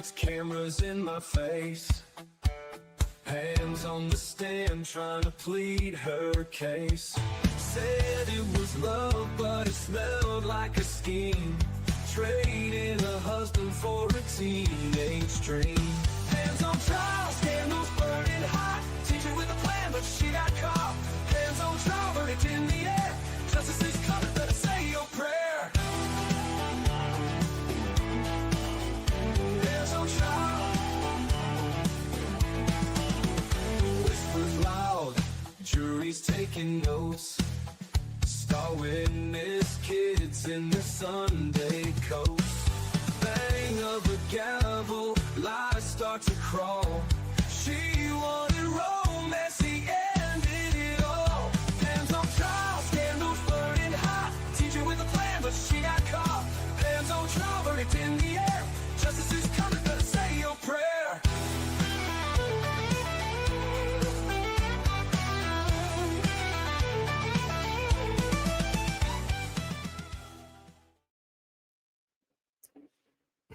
It's cameras in my face, hands on the stand trying to plead her case. Said it was love, but it smelled like a scheme. Trading a husband for a teenage dream. Hands on trial, scandals burning hot. Teacher with a plan, but she got caught. Hands on trial, verdict in the air. Justice is coming, better say your prayer. Hands on trial. Whispers loud, jury's taking notes. Star witness kids in their Sunday coats. Bang of a gavel, lies start to crawl. She wanted romance, he ended it all. Hands on trial, scandals burning hot. Teacher with a plan, but she got caught. Hands on trial, verdict in the air. Justice is coming, better say your prayer.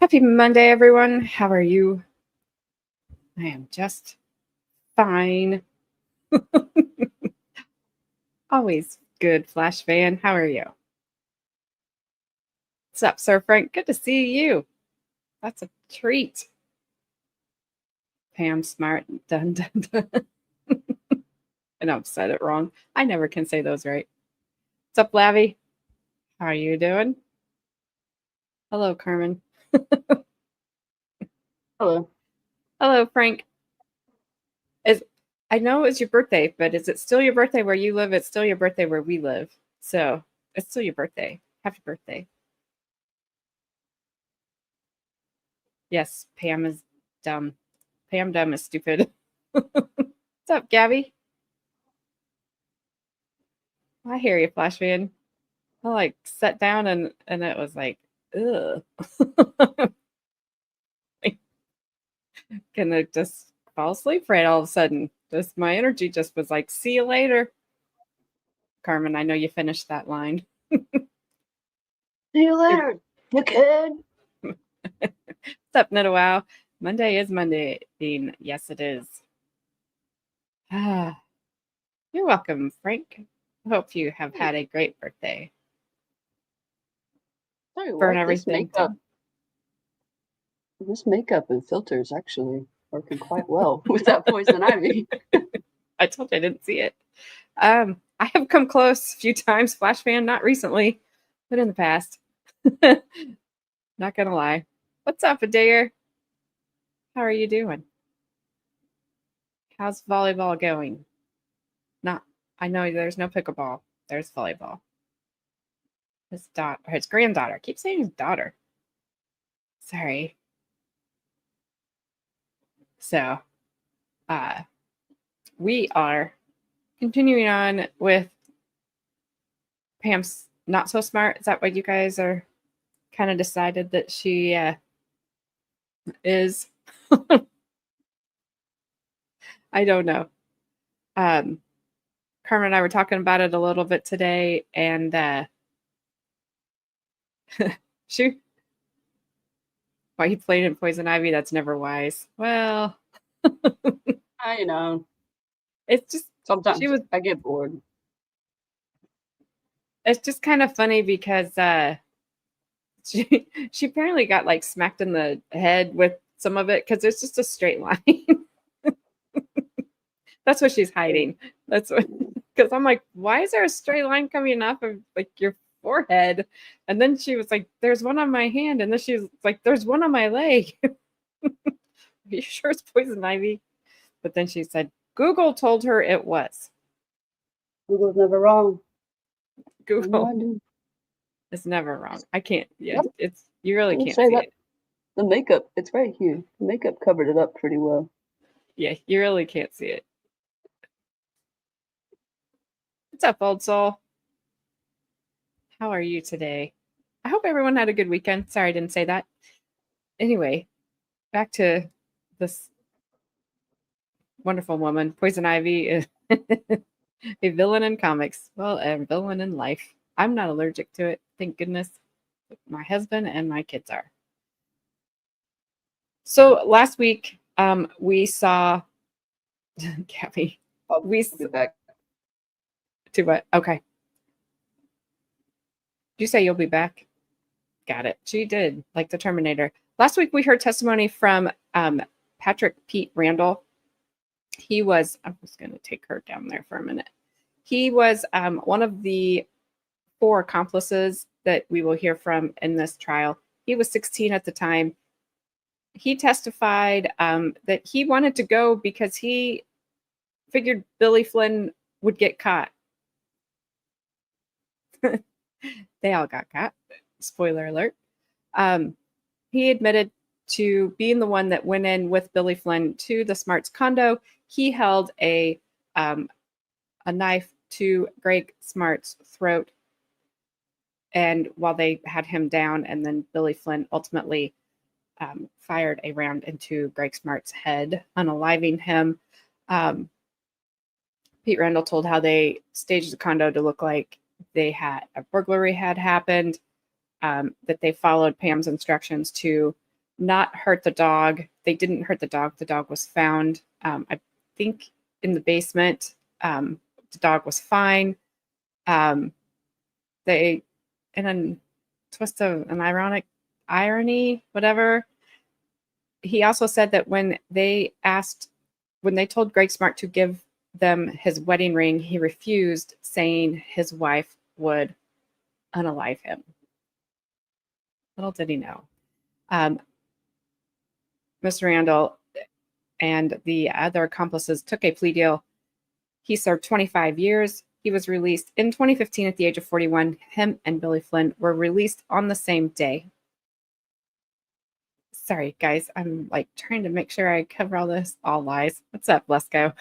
Happy Monday, everyone. How are you? I am just fine. Always good, Flash fan. How are you? What's up, Sir Frank? Good to see you. That's a treat. Pam Smart. Dun, dun, dun. I know I've said it wrong. I never can say those right. What's up, Lavi? How are you doing? Hello, Carmen. Hello. Hello, Frank. I know it's your birthday, but is it still your birthday where you live? It's still your birthday where we live. So it's still your birthday. Happy birthday. Yes, Pam is dumb. Pam dumb is stupid. What's up, Gabby? I hear you, Flash fan. I sat down and it was like, ugh. Gonna just fall asleep right all of a sudden. Just my energy just was like, see you later. Carmen, I know you finished that line. See you later, dickhead. What's up, Nidawau? Monday is Monday, Dean. Yes, it is. You're welcome, Frank. Hope you have had a great birthday. Burn everything. This makeup and filter is actually working quite well with that poison ivy. I told you I didn't see it. I have come close a few times, Flash fan, not recently, but in the past. Not gonna lie. What's up, Adair? How are you doing? How's volleyball going? I know there's no pickleball. There's volleyball. His granddaughter. I keep saying his daughter. Sorry. So, we are continuing on with Pam's Not So Smart. Is that what you guys are kind of decided that she is? I don't know. Carmen and I were talking about it a little bit today, and why you played in Poison Ivy? That's never wise. Well, I know. It's just sometimes I get bored. It's just kind of funny because she apparently got smacked in the head with some of it because it's just a straight line. That's what she's hiding. That's what, because I'm like, why is there a straight line coming off of your forehead? And then she was like, there's one on my hand, and then she's like, there's one on my leg. Are you sure it's poison ivy? But then she said Google told her it was. Google's never wrong. Google is never wrong. I can't. Yeah, yep. You really can't see it. The makeup, it's right here. The makeup covered it up pretty well. Yeah, you really can't see it. What's up, old soul? How are you today? I hope everyone had a good weekend. Sorry I didn't say that. Anyway, back to this wonderful woman. Poison Ivy is a villain in comics. Well, a villain in life. I'm not allergic to it, thank goodness. My husband and my kids are. So last week, we saw Gabby. I'll We be back. to what? Okay. Did you say you'll be back? Got it. She did, like the Terminator. Last week we heard testimony from Patrick Pete Randall. He was, I'm just going to take her down there for a minute. He was one of the 4 accomplices that we will hear from in this trial. He was 16 at the time. He testified that he wanted to go because he figured Billy Flynn would get caught. They all got caught. Spoiler alert. He admitted to being the one that went in with Billy Flynn to the Smart's condo. He held a knife to Gregg Smart's throat, and while they had him down, and then Billy Flynn ultimately fired a round into Gregg Smart's head, unaliving him. Pete Randall told how they staged the condo to look like they had a burglary had happened, that they followed Pam's instructions to not hurt the dog. They didn't hurt the dog. The dog was found, I think, in the basement. The dog was fine. They, in a twist of an irony, whatever, he also said that when they told Gregg Smart to give them his wedding ring, he refused, saying his wife would unalive him. Little did he know. Mr. Randall and the other accomplices took a plea deal. He served 25 years. He was released in 2015 at the age of 41. Him and Billy Flynn were released on the same day. Sorry, guys. I'm like trying to make sure I cover all this. All lies. What's up, Lesko?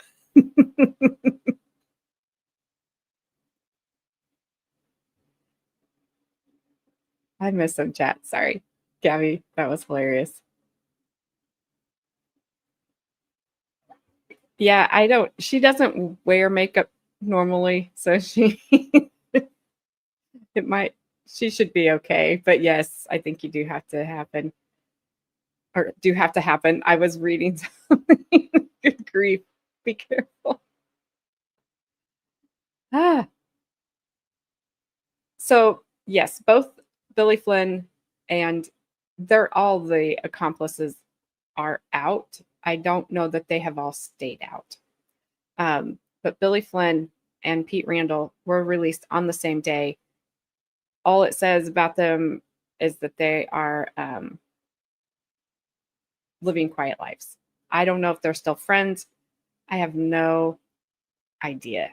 I missed some chat. Sorry, Gabby. That was hilarious. Yeah, she doesn't wear makeup normally, so she should be okay. But yes, I think you do have to happen. I was reading something. Good grief. Be careful. So yes, both Billy Flynn and all the accomplices are out. I don't know that they have all stayed out. But Billy Flynn and Pete Randall were released on the same day. All it says about them is that they are living quiet lives. I don't know if they're still friends. I have no idea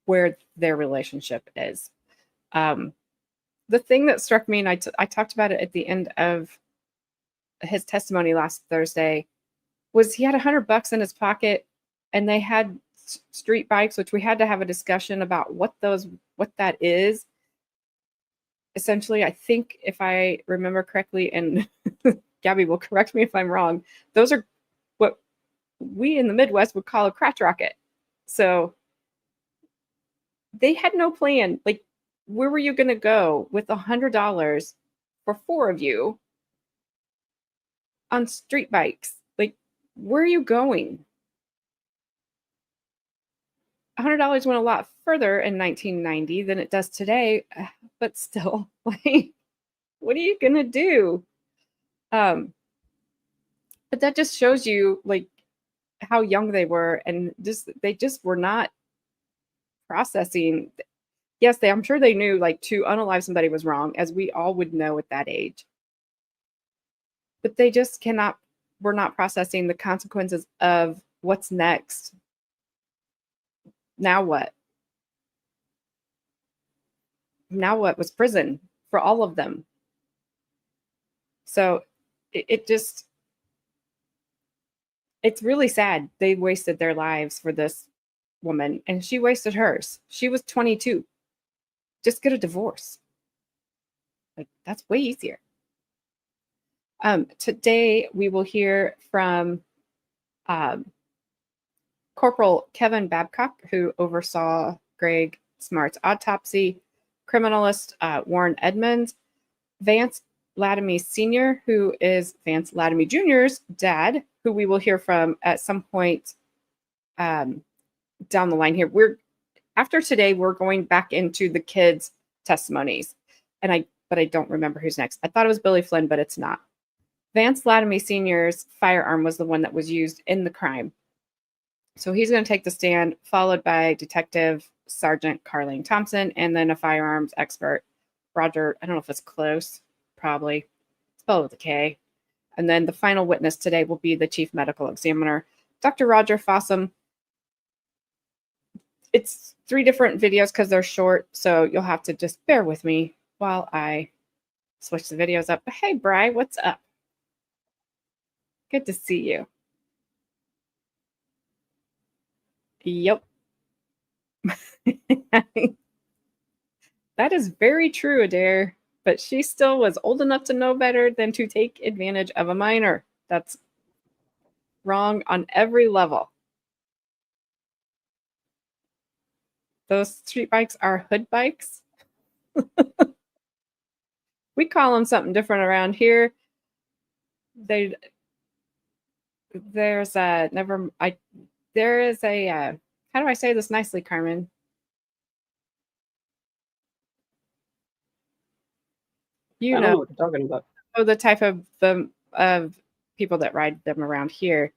where their relationship is. The thing that struck me, and I talked about it at the end of his testimony last Thursday, was he had $100 in his pocket, and they had street bikes, which we had to have a discussion about what that is. Essentially, I think if I remember correctly, and Gabby will correct me if I'm wrong, those are what we in the Midwest would call a crotch rocket. So they had no plan. Like, where were you going to go with $100 for 4 of you on street bikes? Like, where are you going? $100 went a lot further in 1990 than it does today, but still, like, what are you going to do? But that just shows you, like, how young they were, and they just were not processing. Yes, I'm sure they knew, like, to unalive somebody was wrong, as we all would know at that age. But they just were not processing the consequences of what's next. Now what? Now what was prison for all of them. So it's really sad. They wasted their lives for this woman, and she wasted hers. She was 22. Just get a divorce. Like, that's way easier. Today we will hear from Corporal Kevin Babcock, who oversaw Gregg Smart's autopsy, criminalist Warren Edmonds, Vance Lattime Sr., who is Vance Lattime Jr.'s dad, who we will hear from at some point down the line here. After today, we're going back into the kids' testimonies, but I don't remember who's next. I thought it was Billy Flynn, but it's not. Vance Lattime Sr.'s firearm was the one that was used in the crime. So he's going to take the stand, followed by Detective Sergeant Carleen Thompson, and then a firearms expert, Roger. I don't know if it's close, probably. Spelled with a K. And then the final witness today will be the chief medical examiner, Dr. Roger Fossum. It's 3 different videos because they're short, so you'll have to just bear with me while I switch the videos up. But hey, Bri, what's up? Good to see you. Yep. That is very true, Adair. But she still was old enough to know better than to take advantage of a minor. That's wrong on every level. Those street bikes are hood bikes. We call them something different around here. There is a how do I say this nicely, Carmen? I don't know what you're talking about. Oh, the type of people that ride them around here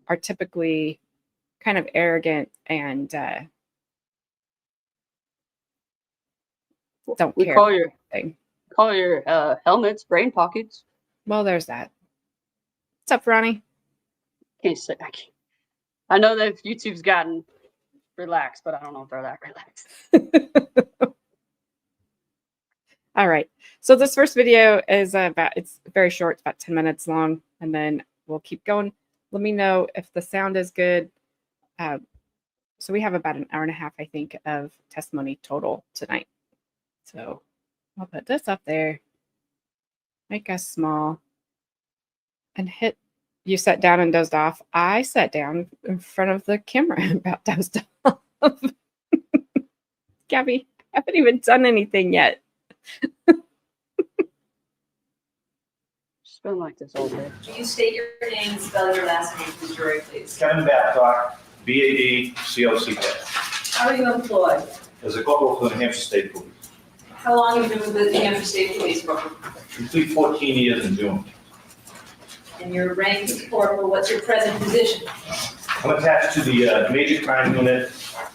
are typically kind of arrogant and don't care. Call your helmets brain pockets. Well, there's that. What's up, Ronnie? I know that YouTube's gotten relaxed, but I don't know if they're that relaxed. All right. So this first video is it's very short, it's about 10 minutes long, and then we'll keep going. Let me know if the sound is good. So we have about an hour and a half, I think, of testimony total tonight. So I'll put this up there, make us small, and hit. You sat down and dozed off. I sat down in front of the camera and about dozed off. Gabby, I haven't even done anything yet. Just been like this all day. Will you state your name and spell your last name for the jury, please? Kevin Babcock, B-A-D-C-O-C-K. How are you employed? As a corporal for the New Hampshire State Police. How long have you been with the New Hampshire State Police for? Complete 14 years in June. And your rank is corporal. What's your present position? I'm attached to the Major Crime Unit.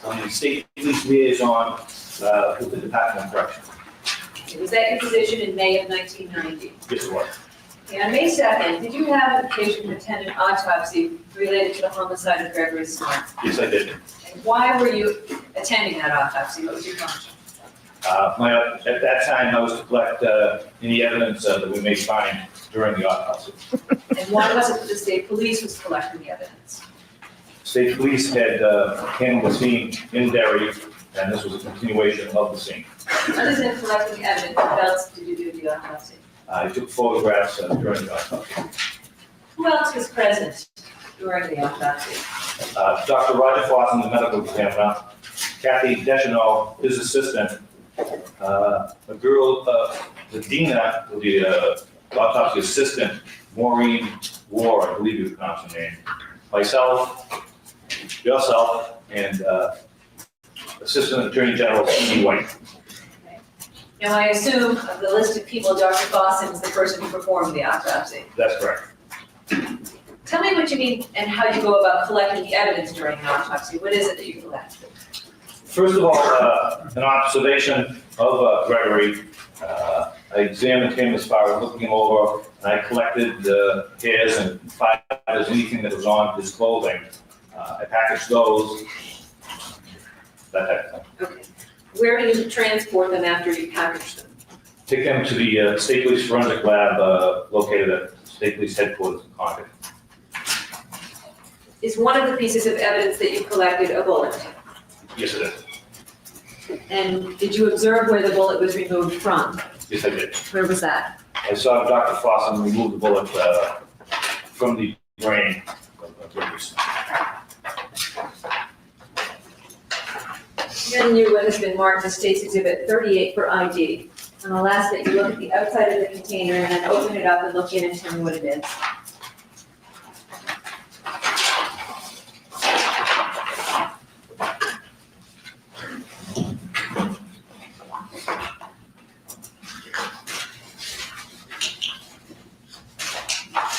I'm the State Police Liaison with the Department of Corrections. Was that your position in May of 1990? Yes, it was. And on May 2nd, did you have an occasion to attend an autopsy related to the homicide of Gregg Smart? Yes, I did. And why were you attending that autopsy? What was your function? At that time, I was to collect any evidence that we may find during the autopsy. And why was it that the state police was collecting the evidence? State Police had handled the scene in Derry, and this was a continuation of the scene. Other than collecting evidence, what else did you do at the autopsy? I took photographs during the autopsy. Who else was present during the autopsy? Dr. Roger Fossum, the medical examiner, Kathy Deschanel, his assistant, a girl, the Dina, the autopsy assistant, Maureen Ward, I believe you pronounced her name, myself, yourself, and Assistant Attorney General C.D. White. Okay. Now, I assume of the list of people, Dr. Fossum is the person who performed the autopsy. That's correct. Tell me what you mean and how you go about collecting the evidence during an autopsy. What is it that you collect? First of all, an observation of Gregory. I examined him as far as looking him over, and I collected the hairs and fibers, anything that was on his clothing. I packaged those, that type of thing. Okay. Where do you transport them after you package them? Take them to the State Police Forensic Lab located at State Police Headquarters in Concord. Is one of the pieces of evidence that you collected a bullet? Yes, it is. And did you observe where the bullet was removed from? Yes, I did. Where was that? I saw Dr. Fossum remove the bullet from the brain of Gregory Smart. Then you what has been marked as State's Exhibit 38 for ID. And I'll ask that you look at the outside of the container and then open it up and look in and tell me what it is.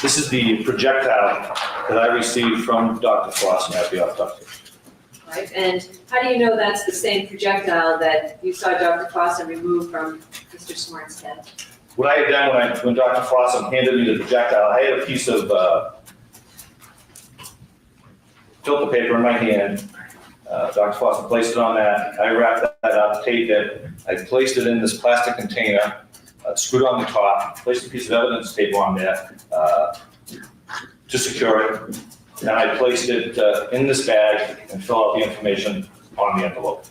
This is the projectile that I received from Dr. Fossum at the autopsy. Right, and how do you know that's the same projectile that you saw Dr. Fossum remove from Mr. Smart's head? What I had done when Dr. Fossum handed me the projectile, I had a piece of filter paper in my hand. Dr. Fossum placed it on that. I wrapped that up, taped it. I placed it in this plastic container, screwed on the top, placed a piece of evidence tape on there to secure it. Then I placed it in this bag and filled out the information on the envelope.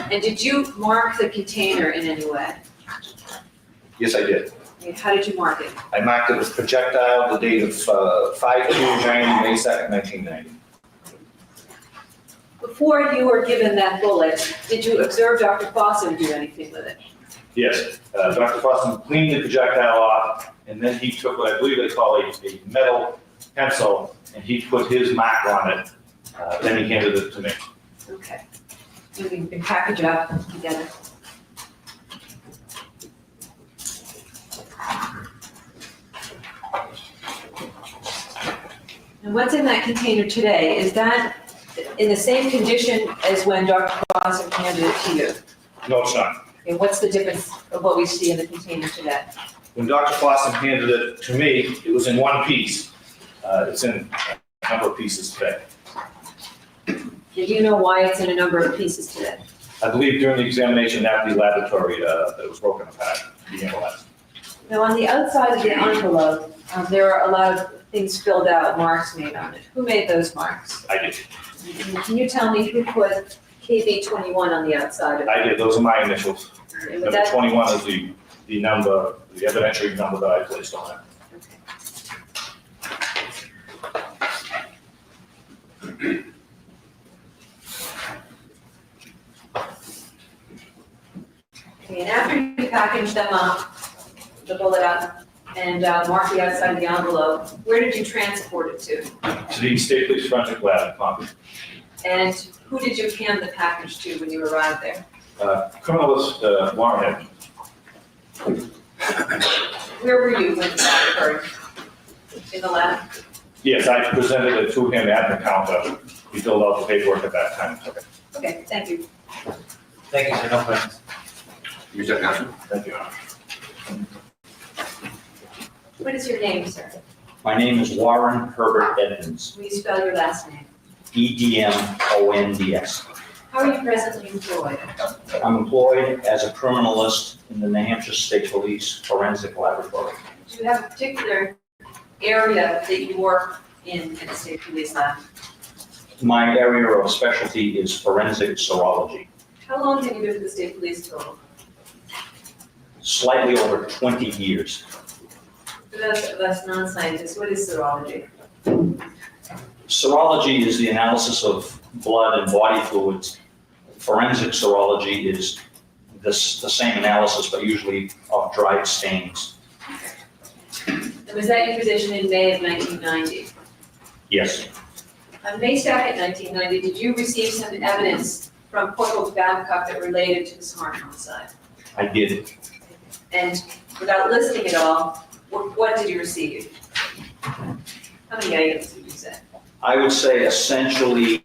And did you mark the container in any way? Yes, I did. Okay, how did you mark it? I marked it with projectile, the date of 5/2/90, May 2nd, 1990. Before you were given that bullet, did you observe Dr. Fossum do anything with it? Yes, Dr. Fossum cleaned the projectile off, and then he took what I believe they call a metal pencil, and he put his mark on it. Then he handed it to me. Okay. So we can package it up together. And what's in that container today? Is that in the same condition as when Dr. Fossum handed it to you? No, it's not. And what's the difference of what we see in the container today? When Dr. Fossum handed it to me, it was in one piece. It's in a number of pieces today. Do you know why it's in a number of pieces today? I believe during the examination at the laboratory, that it was broken apart, being analyzed. Now, on the outside of the envelope, there are a lot of things filled out, marks made on it. Who made those marks? I did. Can you tell me who put KB21 on the outside of it? I did. Those are my initials. And would Number that- 21 is the number, the evidentiary number that I placed on it. Okay, and after you package them up, the bullet up, and mark the outside of the envelope, where did you transport it to? To the State Police Forensic Lab in Concord. And who did you hand the package to when you arrived there? Criminalist Warren Edmonds. Where were you when that occurred? In the lab? Yes, I presented it to him at the counter. He filled out the paperwork at that time. Okay, thank you. Thank you, sir. No questions. Mr. Johnson? Thank you. What is your name, sir? My name is Warren Herbert Edmonds, Will you spell your last name? EDMONDS. How are you presently employed? I'm employed as a criminalist in the New Hampshire State Police Forensic Laboratory. Do you have a particular area that you work in the state police lab? My area of specialty is forensic serology. How long have you been with the state police total? Slightly over 20 years. For those of us non-scientists, what is serology? Serology is the analysis of blood and body fluids. Forensic serology is the same analysis, but usually of dried stains. And was that your position in May of 1990? Yes, On May 2nd, 1990, did you receive some evidence from Corporal Babcock that related to the Smart homicide? I did. And without listing it all, what did you receive? How many items did you say? I would say essentially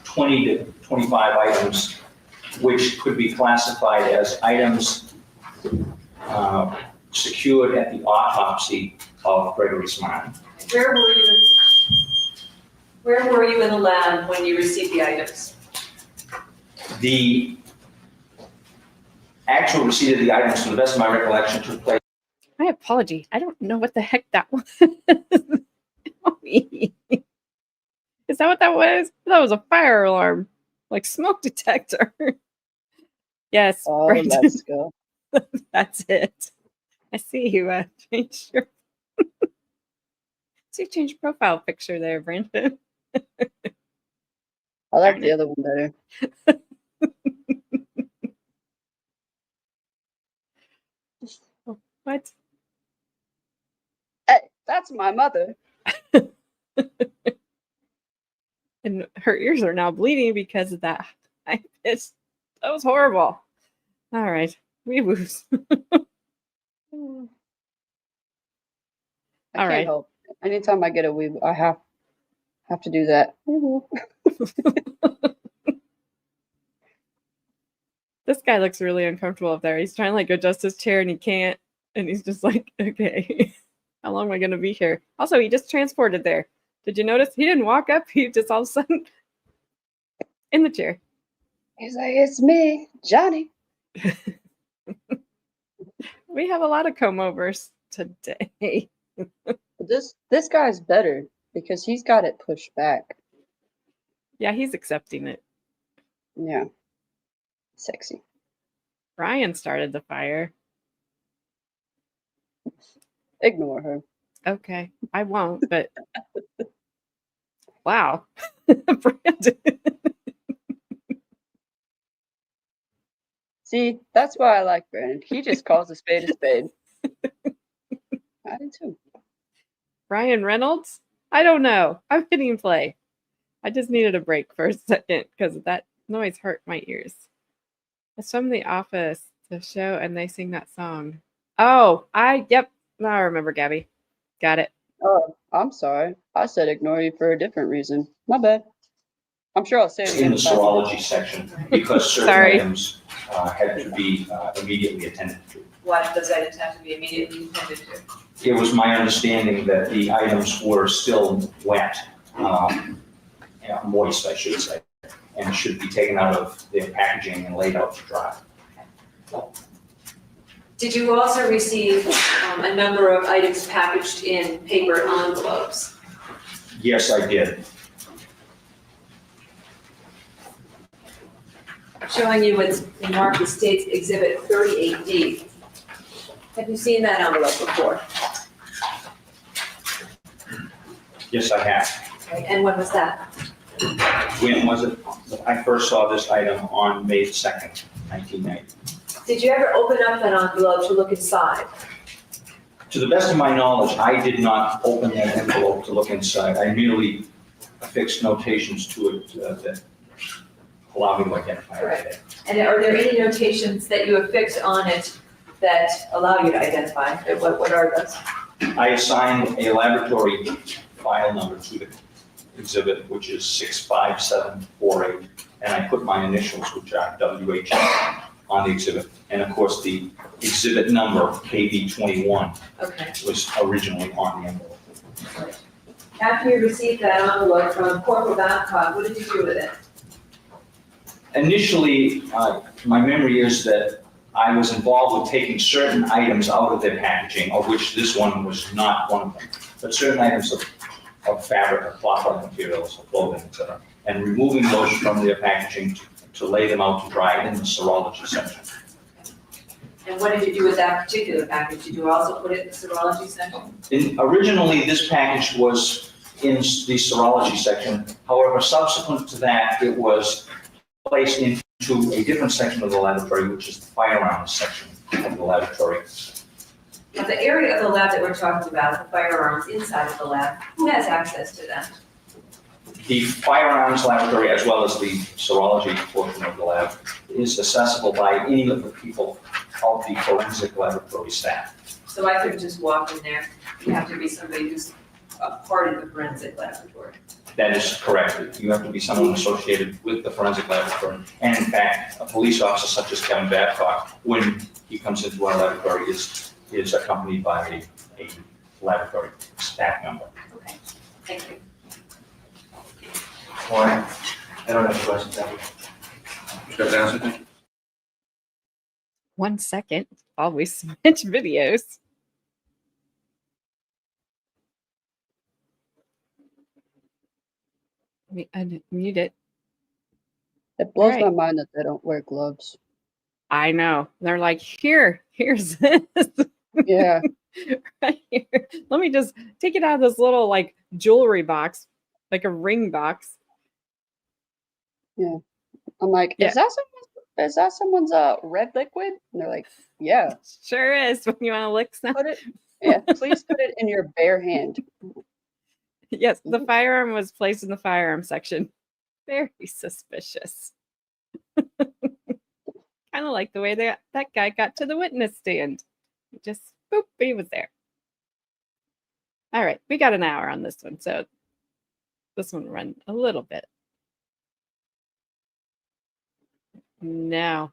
20 to 25 items, which could be classified as items secured at the autopsy of Gregg Smart. Where were you in the lab when you received the items? The actual receipt of the items, to the best of my recollection, took place. My apology. I don't know what the heck that was. Is that what that was? That was a fire alarm, like smoke detector. Yes, Oh, Brandon, let's go. that's it. I see you changed your. So you changed profile picture there, Brandon. I like the other one better. What? Hey, that's my mother. And her ears are now bleeding because of that. That was horrible. All right, we woos. I All can't right. help. Anytime I get a wee, I have to do that. This guy looks really uncomfortable up there. He's trying to like adjust his chair and he can't. And he's just like, okay, how long am I going to be here? Also, he just transported there. Did you notice? He didn't walk up. He just all of a sudden in the chair. He's like, it's me, Johnny. We have a lot of comb overs today. This guy's better because he's got it pushed back. Yeah, he's accepting it. Yeah. Sexy. Ryan started the fire. Ignore her. Okay, I won't, but wow. Brandon. See, that's why I like Brandon. He just calls a spade a spade. I do too. Ryan Reynolds? I don't know. I'm hitting play. I just needed a break for a second because that noise hurt my ears. It's from The Office, the show, and they sing that song. Oh, yep. Now I remember, Gabby. Got it. Oh, I'm sorry. I said ignore you for a different reason. My bad. I'm sure I'll say it In again. the serology section, because certain Sorry. items had to be immediately attended to. What does items have to be immediately attended to? It was my understanding that the items were still wet, moist, I should say, and should be taken out of their packaging and laid out to dry. Did you also receive a number of items packaged in paper envelopes? Yes, I did. Showing you what's marked as State's Exhibit 38D. Have you seen that envelope before? Yes, I have. Okay, and when was that? When was it? I first saw this item on May 2nd, 1990. Did you ever open up that envelope to look inside? To the best of my knowledge, I did not open that envelope to look inside. I merely affixed notations to it that allow me to identify it. And are there any notations that you affixed on it that allow you to identify? What are those? I assigned a laboratory file number to the exhibit, which is 65748, and I put my initials, which are WH, on the exhibit. And of course, the exhibit number, KB21, Okay. was originally on the envelope. After you received that envelope from Corporal Babcock, what did you do with it? Initially, my memory is that I was involved with taking certain items out of their packaging, of which this one was not one of them, but certain items of fabric, or cloth-like materials, or clothing, etc., and removing those from their packaging to lay them out to dry in the serology section. And what did you do with that particular package? Did you also put it in the serology section? Originally, this package was in the serology section. However, subsequent to that, it was placed into a different section of the laboratory, which is the firearms section of the laboratory. Now, the area of the lab that we're talking about, the firearms inside of the lab, who has access to that? The firearms laboratory, as well as the serology portion of the lab, is accessible by any of the people of the forensic laboratory staff. So I couldn't just walk in there. You have to be somebody who's a part of the forensic laboratory. That is correct. You have to be someone associated with the forensic laboratory. And in fact, a police officer such as Kevin Babcock, when he comes into our laboratory, is accompanied by a laboratory staff member. Okay, thank you. Warren, I don't have any questions. Thank you. Mr. Johnson? 1 second while we switch videos. Let me unmute it. It blows Right. my mind that they don't wear gloves. I know. They're like, here's this. Yeah. Right here. Let me just take it out of this little like jewelry box, like a ring box. I'm like, Yeah. is that someone's red liquid? And they're like, Yeah, Sure is. When you want to lick some. put it. Yeah, please put it in your bare hand. Yes, the firearm was placed in the firearm section. Very suspicious. Kind of like the way that guy got to the witness stand. Just boop, he was there. All right, we got an hour on this one, so this one run a little bit. No.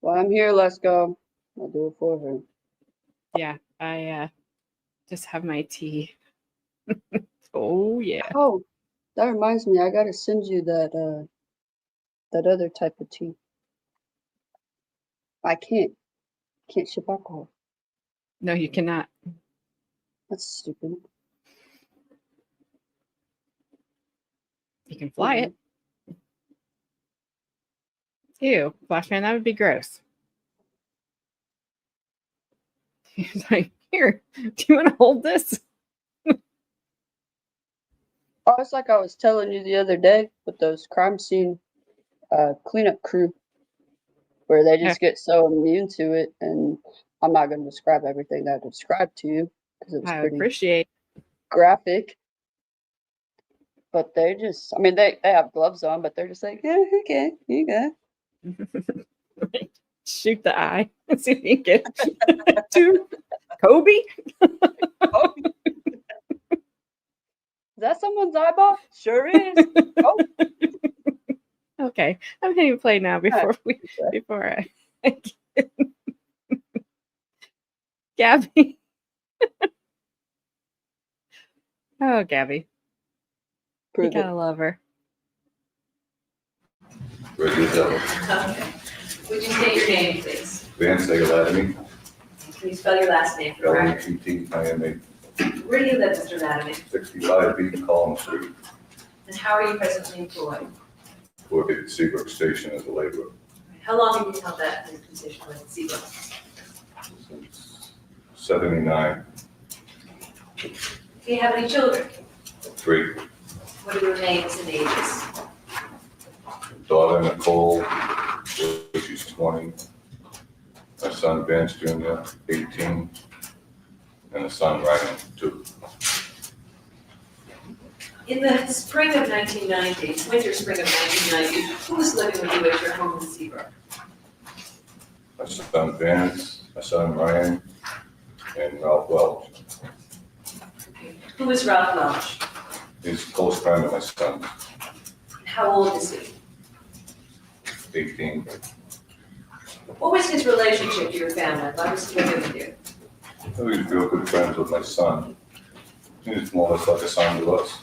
Well, I'm here. Let's go. I'll do it for her. Yeah, I just have my tea. Oh yeah. Oh, that reminds me. I gotta send you that that other type of tea. I can't ship alcohol. No, you cannot. That's stupid. You can fly it. Ew, Flashman, that would be gross. He's like, here, do you want to hold this? Oh, it's like I was telling you the other day with those crime scene cleanup crew, where they just get so immune to it. And I'm not going to describe everything that I described to you because it was I pretty appreciate. graphic. But they just, I mean, they have gloves on, but they're just like, yeah, okay, you go. Shoot the eye. See if you can get to Kobe. Oh. Is that someone's eyeball? Sure is. Oh. Okay, I'm hitting play now before I Gabby. Oh, Gabby. You Prove it. gotta love her. Very good job. Okay. Would you state your name, please? Vance Lattime Can you spell your last name for me? L-E-T-T-I-M-A, Where do you live, Mr. Lattime? 65B Collins Street, And how are you presently employed? working at Seabrook Station as a laborer How long have you held that position with Seabrook? since 79, Do you have any children? 3. What are your names and ages? Daughter Nicole, she's 20. My son Vance Jr., 18. And a son Ryan, 2. In the spring of 1990, winter spring of 1990, who was living with you at your home in Seabrook? My son Vance, my son Ryan, and Ralph Welch. Who is Ralph Welch? He's a close friend of my son, And how old is he? 18. What was his relationship to your family? Why was he living with you? He was real good friends with my son. He's more or less like a son to us.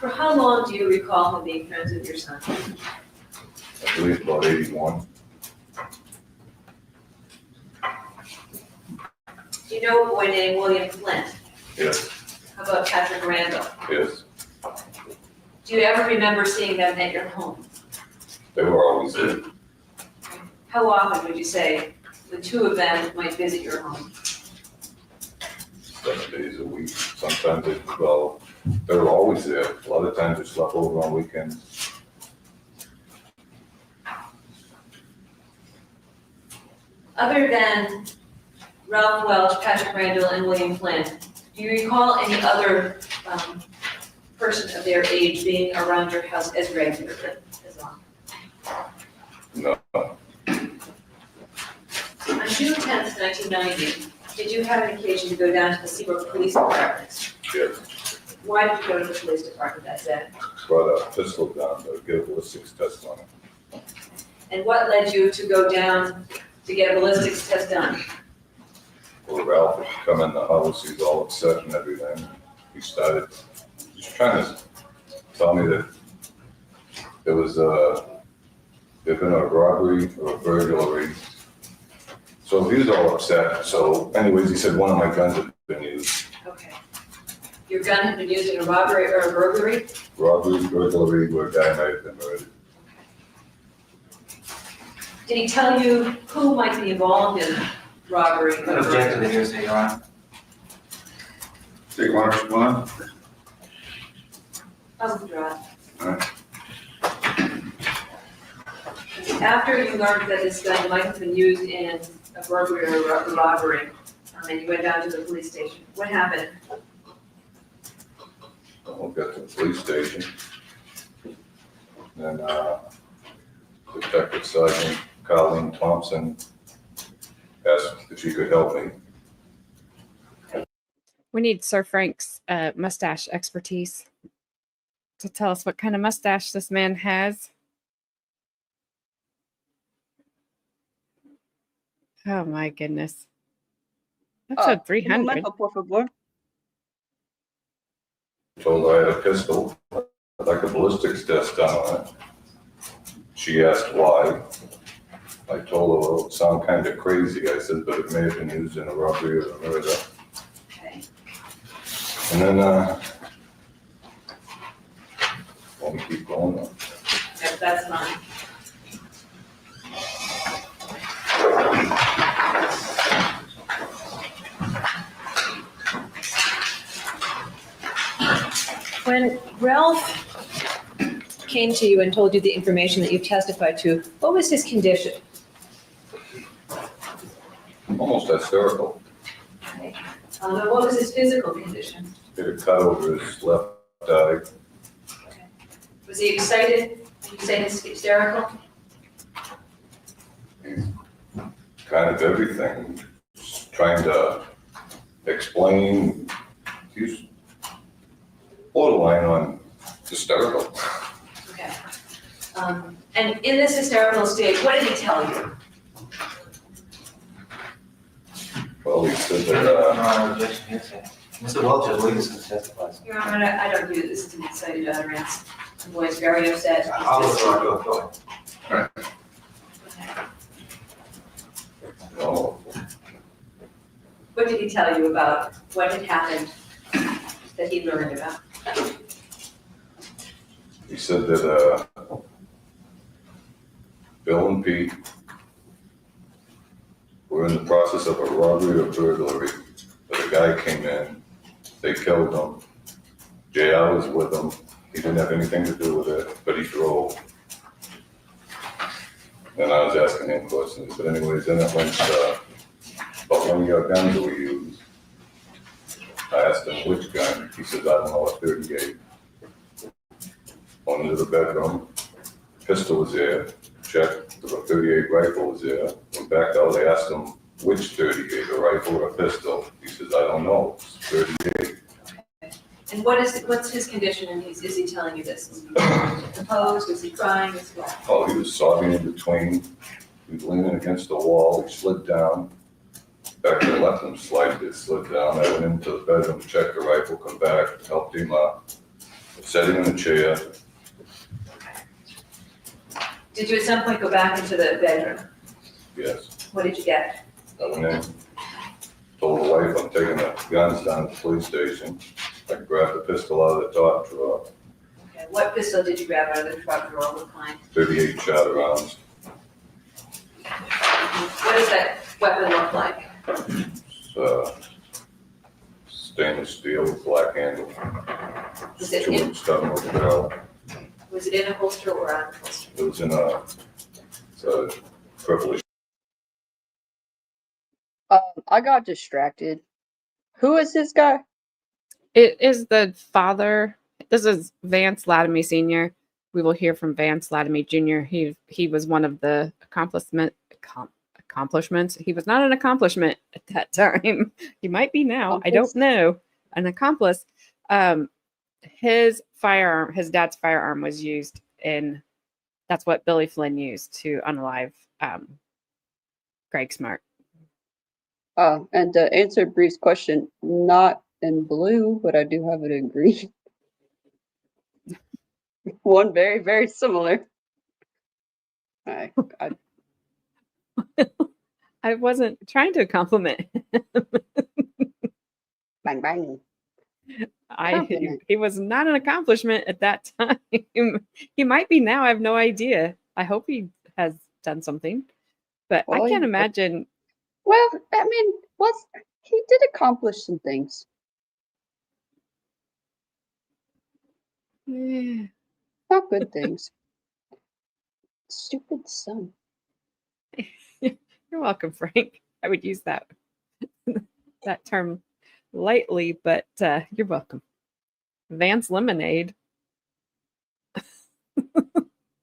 For how long do you recall him being friends with your son? I believe about 81. Do you know a boy named William Flint? Yes, How about Patrick Randall? yes. Do you ever remember seeing them at your home? They were always there. How often would you say the two of them might visit your home? 7 days a week. Sometimes they were always there. A lot of times they slept over on weekends. Other than Ralph Welch, Patrick Randall, and William Flint, do you recall any other person of their age being around your house as regularly as well? No, On June 10th, 1990, did you have an occasion to go down to the Seabrook Police Department? yes. Why did you go to the police department that day? brought a pistol down to get a ballistics test on it. And what led you to go down to get a ballistics test done? Well, Ralph had come in the house, he's all upset and everything. He started just trying to tell me that there was there'd been a robbery or a burglary. So he was all upset. So anyways, he said one of my guns had been used. Okay. Your gun had been used in a robbery or a burglary? Robbery, burglary, where a guy might have been murdered. Did he tell you who might be involved in robbery or Object to the burglary? hearsay, Your Honor. Take one, respond. I'll withdraw. Alright. after you learned that this gun might have been used in a burglary or a robbery, and you went down to the police station, what happened? I'll get to the police station. Then, Detective Sergeant Carleen Thompson asked if she could help me. We need Sir Frank's mustache expertise to tell us what kind of mustache this man has. Oh my goodness. Episode Un 300. momento, por favor. Told her I had a pistol. I'd like a ballistics test done on it. She asked why. I told her, well, it sounded kind of crazy. I said, but it may have been used in a robbery or a murder. Okay. And then, let me keep going on. Yep, that's fine. When Ralph came to you and told you the information that you've testified to, what was his condition? Almost hysterical. Okay. And what was his physical condition? He had a cut over his left eye. Was he excited? Did you say he's hysterical? Kind of everything. Just trying to explain. He's borderline on hysterical. Okay. And in this hysterical state, what did he tell you? Well, he said that, No, objection, yes, sir. Mr. Welch, I believe this can testify. Your Honor, I don't do this. It's an excited utterance. The boy's very upset. I'll withdraw, go ahead. no, What did he tell you about what had happened that he learned about? he said that, Bill and Pete were in the process of a robbery or burglary, but a guy came in, they killed him. JR was with him, he didn't have anything to do with it, but he drove. And I was asking him questions, but anyways, then it went, but one of your guns we used. I asked him which gun, he says, I don't know, a 38. Went into the bedroom, pistol was there, checked, the 38 rifle was there. Went back out, I asked him which 38, a rifle or a pistol. He says, I don't know, it's 38. And what's his condition, and is he telling you this? Is he composed? Is he crying? Is he what? Oh, he was sobbing in between. He was leaning against the wall, he slid down. Back to the left him slide, it slid down. I went into the bedroom, checked the rifle, come back, helped him up. Set him in a chair. Did you at some point go back into the bedroom? Yes. What did you get? I went in, told the wife I'm taking the guns down to the police station. I grabbed the pistol out of the top drawer, Okay. What pistol did you grab out of the truck drawer? What kind? 38 shot rounds. What does that weapon look like? It's, stainless steel with black handle. Was it in, Stubbing with the barrel. was it in a holster or out of a holster? It was in a purplish. I got distracted. Who is this guy? It is the father. This is Vance Lattime Sr. We will hear from Vance Lattime Jr. He was one of the accomplishments. He was not an accomplishment at that time. He might be now. I don't know. An accomplice. His firearm, his dad's firearm, was used in. That's what Billy Flynn used to unalive Gregg Smart. And to answer Bree's question, not in blue, but I do have it in green. One very, very similar. I I wasn't trying to compliment. bang bang. Compliment. He was not an accomplishment at that time. He might be now. I have no idea. I hope he has done something, but Well, I can't he- imagine. Well, I mean, he did accomplish some things. Eh, Not good things. Stupid son. You're welcome, Frank. I would use that term lightly, but you're welcome. Vance Lemonade.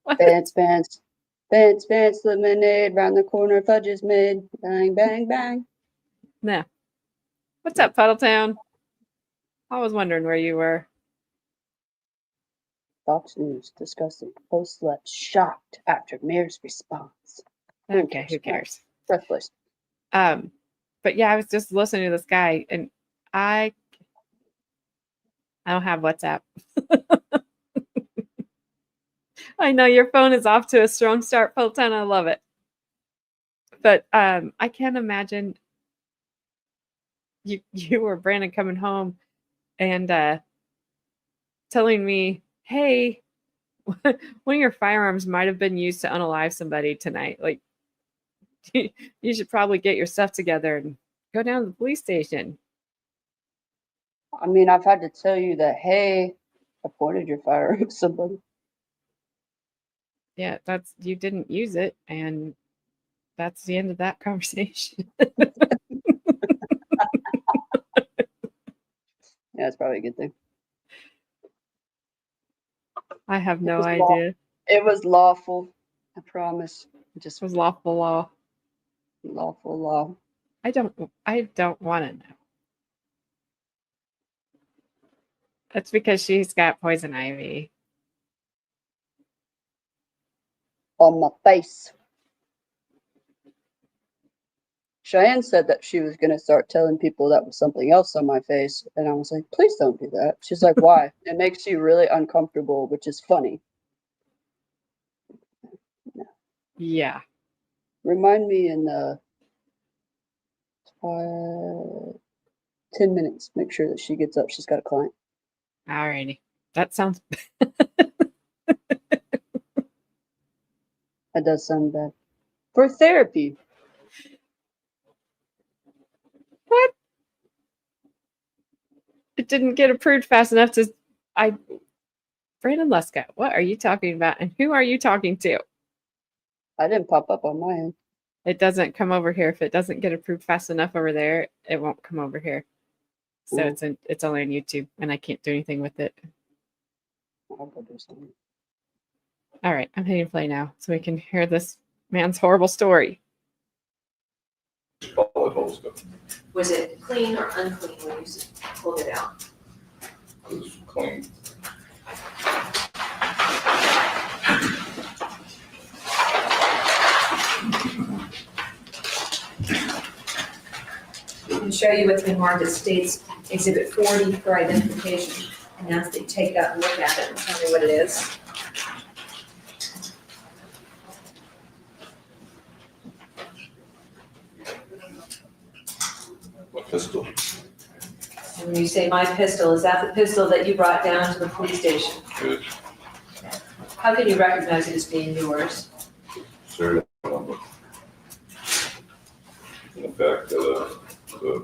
What? Vance, Vance. Vance, Vance, lemonade. Round the corner, fudge is made. Bang, bang, bang. No. What's up, Puddletown? I was wondering where you were. Fox News discussing post-slut shocked after mayor's response. Okay, who cares? Breathless. But yeah, I was just listening to this guy, and I don't have WhatsApp. I know your phone is off to a strong start, Puddletown. I love it. But I can't imagine you or Brandon coming home and telling me, hey, one of your firearms might have been used to unalive somebody tonight. Like, you should probably get your stuff together and go down to the police station. I mean, I've had to tell you that, hey, I pointed your firearm at somebody. Yeah, you didn't use it, and that's the end of that conversation. Yeah, it's probably a good thing. I have no was idea. It was lawful. I promise. It just It was lawful law. lawful law. I don't want to know. That's because she's got poison ivy. On my face. Cheyenne said that she was going to start telling people that was something else on my face. And I was like, please don't do that. She's like, why? It makes you really uncomfortable, which is funny. Yeah. Remind me in 10 minutes. Make sure that she gets up. She's got a client. Alrighty. That sounds. That does sound bad. For therapy. What? It didn't get approved fast enough to. Brandon Leska, what are you talking about? And who are you talking to? I didn't pop up on my end. It doesn't come over here. If it doesn't get approved fast enough over there, it won't come over here. So Ooh. it's only on YouTube, and I can't do anything with it. I'll go do something. All right, I'm hitting play now, so we can hear this man's horrible story. Volleyball stuff. Was it clean or unclean when you pulled it out? It was clean. I can show you what's been marked as States Exhibit 40 for identification. And now they take that and look at it and tell me what it is. A pistol. And when you say my pistol, is that the pistol that you brought down to the police station? Good. How can you recognize it as being yours? Serial number. In fact, the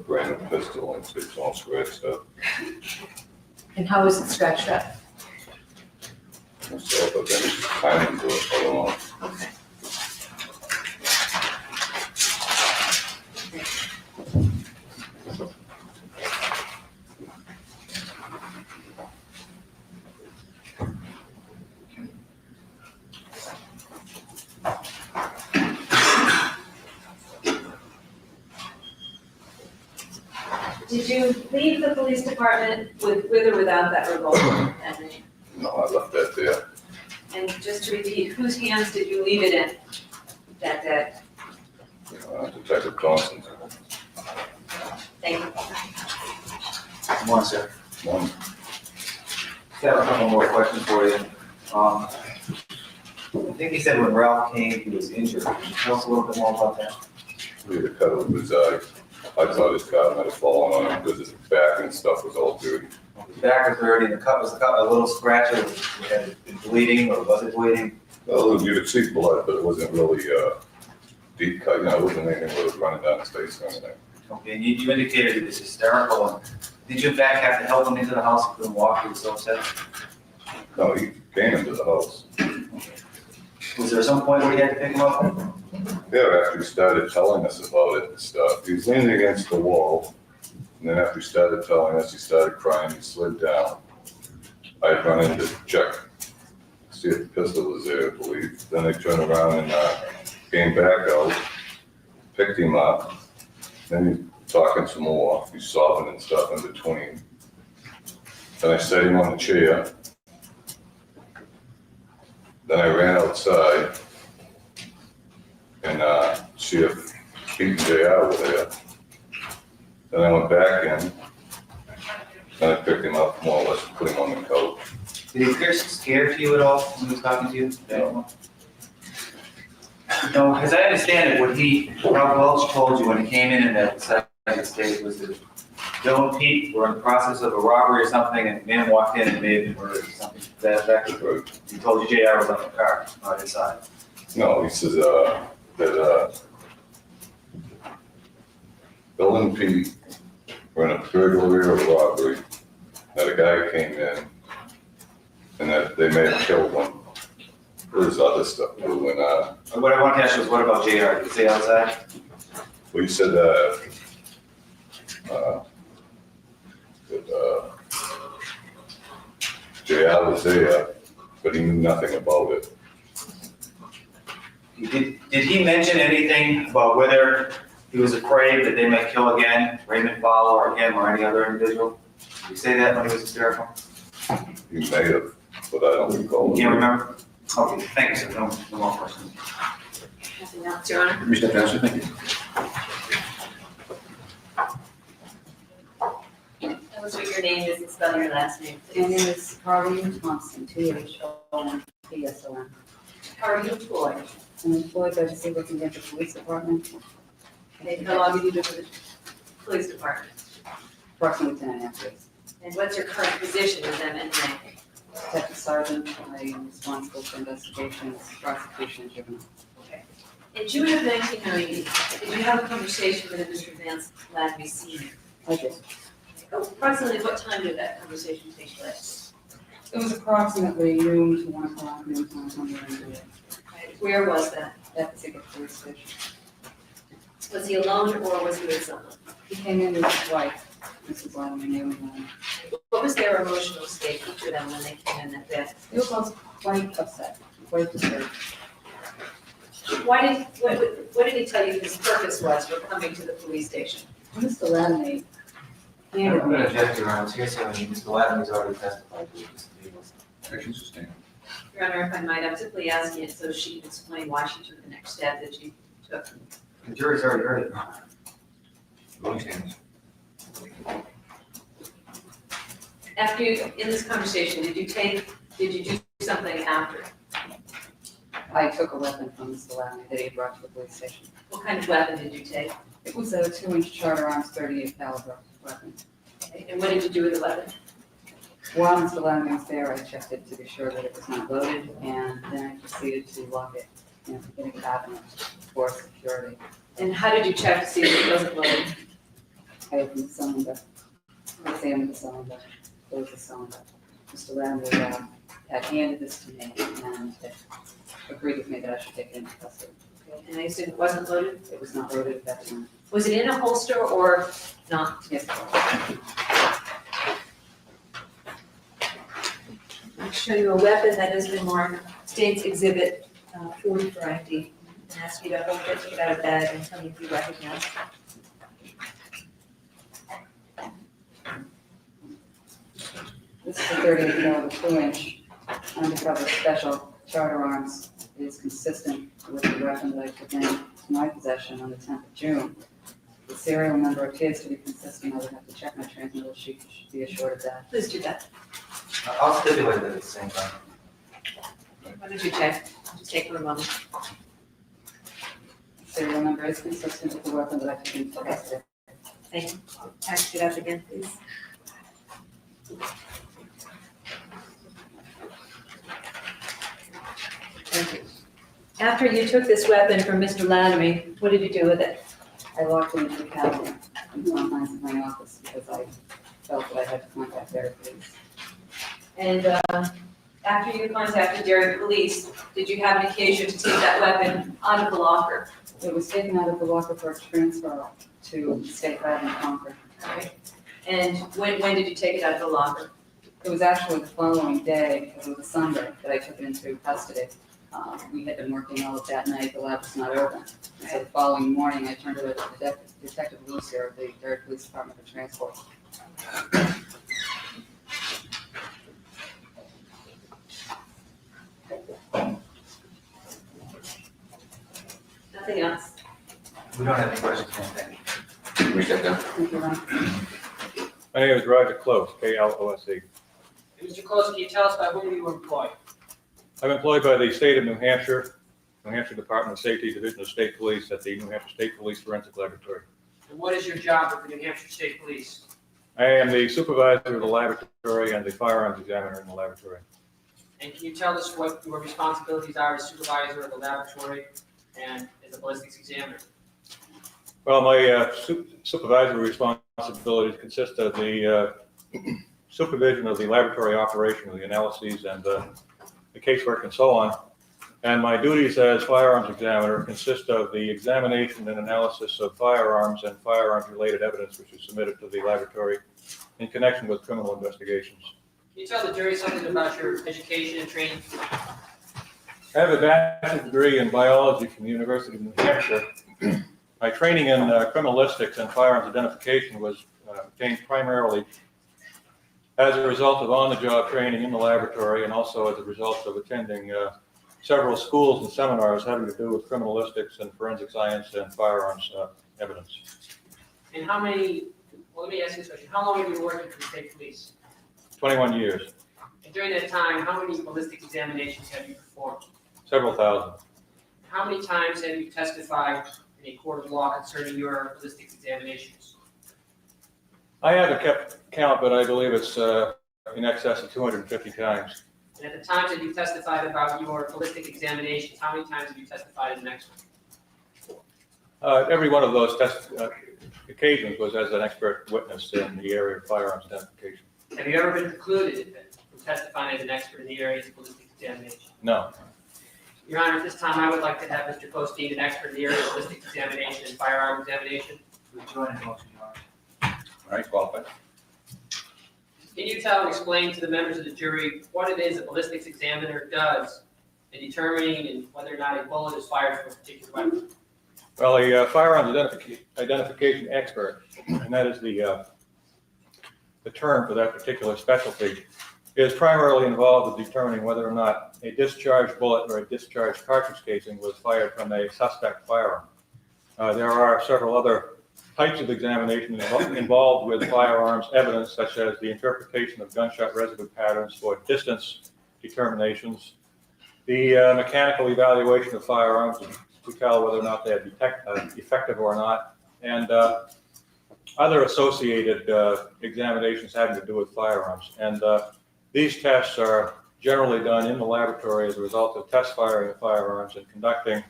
brand of pistol, it's all scratched up. And how was it scratched up? So, but then it's timing to it, I don't know. Okay. Did you leave the police department with or without that revolver that night? No, I left that there. And just to repeat, whose hands did you leave it in that day? Detective Thompson. Thank you. Good morning, sir. One, Just have a couple more questions for you. I think you said when Ralph came, he was injured. Can you tell us a little bit more about that? we had a cut over his eye. I thought his car might have fallen on him because his back and stuff was all dirty. His back was dirty and the cut was a little scratch. Had it been bleeding or was it bleeding? Well, you could see blood, but it wasn't really deep cut. You know, it wasn't anything that was running down his face or anything. Okay, and you indicated he was hysterical. And did you in fact have to help him into the house? He couldn't walk, he was so upset? No, he came into the house. Was there some point where you had to pick him up? Yeah, after he started telling us about it and stuff, he was leaning against the wall. And then after he started telling us, he started crying, he slid down. I had run in to check, see if the pistol was there, I believe. Then they turned around and came back out, picked him up. Then he's talking some more, he's sobbing and stuff in between. Then I set him on the chair. Then I ran outside and see if Pete and JR were there. Then I went back in. Then I picked him up more or less, put him on the couch. Did he appear scared to you at all when he was talking to you? No, as I understand it, what Rob Welch told you when he came in that second stage was that Bill and Pete were in the process of a robbery or something, and the man walked in and may have been murdered or something. That could work. He told you JR was on the car, on his side. No, he says that Bill and Pete were in a burglary or robbery, that a guy came in and that they may have killed one. There's other stuff too. And What I want to ask you is, what about JR? Did he stay outside? we said that JR was there, but he knew nothing about it. Did he mention anything about whether he was afraid that they might kill again, Raymond Fowler or him or any other individual? Did he say that when he was hysterical? He may have, but I don't recall. You can't remember? Okay, thank you, sir. No more questions. Nothing else, Your Honor? Mr. Johnson, thank you. Tell us what your name is and spell your last name, My please. name is Carleen Thompson, THOMPSON. How are you employed? I'm employed by the Seabrook and Denver Police Department, And how long have you been with the police department? approximately 10.5 years. And what's your current position with them and rank? Detective Sergeant, I am responsible for investigations, prosecution, and juvenile. Okay. In June of 1990, did you have a conversation with Mr. Vance Lattime Sr.? I did. Approximately what time did that conversation take place? It was approximately noon to 1 o'clock, noon to 1 Where was that? at the Seabrook Police Station. Was he alone or was he with someone? He came in with his wife, Mrs. Lattime, and What was their emotional state, each of them, when they came in that day? he was quite upset, quite disturbed. What did he tell you his purpose was for coming to the police station? Mr. Lattime handed I'm me, going to object, Your Honor. It's hearsay when Mr. Lattime already testified to this. Action sustained. Your Honor, if I might, I'm simply asking it so she can explain why she took the next step that she took. The jury's already heard it, Your Honor. Voting stands. After you, in this conversation, did you do something after? I took a weapon from Mr. Lattime that he brought to the police station. What kind of weapon did you take? It was a 2-inch Charter Arms 38 caliber weapon. Okay, and what did you do with the weapon? While Mr. Lattime was there, I checked it to be sure that it was not loaded, and then I proceeded to lock it in a cabinet for security. And how did you check to see if it wasn't loaded? I opened the cylinder, examined the cylinder, closed the cylinder. Mr. Lattime had handed this to me and had agreed with me that I should take it into custody. Okay, and I assume it wasn't loaded? It was not loaded at that time. Was it in a holster or not? Yes, I'll show you a weapon that has been marked State's Exhibit 40 for ID. And ask you to hold it, take it out of bag and tell me if you recognize it. this is a 38 caliber 2-inch undercover special Charter Arms. It is consistent with the weapon that I took into my possession on the 10th of June. The serial number appears to be consistent. I would have to check my transmittal sheet to be assured of that. Please do that. I'll stipulate that at the same time. Why don't you check? Just take for a moment. Serial number is consistent with the weapon that I took into custody. Thank you. Ask it up again, please. Thank you. After you took this weapon from Mr. Lattime, what did you do with it? I locked it into the cabinet in the confines of my office because I felt that I had to contact their police. And After you contacted Derry Police, did you have an occasion to take that weapon out of the locker? It was taken out of the locker for transfer to State Lab in Concord. All right. And when did you take it out of the locker? It was actually the following day, because it was a Sunday, that I took it into custody. We had been working all of that night, the lab was not open. So the following morning, I turned it over to Detective Lucier of the Derry Police Department for transport. Nothing else? We don't have any questions, thank you. We got that. Thank you, Ron. My name is Roger Close, K-L-O-S-E. Mr. Close, can you tell us by whom you were employed? I'm employed by the state of New Hampshire Department of Safety, Division of State Police at the New Hampshire State Police Forensic Laboratory. And what is your job with the New Hampshire State Police? I am the supervisor of the laboratory and the firearms examiner in the laboratory. And can you tell us what your responsibilities are as supervisor of the laboratory and as a ballistics examiner? Well, my supervisory responsibilities consist of the supervision of the laboratory operation of the analyses and the casework and so on. And my duties as firearms examiner consist of the examination and analysis of firearms and firearms-related evidence which is submitted to the laboratory in connection with criminal investigations. Can you tell the jury something about your education and training? I have a bachelor's degree in biology from the University of New Hampshire. My training in criminalistics and firearms identification was obtained primarily as a result of on-the-job training in the laboratory and also as a result of attending several schools and seminars having to do with criminalistics and forensic science and firearms evidence. And how many, well, let me ask you this question. How long have you been working for the state police? 21 years, And during that time, how many ballistics examinations have you performed? several thousand. How many times have you testified in a court of law concerning your ballistics examinations? I haven't kept count, but I believe it's in excess of 250 times. And at the times that you testified about your ballistic examinations, how many times have you testified as an expert? Every one of those occasions was as an expert witness in the area of firearms identification. Have you ever been precluded from testifying as an expert in the area of ballistic examination? No. Your Honor, at this time, I would like to have Mr. Costin, an expert in the area of ballistic examination and firearm examination. We join in motion, Your Honor. All right, qualified. Can you tell and explain to the members of the jury what it is a ballistics examiner does in determining whether or not a bullet is fired from a particular weapon? Well, a firearms identification expert, and that is the term for that particular specialty, is primarily involved in determining whether or not a discharged bullet or a discharged cartridge casing was fired from a suspect firearm. There are several other types of examination involved with firearms evidence, such as the interpretation of gunshot residue patterns for distance determinations, the mechanical evaluation of firearms to tell whether or not they are effective or not, and other associated examinations having to do with firearms. And these tests are generally done in the laboratory as a result of test firing of firearms and conducting,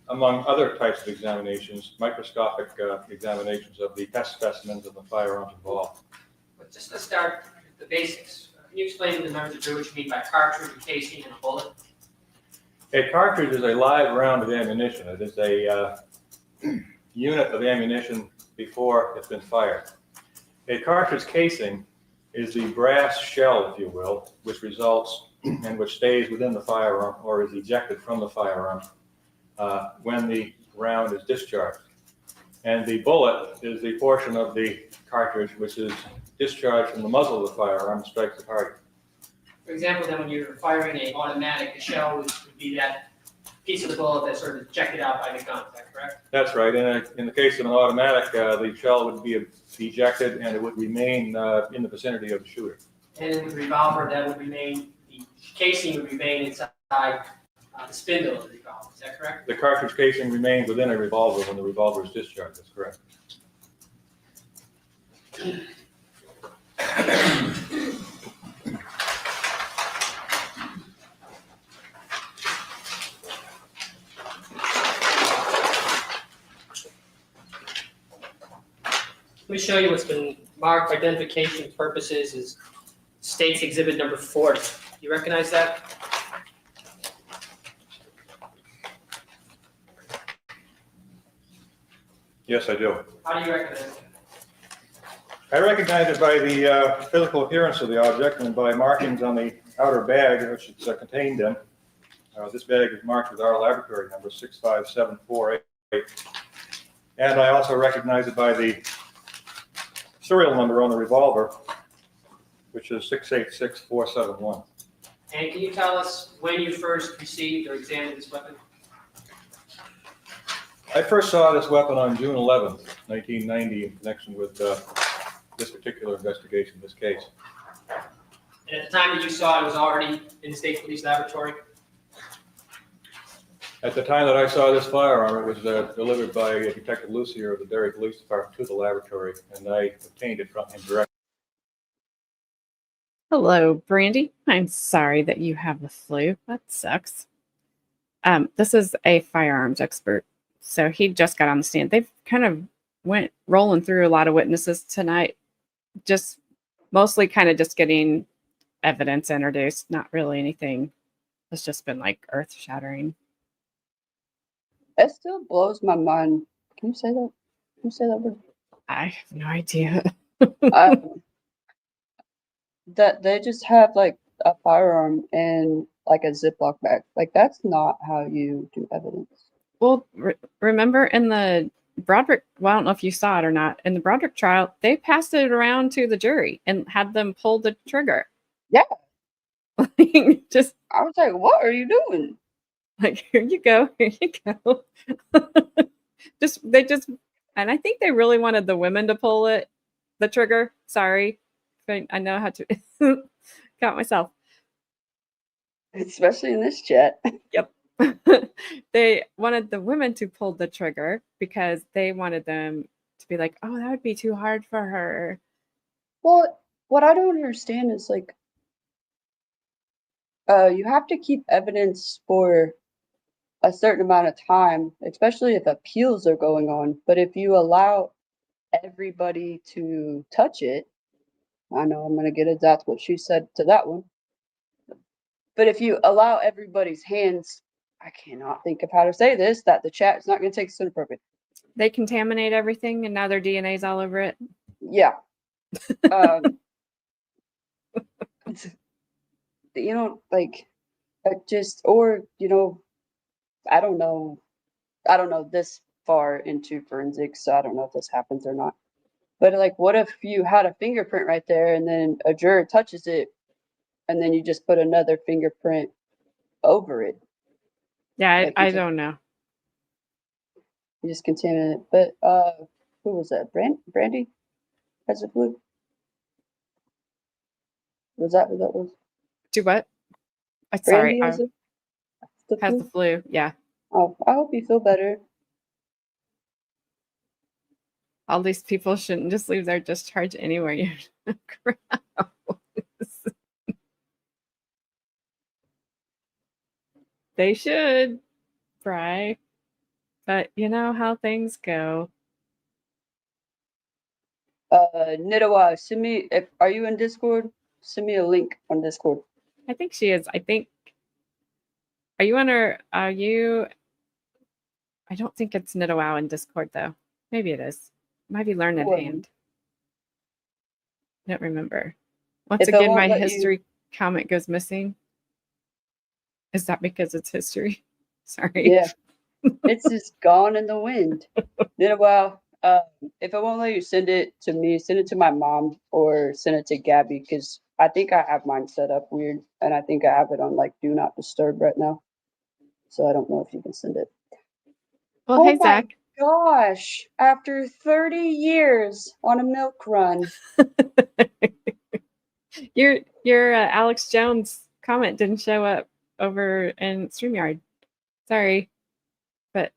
among other types of examinations, microscopic examinations of the test specimens of the firearms involved. But just to start with the basics, can you explain to the members of the jury what you mean by cartridge, a casing, and a bullet? A cartridge is a live round of ammunition. It is a unit of ammunition before it's been fired. A cartridge casing is the brass shell, if you will, which results and which stays within the firearm or is ejected from the firearm when the round is discharged. And the bullet is the portion of the cartridge which is discharged from the muzzle of the firearm and strikes the target. For example, then when you're firing an automatic, the shell would be that piece of the bullet that's sort of ejected out by the gun, is that correct? That's right. In the case of an automatic, the shell would be ejected and it would remain in the vicinity of the shooter. And in the revolver, that would remain, the casing would remain inside the spindle of the revolver, is that correct? The cartridge casing remains within a revolver when the revolver is discharged. That's correct. Let me show you what's been marked for identification purposes as state's exhibit number 4. You recognize that? Yes, I do. How do you recognize it? I recognize it by the physical appearance of the object and by markings on the outer bag which it's contained in. This bag is marked with our laboratory number 657488. And I also recognize it by the serial number on the revolver, which is 686471. And can you tell us when you first received or examined this weapon? I first saw this weapon on June 11th, 1990, in connection with this particular investigation, this case. And at the time that you saw it, it was already in the state police laboratory? At the time that I saw this firearm, it was delivered by Detective Lucier of the Derry Police Department to the laboratory, and I obtained it from him directly. Hello, Brandy. I'm sorry that you have the flu. That sucks. This is a firearms expert. So he just got on the stand. They've kind of went rolling through a lot of witnesses tonight, just mostly kind of just getting evidence introduced, not really anything. It's just been like earth shattering. It still blows my mind. Can you say that? Can you say that word? I have no idea. That they just have like a firearm in like a Ziploc bag. Like that's not how you do evidence. Well, remember in the Broderick, well, I don't know if you saw it or not, in the Broderick trial, they passed it around to the jury and had them pull the trigger. Yeah. Just, I was like, what are you doing? like, here you go, here you go. And I think they really wanted the women to pull the trigger. Sorry. I know how to count myself. Especially in this chat. Yep. They wanted the women to pull the trigger because they wanted them to be like, oh, that would be too hard for her. Well, what I don't understand is like, you have to keep evidence for a certain amount of time, especially if appeals are going on. But if you allow everybody to touch it, I know I'm gonna get it. That's what she said to that one. But if you allow everybody's hands, I cannot think of how to say this, that the chat is not going to take this inappropriate. They contaminate everything and now their DNA's all over it. Yeah. You know, like, just, or, you know, I don't know this far into forensics, so I don't know if this happens or not. But like, what if you had a fingerprint right there and then a juror touches it and then you just put another fingerprint over it? Yeah, Like, I don't know. You just contaminate it. But who was that? Brandy has the flu? Was that who that was? Do what? Sorry, Brandy has the has flu? the flu. Yeah. Oh, I hope you feel better. All these people shouldn't just leave their discharge anywhere. You're gross. They should, Bri. But you know how things go. Nidawa, send me, are you in Discord? Send me a link on Discord. I think she is. I think. Are you on her? Are you? I don't think it's Nidawow in Discord though. Maybe it is. Might be Learned Well, Hand. I don't remember. Once If it again, won't my let you- history comment goes missing. Is that because it's history? Sorry. Yeah. It's just gone in the wind. Nidawa, if it won't let you send it to me, send it to my mom or send it to Gabby, because I think I have mine set up weird, and I think I have it on like Do Not Disturb right now. So I don't know if you can send it. Well, Oh hey my Zach. Gosh, after 30 years on a milk run. Your Alex Jones comment didn't show up over in StreamYard. Sorry, but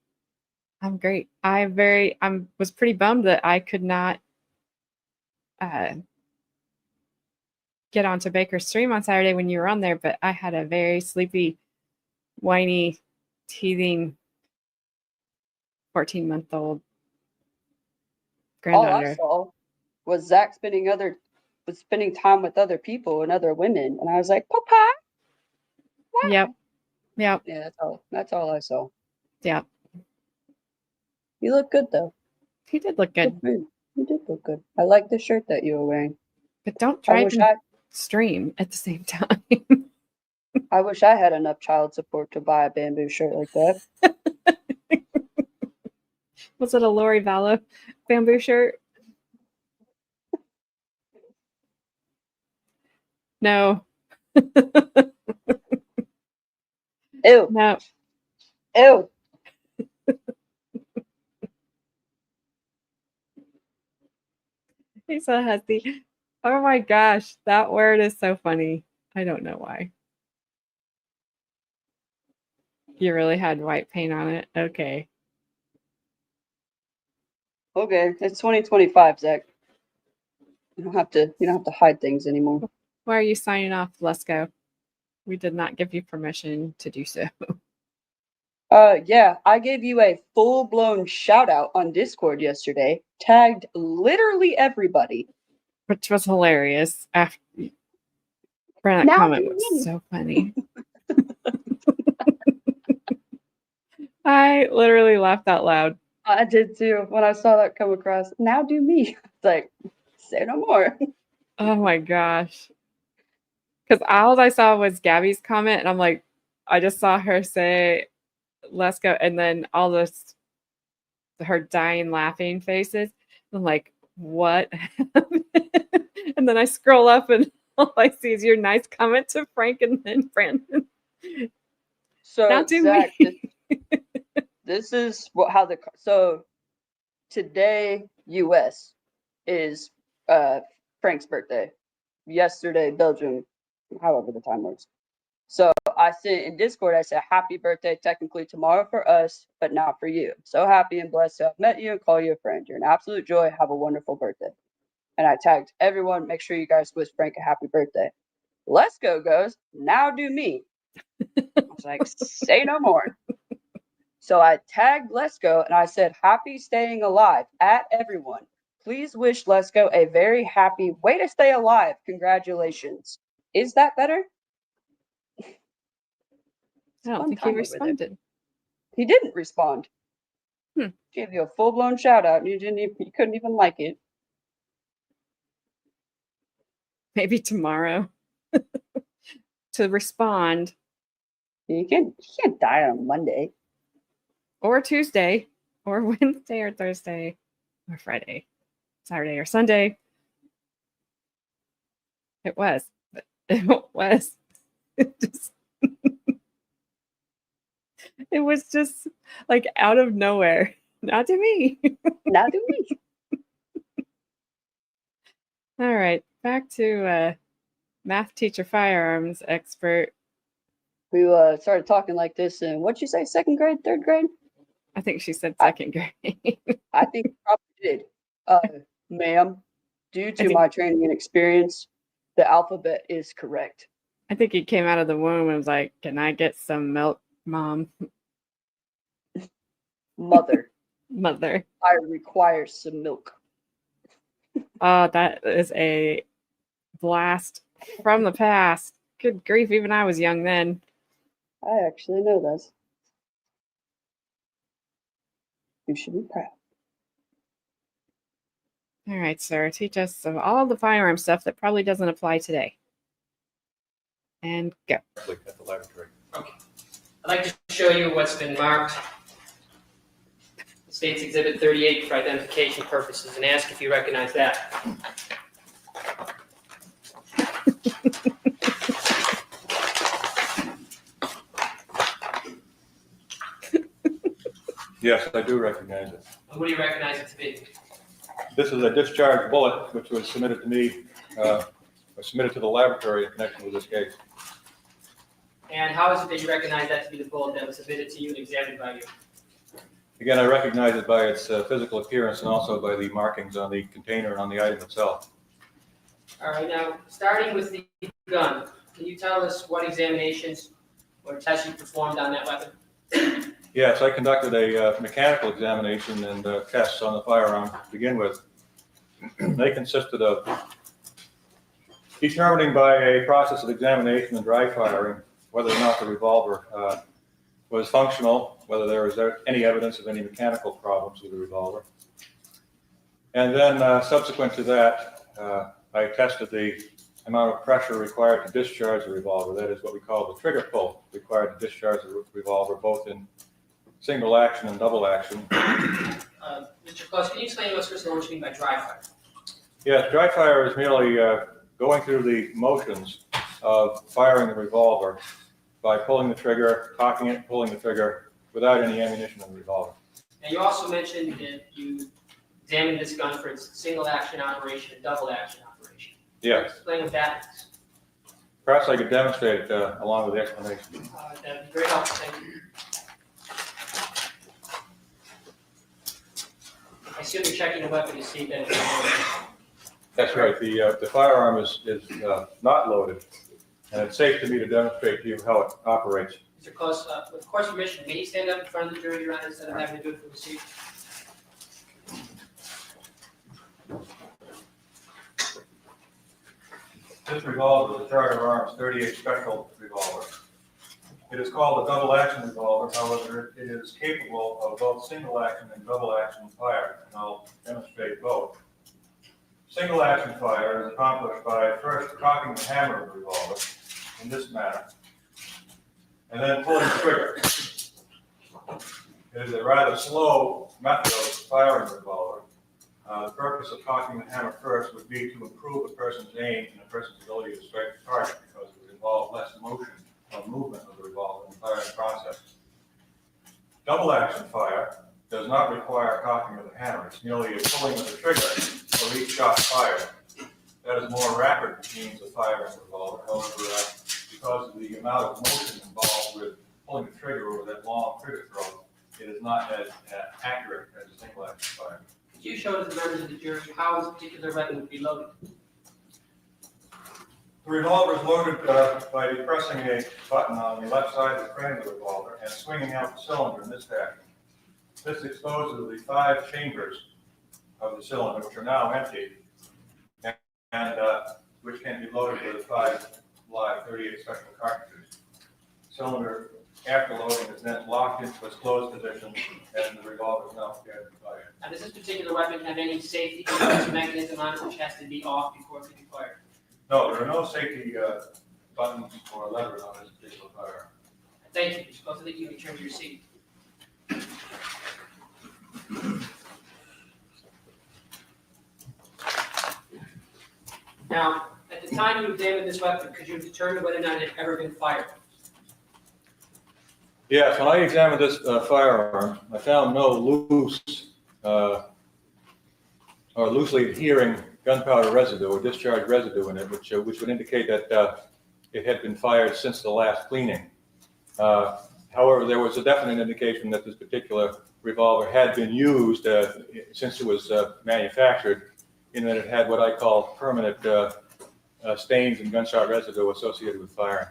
I'm great. I was pretty bummed that I could not get onto Baker's stream on Saturday when you were on there, but I had a very sleepy, whiny, teething 14-month-old All I granddaughter. saw was Zach spending was spending time with other people and other women. And I was like, Papa. Yep. Yeah, that's all I saw. Yep. You look good though. He did look good. for you. You did look good. I like the shirt that you were wearing. But don't I drive wish and I stream at the same time. I wish I had enough child support to buy a bamboo shirt like that. Was it a Lori Vallow bamboo shirt? No. Ew, No. ew. He's so husky. Oh my gosh, that word is so funny. I don't know why. You really had white paint on it? Okay. Okay, it's 2025, Zach. You don't have to hide things anymore. Why are you signing off? Let's go. We did not give you permission to do so. Yeah, I gave you a full-blown shout out on Discord yesterday, tagged literally everybody. Which was hilarious. After that Now comment do was me. so funny. I literally laughed out loud. I did too when I saw that come across. Now do me. It's like, say no more. Oh my gosh. Because all I saw was Gabby's comment, and I'm like, I just saw her say, let's go. And then all this, her dying laughing faces. I'm like, what? And then I scroll up, and all I see is your nice comment to Frank and then Brandon. So Now do Zach, me. this is so today US is Frank's birthday. Yesterday Belgium, however the time works. So I sent in Discord, I said happy birthday technically tomorrow for us, but not for you. So happy and blessed to have met you and call you a friend. You're an absolute joy. Have a wonderful birthday. And I tagged everyone. Make sure you guys wish Frank a happy birthday. Let's go goes, now do me. I was like, say no more. So I tagged Let's Go and I said, happy staying alive at everyone. Please wish Let's Go a very happy way to stay alive. Congratulations. Is that better? I don't Fun think he time over there. responded. He didn't respond. Hmm. Gave you a full blown shout out and you couldn't even like it. Maybe tomorrow to respond, You can't die on Monday. or Tuesday, or Wednesday, or Thursday, or Friday, Saturday, or Sunday. It was. It was. It was just like out of nowhere. Not to me. Now do me. All right, back to math teacher, firearms expert. We started talking like this in, what'd you say, second grade, third grade? I think she said second grade. I think you probably did. Ma'am, due to think- my training and experience, the alphabet is correct. I think he came out of the womb and was like, "Can I get some milk, Mom?" Mother, Mother. I require some milk. Oh, that is a blast from the past. Good grief, even I was young then. I actually know this. You should be proud. All right, sir. Teach us of all the firearm stuff that probably doesn't apply today. And go. At the laboratory. I'd like to show you what's been marked. State's Exhibit 38 for identification purposes, and ask if you recognize that. Yes, I do recognize it. And what do you recognize it to be? This is a discharged bullet, which was submitted to me, was submitted to the laboratory in connection with this case. And how is it that you recognize that to be the bullet that was submitted to you and examined by you? Again, I recognize it by its physical appearance and also by the markings on the container and on the item itself. All right, now, starting with the gun, can you tell us what examinations or tests you performed on that weapon? Yes, I conducted a mechanical examination and tests on the firearm to begin with. They consisted of determining by a process of examination and dry firing whether or not the revolver was functional, whether there was any evidence of any mechanical problems with the revolver. And then subsequent to that, I tested the amount of pressure required to discharge the revolver. That is what we call the trigger pull required to discharge the revolver, both in single action and double action. Mr. Close, can you explain to us first of all what you mean by dry fire? Yes, dry fire is merely going through the motions of firing the revolver by pulling the trigger, cocking it, pulling the trigger without any ammunition in the revolver. Now, you also mentioned that you examined this gun for its single action operation and double action operation. Yes, Explain what that is. perhaps I could demonstrate it along with the explanation. That'd be very helpful, thank you. I assume you're checking the weapon to see that it's That's right. The firearm is not loaded, and it's safe to me to demonstrate to you how it operates. Mr. Close, with the court's permission, may you stand up in front of the jury, Your Honor, instead of having to do it from the seat? This revolver is a Charter Arms 38 Special revolver. It is called a double action revolver. However, it is capable of both single action and double action fire, and I'll demonstrate both. Single action fire is accomplished by first cocking the hammer of the revolver in this manner, and then pulling the trigger. It is a rather slow method of firing the revolver. The purpose of cocking the hammer first would be to improve a person's aim and a person's ability to strike the target, because it would involve less motion or movement of the revolver in the firing process. Double action fire does not require cocking of the hammer. It's merely a pulling of the trigger for each shot fired. That is more rapid means of firing the revolver. However, because of the amount of motion involved with pulling the trigger over that long trigger throw, it is not as accurate as a single action fire. Could you show to the members of the jury how this particular weapon would be loaded? The revolver is loaded by depressing a button on the left side of the frame of the revolver and swinging out the cylinder in this fashion. This exposes the 5 chambers of the cylinder, which are now empty, and which can be loaded with 5 live 38 special cartridges. The cylinder, after loading, is then locked into its closed position, and the revolver is now prepared to be fired. Now, does this particular weapon have any safety defense mechanism on it which has to be off before it can be fired? No, there are no safety buttons or levers on this particular firearm. Thank you. Mr. Close, I think you can turn to your seat. Now, at the time you examined this weapon, could you determine whether or not it had ever been fired? Yes, when I examined this firearm, I found no loose or loosely adhering gunpowder residue or discharge residue in it, which would indicate that it had been fired since the last cleaning. However, there was a definite indication that this particular revolver had been used since it was manufactured, in that it had what I call permanent stains and gunshot residue associated with firing.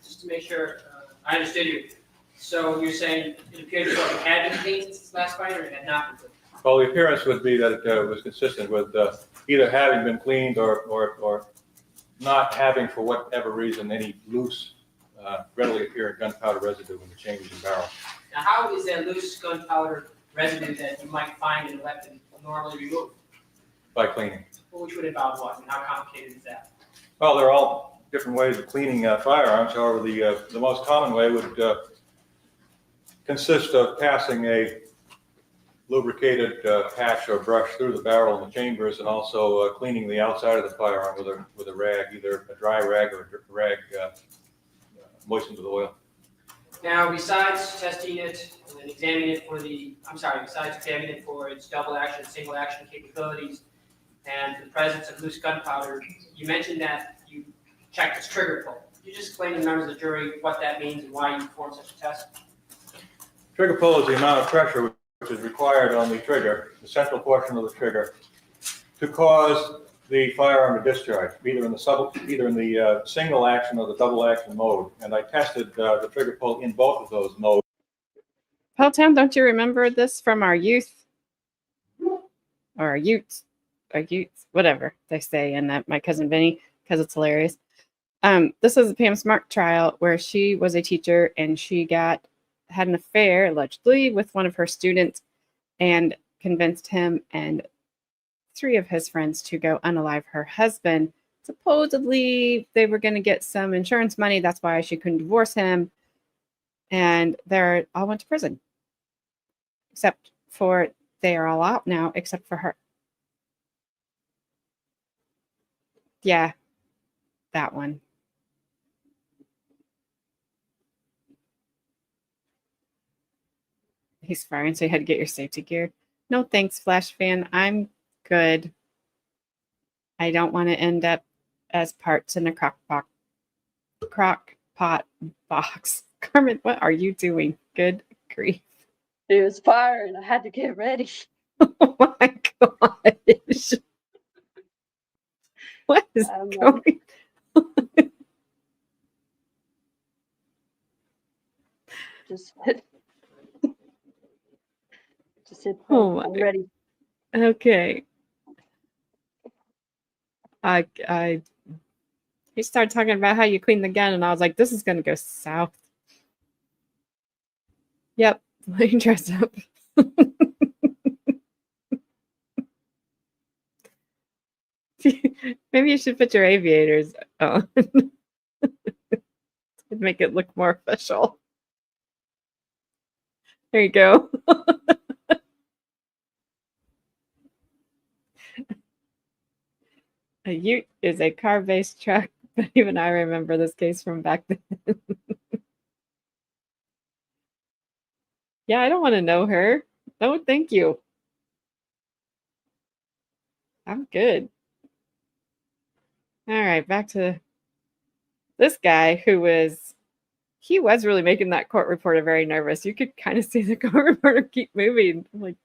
Just to make sure I understood you. So you're saying it appeared as though it had been cleaned since its last fire, or it had not been cleaned? Well, the appearance would be that it was consistent with either having been cleaned or not having, for whatever reason, any loose, readily appearing gunpowder residue in the chambers and barrel. Now, how is that loose gunpowder residue that you might find in a weapon normally removed? By cleaning. Well, which would involve what, and how complicated is that? Well, there are all different ways of cleaning firearms. However, the most common way would consist of passing a lubricated patch or brush through the barrel and the chambers, and also cleaning the outside of the firearm with a rag, either a dry rag or a rag moistened with oil. Now, besides testing it and examining it besides examining it for its double action, single action capabilities, and the presence of loose gunpowder, you mentioned that you checked its trigger pull. Could you just explain to the members of the jury what that means and why you performed such a test? Trigger pull is the amount of pressure which is required on the trigger, the central portion of the trigger, to cause the firearm to discharge, either in the single action or the double action mode. And I tested the trigger pull in both of those modes. Peltown, don't you remember this from our youth? Or our youths, whatever they say, and that my cousin Vinny. because it's hilarious. This is a Pam Smart trial where she was a teacher and she had an affair allegedly with one of her students and convinced him and 3 of his friends to go unalive her husband. Supposedly they were going to get some insurance money. That's why she couldn't divorce him. And they all went to prison. Except for they are all out now, except for her. Yeah, that one. He's firing, so you had to get your safety gear. No thanks, Flash fan. I'm good. I don't want to end up as parts in a crock pot box. Carmen, what are you doing? Good grief. It was firing. I had to get ready. Oh my gosh. What is going on? Just hit. Just hit. Oh I'm my- ready. Okay. He started talking about how you clean the gun, and I was like, this is going to go south. Yep. Let me dress up. Maybe you should put your aviators on. Make it look more official. There you go. A ute is a car-based truck, but even I remember this case from back then. Yeah, I don't want to know her. No, thank you. I'm good. All right, back to this guy who was really making that court reporter very nervous. You could kind of see the court reporter keep moving. I'm like,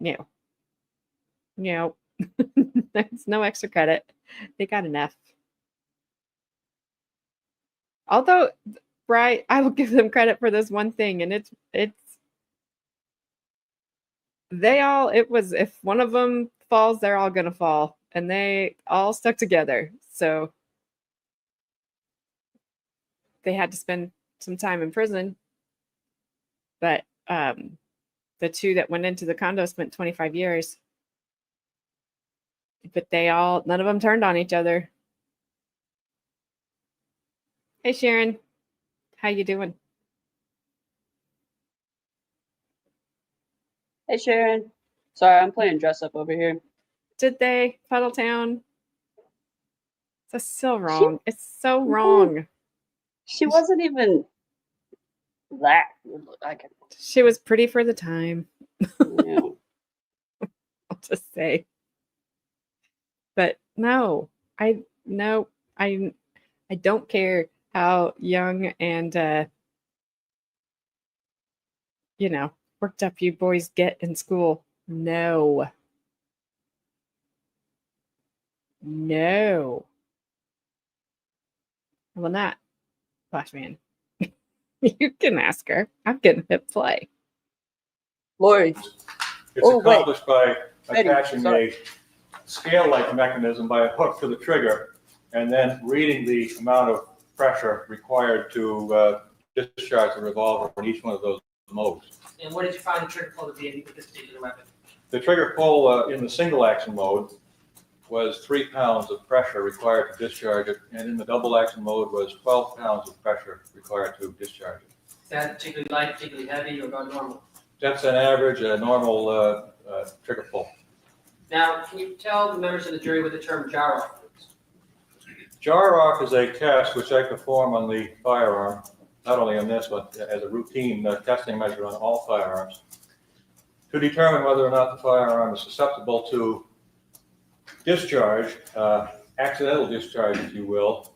no. No. There's no extra credit. They got enough. Although, right, I will give them credit for this one thing, and it was if one of them falls, they're all gonna fall, and they all stuck together. So they had to spend some time in prison, but the 2 that went into the condo spent 25 years. But none of them turned on each other. Hey, Sharon. How you doing? Hey, Sharon. Sorry, I'm playing dress up over here. Did they? Puddletown? That's so wrong. It's so wrong. She wasn't even that. Like, She was pretty for the time. you know. I'll just say. But no, I don't care how young and worked up you boys get in school. No. I will not, Flashman. You can ask her. I'm getting hit play. Lori. It's Oh, wait. accomplished by Eddie, attaching sorry. a scale-like mechanism by a hook to the trigger and then reading the amount of pressure required to discharge the revolver in each one of those modes. And what did you find the trigger pull to be with this particular weapon? The trigger pull in the single action mode was 3 pounds of pressure required to discharge it, and in the double action mode was 12 pounds of pressure required to discharge it. Is that particularly light, particularly heavy, or about normal? That's an average, normal trigger pull. Now, can you tell the members of the jury what the term jar off is? Jar off is a test which I perform on the firearm, not only on this, but as a routine testing measure on all firearms, to determine whether or not the firearm is susceptible to discharge, accidental discharge, if you will,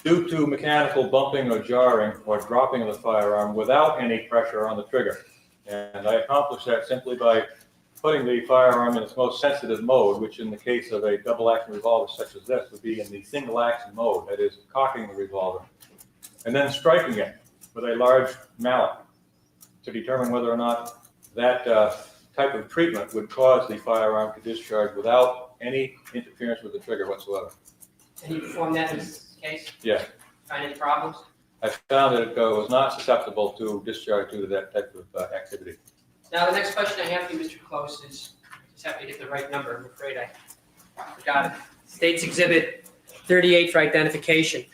due to mechanical bumping or jarring or dropping of the firearm without any pressure on the trigger. And I accomplish that simply by putting the firearm in its most sensitive mode, which in the case of a double action revolver such as this would be in the single action mode, that is cocking the revolver, and then striking it with a large mallet to determine whether or not that type of treatment would cause the firearm to discharge without any interference with the trigger whatsoever. And you performed that in this case? Yeah. Find any problems? I found that it was not susceptible to discharge due to that type of activity. Now, the next question I have for you, Mr. Close, is, I just have to get the right number, I'm afraid I forgot it. State's Exhibit 38 for identification.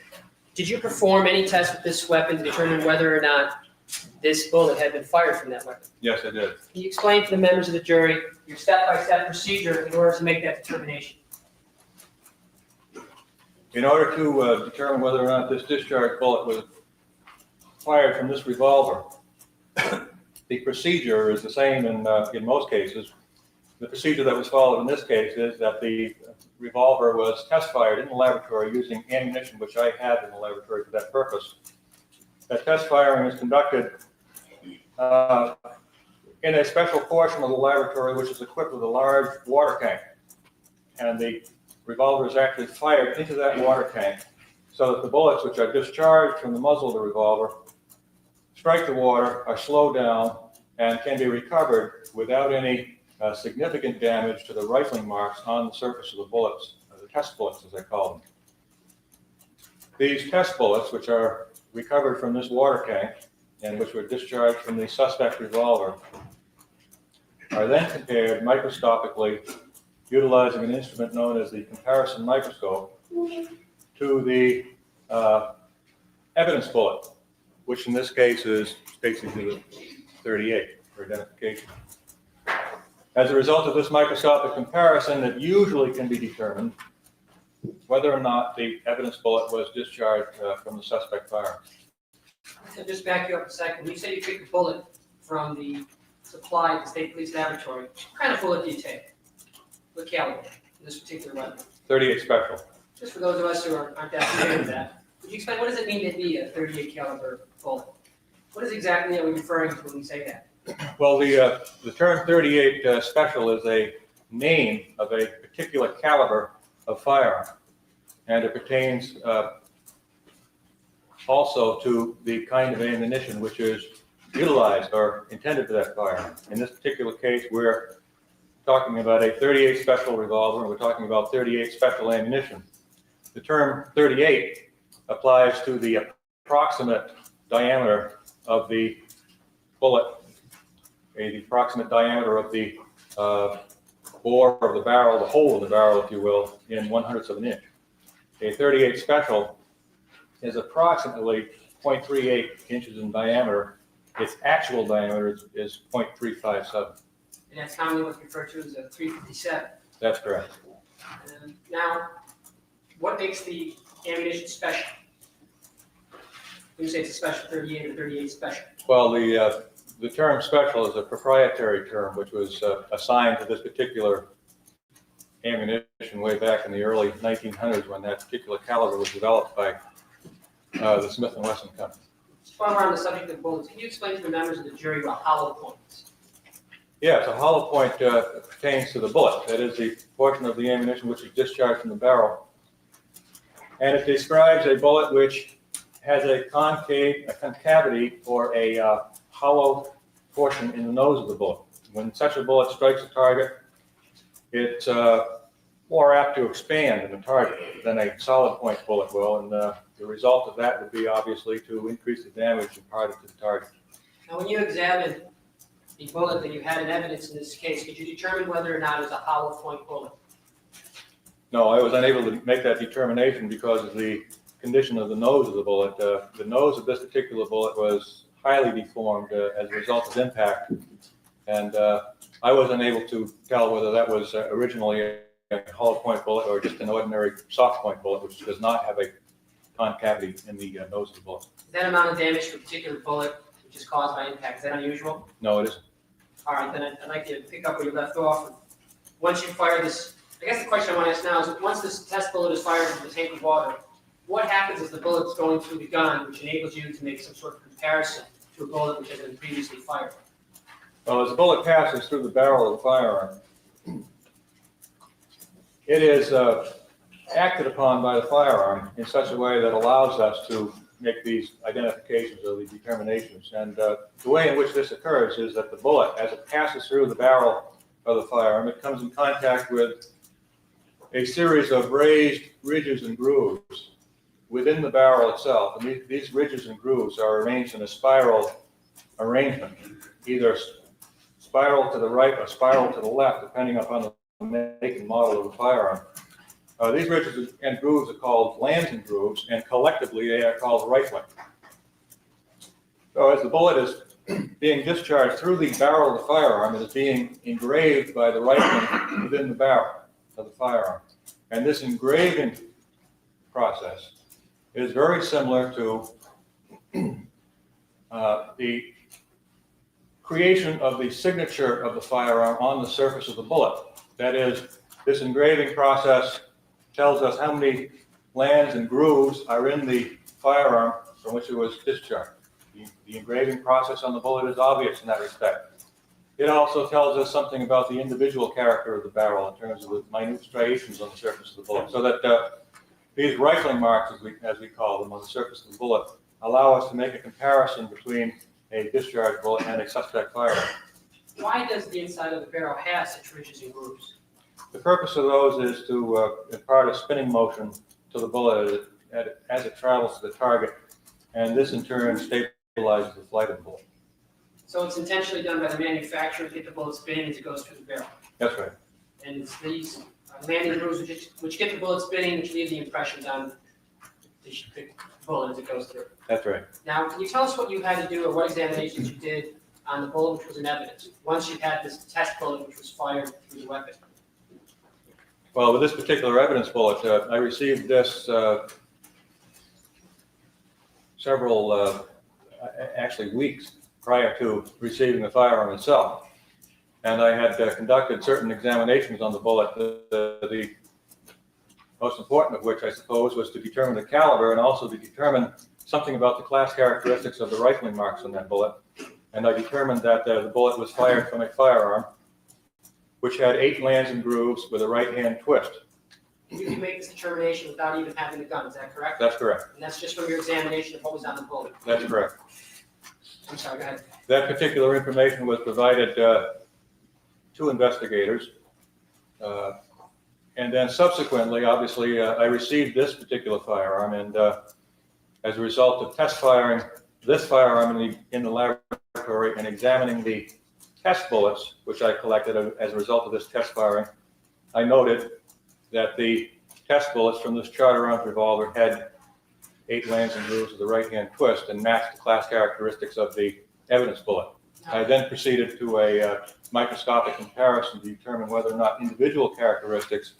Did you perform any tests with this weapon to determine whether or not this bullet had been fired from that weapon? Yes, I did. Can you explain to the members of the jury your step-by-step procedure in order to make that determination? In order to determine whether or not this discharge bullet was fired from this revolver, the procedure is the same in most cases. The procedure that was followed in this case is that the revolver was test fired in the laboratory using ammunition which I had in the laboratory for that purpose. That test firing is conducted in a special portion of the laboratory which is equipped with a large water tank. And the revolver is actually fired into that water tank so that the bullets which are discharged from the muzzle of the revolver strike the water, are slowed down, and can be recovered without any significant damage to the rifling marks on the surface of the bullets, the test bullets as I call them. These test bullets, which are recovered from this water tank and which were discharged from the suspect revolver, are then compared microscopically utilizing an instrument known as the comparison microscope to the evidence bullet, which in this case is basically 38 for identification. As a result of this microscopic comparison, it usually can be determined whether or not the evidence bullet was discharged from the suspect firearm. I'll just back you up a second. When you say you took the bullet from the supply at the State Police Laboratory, what kind of bullet do you take? What caliber in this particular weapon? 38 special. Just for those of us who aren't that familiar with that, would you explain what does it mean to be a 38 caliber bullet? What is exactly are we referring to when we say that? Well, the term 38 special is a name of a particular caliber of firearm, and it pertains also to the kind of ammunition which is utilized or intended for that firearm. In this particular case, we're talking about a 38 special revolver, and we're talking about 38 special ammunition. The term 38 applies to the approximate diameter of the bullet, the approximate diameter of the bore of the barrel, the hole in the barrel, if you will, in 1/100 of an inch. A 38 special is approximately 0.38 inches in diameter. Its actual diameter is 0.357. And that's commonly what's referred to as a 357. That's correct. Now, what makes the ammunition special? When you say it's a special 38 or 38 special? Well, the term special is a proprietary term which was assigned to this particular ammunition way back in the early 1900s when that particular caliber was developed by the Smith & Wesson Company. While we're on the subject of bullets, can you explain to the members of the jury what a hollow point is? Yeah, so hollow point pertains to the bullet. That is the portion of the ammunition which is discharged from the barrel. And it describes a bullet which has a concavity or a hollow portion in the nose of the bullet. When such a bullet strikes a target, it's more apt to expand in the target than a solid point bullet will, and the result of that would be obviously to increase the damage imparted to the target. Now, when you examined the bullet that you had in evidence in this case, could you determine whether or not it was a hollow point bullet? No, I was unable to make that determination because of the condition of the nose of the bullet. The nose of this particular bullet was highly deformed as a result of impact, and I was unable to tell whether that was originally a hollow point bullet or just an ordinary soft point bullet, which does not have a concavity in the nose of the bullet. That amount of damage to a particular bullet, which is caused by impact, is that unusual? No, it isn't. All right, then I'd like to pick up where you left off. Once you fire this, I guess the question I want to ask now is, once this test bullet is fired into the tank of water, what happens as the bullet's going through the gun, which enables you to make some sort of comparison to a bullet which has been previously fired? Well, as the bullet passes through the barrel of the firearm, it is acted upon by the firearm in such a way that allows us to make these identifications or these determinations. And the way in which this occurs is that the bullet, as it passes through the barrel of the firearm, it comes in contact with a series of raised ridges and grooves within the barrel itself. And these ridges and grooves are arranged in a spiral arrangement, either spiral to the right or spiral to the left, depending upon the make and model of the firearm. These ridges and grooves are called Lansing grooves, and collectively they are called rifling. So as the bullet is being discharged through the barrel of the firearm, it is being engraved by the rifling within the barrel of the firearm. And this engraving process is very similar to the creation of the signature of the firearm on the surface of the bullet. That is, this engraving process tells us how many lands and grooves are in the firearm from which it was discharged. The engraving process on the bullet is obvious in that respect. It also tells us something about the individual character of the barrel in terms of the minute striations on the surface of the bullet. So that these rifling marks, as we call them, on the surface of the bullet, allow us to make a comparison between a discharged bullet and a suspect firearm. Why does the inside of the barrel have such ridges and grooves? The purpose of those is to impart a spinning motion to the bullet as it travels to the target, and this in turn stabilizes the flight of the bullet. So it's intentionally done by the manufacturer to get the bullet spinning as it goes through the barrel. That's right. And it's these landing grooves which get the bullet spinning, which leave the impressions on the bullet as it goes through. That's right. Now, can you tell us what you had to do or what examinations you did on the bullet which was in evidence once you had this test bullet which was fired through the weapon? Well, with this particular evidence bullet, I received this several, actually weeks prior to receiving the firearm itself. And I had conducted certain examinations on the bullet, the most important of which, I suppose, was to determine the caliber and also to determine something about the class characteristics of the rifling marks on that bullet. And I determined that the bullet was fired from a firearm which had 8 lands and grooves with a right-hand twist. You can make this determination without even having the gun, is that correct? That's correct. And that's just from your examination of what was on the bullet? That's correct. I'm sorry, go ahead. That particular information was provided to investigators. And then subsequently, obviously, I received this particular firearm, and as a result of test firing this firearm in the laboratory and examining the test bullets, which I collected as a result of this test firing, I noted that the test bullets from this Charter Arms revolver had 8 lands and grooves with the right-hand twist and matched the class characteristics of the evidence bullet. I then proceeded to a microscopic comparison to determine whether or not individual characteristics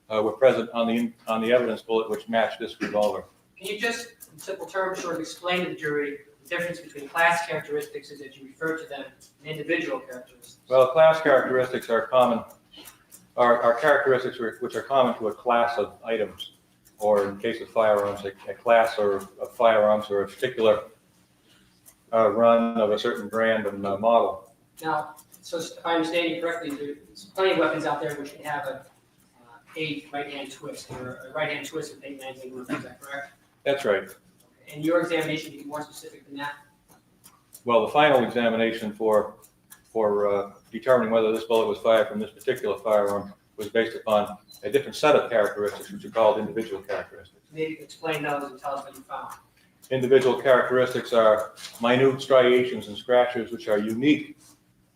were present on the evidence bullet which matched this revolver. Can you just, in simple terms, sort of explain to the jury the difference between class characteristics as you refer to them and individual characteristics? Well, class characteristics are characteristics which are common to a class of items, or in case of firearms, a class of firearms or a particular run of a certain brand and model. Now, so if I understand you correctly, there's plenty of weapons out there which can have a 8 right-hand twist or a right-hand twist with 8 lands and grooves, is that correct? That's right. And your examination, to be more specific than that? Well, the final examination for determining whether this bullet was fired from this particular firearm was based upon a different set of characteristics, which are called individual characteristics. Maybe you can explain those and tell us what you found. Individual characteristics are minute striations and scratches which are unique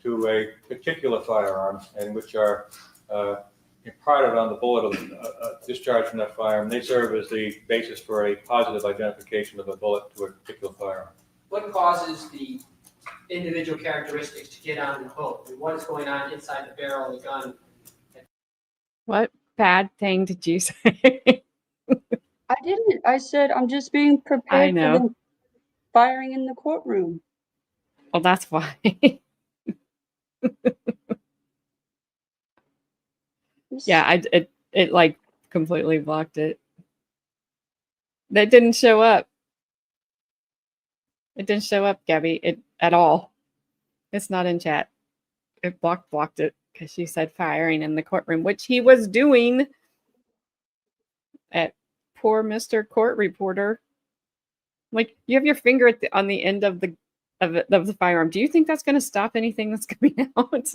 to a particular firearm and which are imparted on the bullet of discharge from that firearm. They serve as the basis for a positive identification of a bullet to a particular firearm. What causes the individual characteristics to get on the bullet? I mean, what is going on inside the barrel of the gun? What bad thing did you say? I didn't. I said I'm just being I prepared for know. the firing in the courtroom. Well, that's why. Yeah, it like completely blocked it. That didn't show up. It didn't show up, Gabby, at all. It's not in chat. It blocked it because she said firing in the courtroom, which he was doing at poor Mr. Court Reporter. Like you have your finger on the end of the firearm. Do you think that's going to stop anything that's coming out?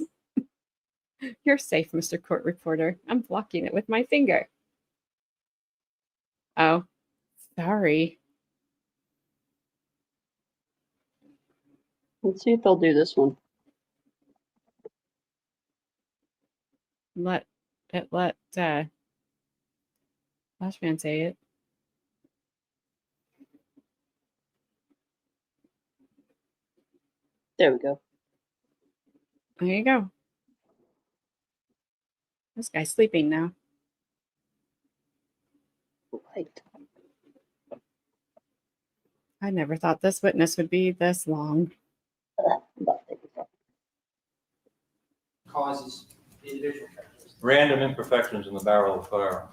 You're safe, Mr. Court Reporter. I'm blocking it with my finger. Oh, sorry. Let's see if they'll do this one. Let Flashman say it. There we go. There you go. This guy's sleeping now. Right. I never thought this witness would be this long. Causes the individual characteristics. Random imperfections in the barrel of the firearm.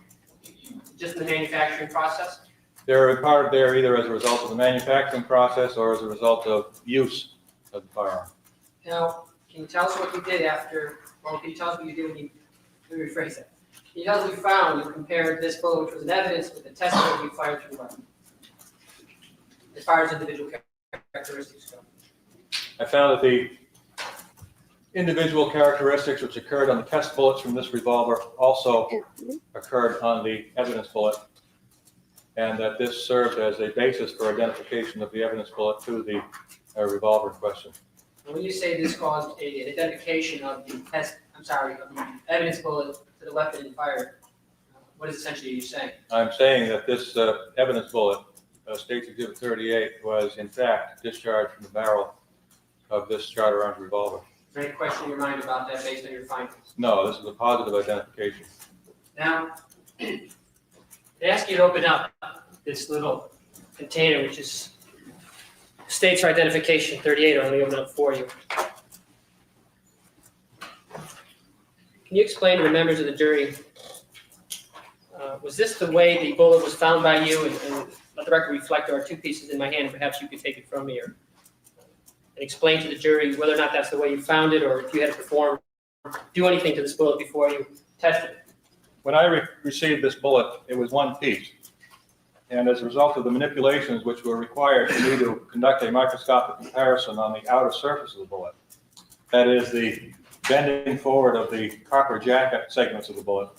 Just the manufacturing process? They're part there either as a result of the manufacturing process or as a result of use of the firearm. Now, can you tell us what you did after, well, can you tell us what you did when you, let me rephrase that. Can you tell us what you found when you compared this bullet, which was an evidence, with the test bullet you fired through the weapon? As far as individual characteristics go. I found that the individual characteristics which occurred on the test bullets from this revolver also occurred on the evidence bullet, and that this served as a basis for identification of the evidence bullet to the revolver in question. And when you say this caused an identification of the of the evidence bullet to the weapon and fired, what is essentially you saying? I'm saying that this evidence bullet, State's Exhibit 38, was in fact discharged from the barrel of this Charter Arms revolver. Is there any question in your mind about that based on your findings? No, this is a positive identification. Now, they ask you to open up this little container, which is State's identification 38. I'll only open it up for you. Can you explain to the members of the jury, was this the way the bullet was found by you? And let the record reflect there are two pieces in my hand, and perhaps you could take it from me and explain to the jury whether or not that's the way you found it, or if you had to do anything to this bullet before you tested it. When I received this bullet, it was one piece. And as a result of the manipulations which were required for me to conduct a microscopic comparison on the outer surface of the bullet, that is the bending forward of the copper jacket segments of the bullet,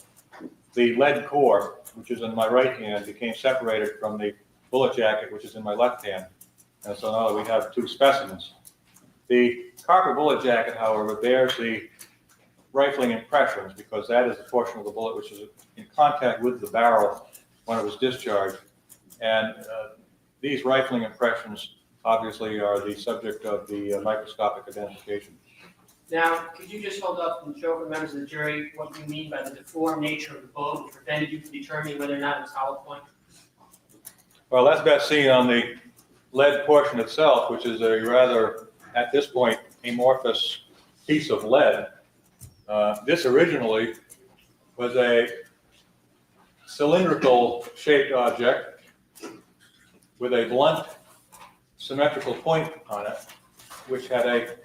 the lead core, which is in my right hand, became separated from the bullet jacket, which is in my left hand. And so now we have two specimens. The copper bullet jacket, however, bears the rifling impressions because that is the portion of the bullet which is in contact with the barrel when it was discharged. And these rifling impressions obviously are the subject of the microscopic identification. Now, could you just hold up and show for members of the jury what you mean by the deformed nature of the bullet which prevented you from determining whether or not it was hollow point? Well, that's best seen on the lead portion itself, which is a rather, at this point, amorphous piece of lead. This originally was a cylindrical shaped object with a blunt symmetrical point on it, which had a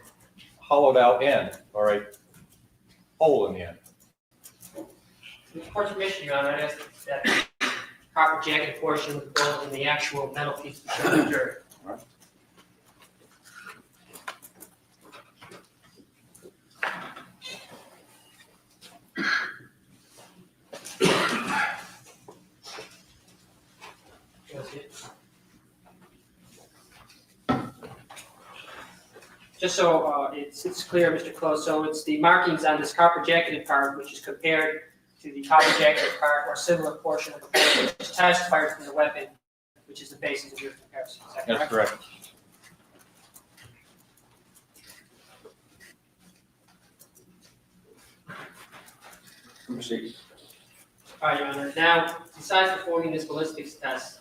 hollowed out end, or a hole in the end. With the court's permission, Your Honor, I'd ask that copper jacket portion of the bullet and the actual metal piece be shown to the jury. Just so it's clear, Mr. Close, so it's the markings on this copper jacketed part, which is compared to the copper jacketed part or similar portion of the bullet, which is testified from the weapon, which is the basis of your comparison. Is that That's correct. Proceed. All right, Your Honor. Now, besides performing this ballistics test,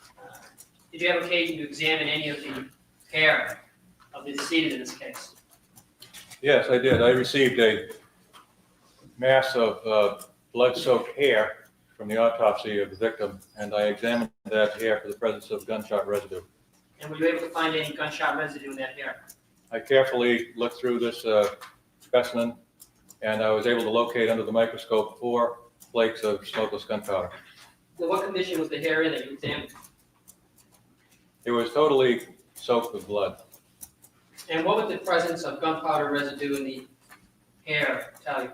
did you have occasion to examine any of the hair of the decedent in this case? Yes, I did. I received a mass of blood-soaked hair from the autopsy of the victim, and I examined that hair for the presence of gunshot residue. And were you able to find any gunshot residue in that hair? I carefully looked through this specimen, and I was able to locate under the microscope 4 flakes of smokeless gunpowder. Now, what condition was the hair in that you examined? It was totally soaked with blood. And what would the presence of gunpowder residue in the hair tell you?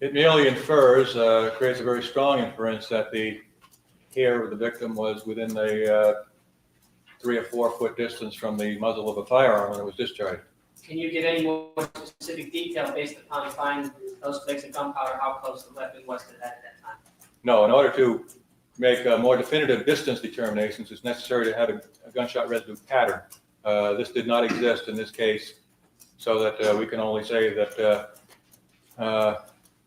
It merely infers, creates a very strong inference that the hair of the victim was within the 3 or 4 foot distance from the muzzle of a firearm when it was discharged. Can you give any more specific detail based upon finding those flakes of gunpowder, how close the weapon was to that at that time? No, in order to make more definitive distance determinations, it's necessary to have a gunshot residue pattern. This did not exist in this case, so that we can only say that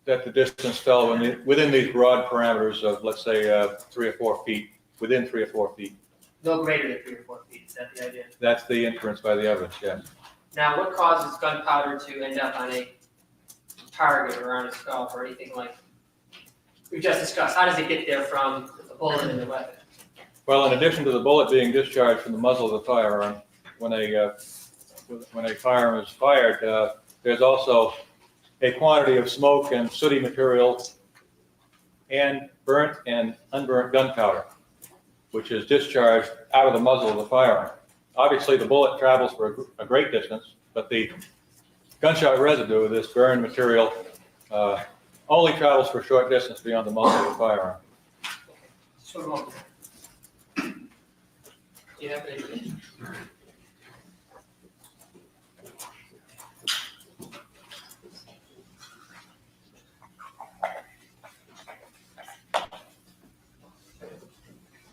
that the distance fell within these broad parameters of, let's say, 3 or 4 feet, within 3 or 4 feet. No greater than 3 or 4 feet, is that the idea? That's the inference by the evidence, yes. Now, what causes gunpowder to end up on a target or on a scalp or anything like we've just discussed? How does it get there from the bullet in the weapon? Well, in addition to the bullet being discharged from the muzzle of the firearm, when a firearm is fired, there's also a quantity of smoke and sooty material and burnt and unburnt gunpowder, which is discharged out of the muzzle of the firearm. Obviously, the bullet travels for a great distance, but the gunshot residue, this burned material, only travels for a short distance beyond the muzzle of the firearm. Sort of over there. Do you have any?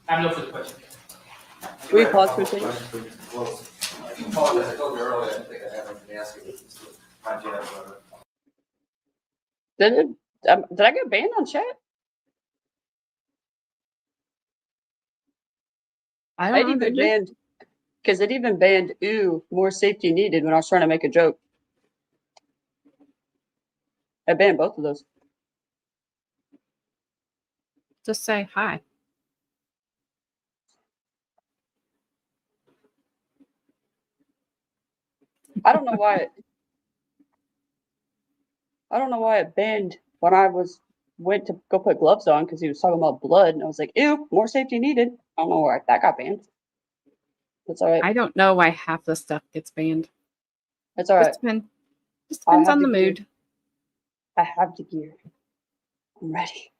I have no further questions. Can we pause for a second? I apologize, I told you earlier, I didn't think I had anything to ask you. How'd you have, Did I get banned on chat? I It don't know. even Did you? banned, because it even banned, ooh, more safety needed when I was trying to make a joke. I banned both of those. Just say hi. I don't know why it banned when I went to go put gloves on because he was talking about blood and I was like, ew, more safety needed. I don't know why that got banned. That's all right. I don't know why half the stuff gets banned. That's all right. Just depends I have on the the gear. mood. I have the gear. I'm ready.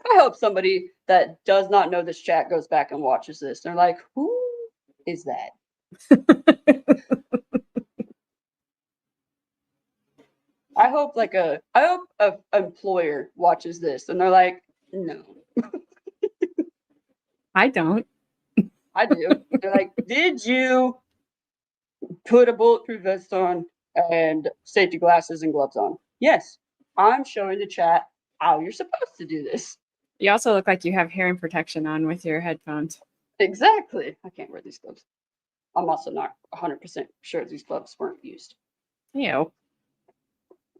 I hope somebody that does not know this chat goes back and watches this. They're like, who is that? I hope a employer watches this and they're like, no. I don't. I do. They're like, did you put a bulletproof vest on and safety glasses and gloves on? Yes. I'm showing the chat how you're supposed to do this. You also look like you have hearing protection on with your headphones. Exactly. I can't wear these gloves. I'm also not 100% sure these gloves weren't used. Ew.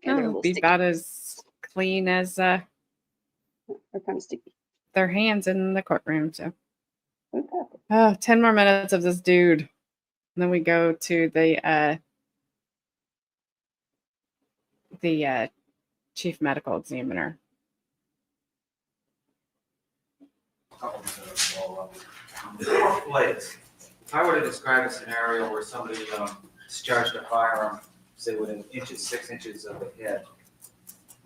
And they're a That little would be sticky. about as clean as They're kind of sticky. their hands in the courtroom. So, Okay. oh, 10 more minutes of this dude. And then we go to the chief medical examiner. Blades. If I were to describe a scenario where somebody discharged a firearm, say within 6 inches of the head,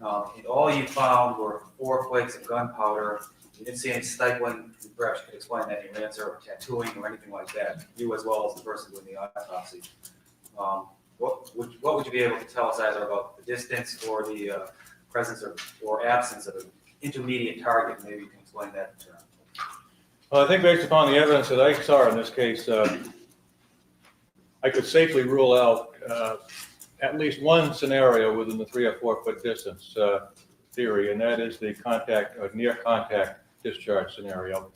and all you found were 4 flakes of gunpowder, you didn't see any stifling, you perhaps could explain that in your answer, or tattooing or anything like that, you as well as the person doing the autopsy. What would you be able to tell us either about the distance or the presence or absence of an intermediate target? Maybe you can explain that term. Well, I think based upon the evidence that I saw in this case, I could safely rule out at least one scenario within the 3 or 4 foot distance theory, and that is the contact or near contact discharge scenario.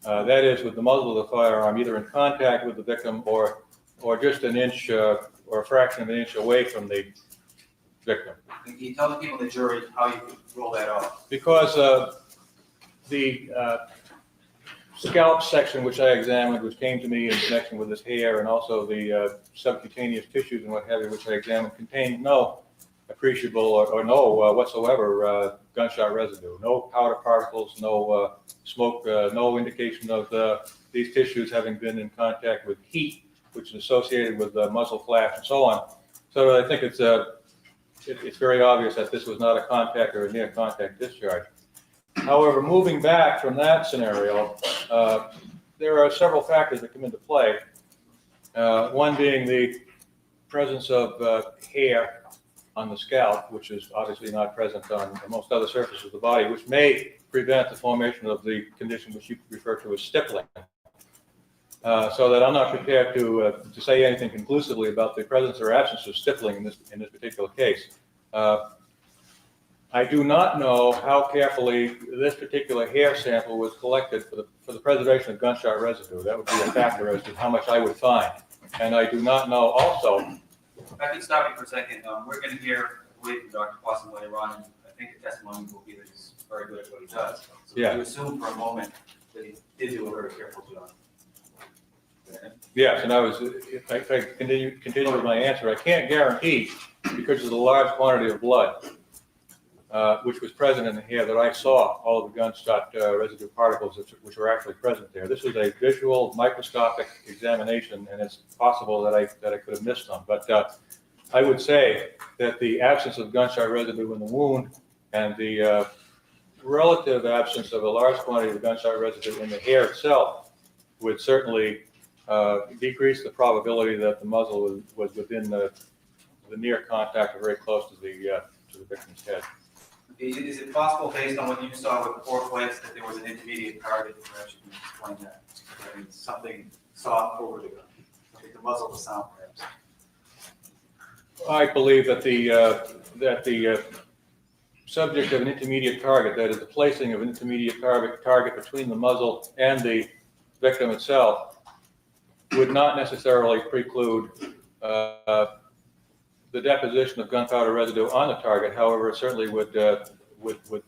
That is with the muzzle of the firearm either in contact with the victim or just an inch or a fraction of an inch away from the victim. Can you tell the people in the jury how you could rule that out? Because the scalp section which I examined, which came to me in connection with his hair, and also the subcutaneous tissues and what have you, which I examined, contained no appreciable or no whatsoever gunshot residue. No powder particles, no smoke, no indication of these tissues having been in contact with heat, which is associated with muzzle flash and so on. So I think it's very obvious that this was not a contact or a near contact discharge. However, moving back from that scenario, there are several factors that come into play. One being the presence of hair on the scalp, which is obviously not present on most other surfaces of the body, which may prevent the formation of the condition which you refer to as stippling. So that I'm not prepared to say anything conclusively about the presence or absence of stippling in this particular case. I do not know how carefully this particular hair sample was collected for the preservation of gunshot residue. That would be a factor as to how much I would find. And I do not know also. If I could stop you for a second, we're going to hear from Dr. Fossum later on, and I think the testimony will be that he's very good at what he does. So Yeah. you assume for a moment that he did do a very careful job. Yes, and if I continue with my answer, I can't guarantee, because of the large quantity of blood which was present in the hair, that I saw all of the gunshot residue particles which were actually present there. This was a visual microscopic examination, and it's possible that I could have missed some. But I would say that the absence of gunshot residue in the wound and the relative absence of a large quantity of gunshot residue in the hair itself would certainly decrease the probability that the muzzle was within the near contact or very close to the victim's head. Is it possible, based on what you saw with the 4 plates, that there was an intermediate target? Perhaps you can explain that. I mean, something soft over the gun. I think the muzzle was sound, perhaps. I believe that the subject of an intermediate target, that is the placing of an intermediate target between the muzzle and the victim itself, would not necessarily preclude the deposition of gunpowder residue on the target. However, it certainly would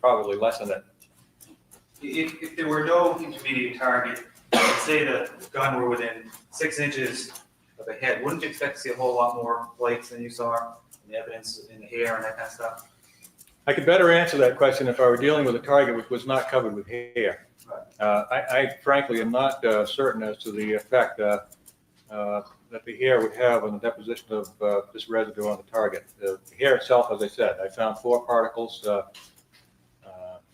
probably lessen it. If there were no intermediate target, let's say the gun were within 6 inches of the head, wouldn't you expect to see a whole lot more plates than you saw in the evidence in the hair and that kind of stuff? I could better answer that question if I were dealing with a target which was not covered with hair. I frankly am not certain as to the effect that the hair would have on the deposition of this residue on the target. The hair itself, as I said, I found 4 particles,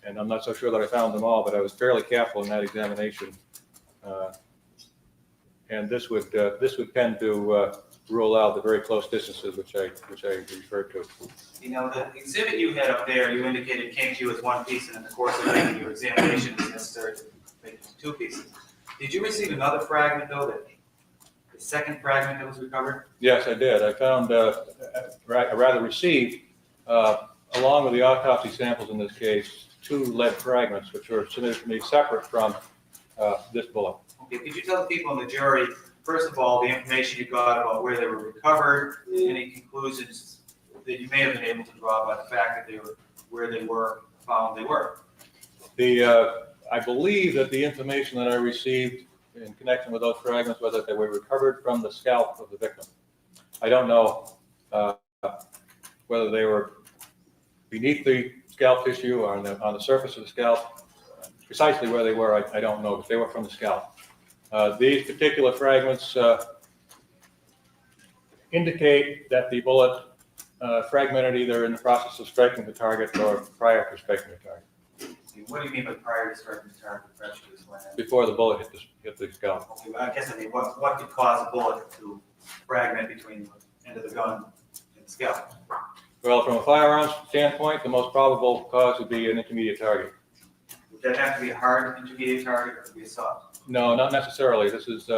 and I'm not so sure that I found them all, but I was fairly careful in that examination. And this would tend to rule out the very close distances which I referred to. You know, the exhibit you had up there, you indicated came to you as 1 piece, and in the course of making your examination, it was necessary to make it 2 pieces. Did you receive another fragment, though, the second fragment that was recovered? Yes, I did. I found, rather received, along with the autopsy samples in this case, 2 lead fragments, which were submitted to me separate from this bullet. Okay, could you tell the people in the jury, first of all, the information you got about where they were recovered, any conclusions that you may have been able to draw by the fact that they were where they were found they were? I believe that the information that I received in connection with those fragments was that they were recovered from the scalp of the victim. I don't know whether they were beneath the scalp tissue or on the surface of the scalp. Precisely where they were, I don't know, but they were from the scalp. These particular fragments indicate that the bullet fragmented either in the process of striking the target or prior to striking the target. What do you mean by prior to striking the target? Before the bullet hit the scalp. Okay, well, I guess I mean, what could cause a bullet to fragment between the end of the gun and the scalp? Well, from a firearms standpoint, the most probable cause would be an intermediate target. Would that have to be a hard intermediate target or could it be a soft? No, not necessarily. This is,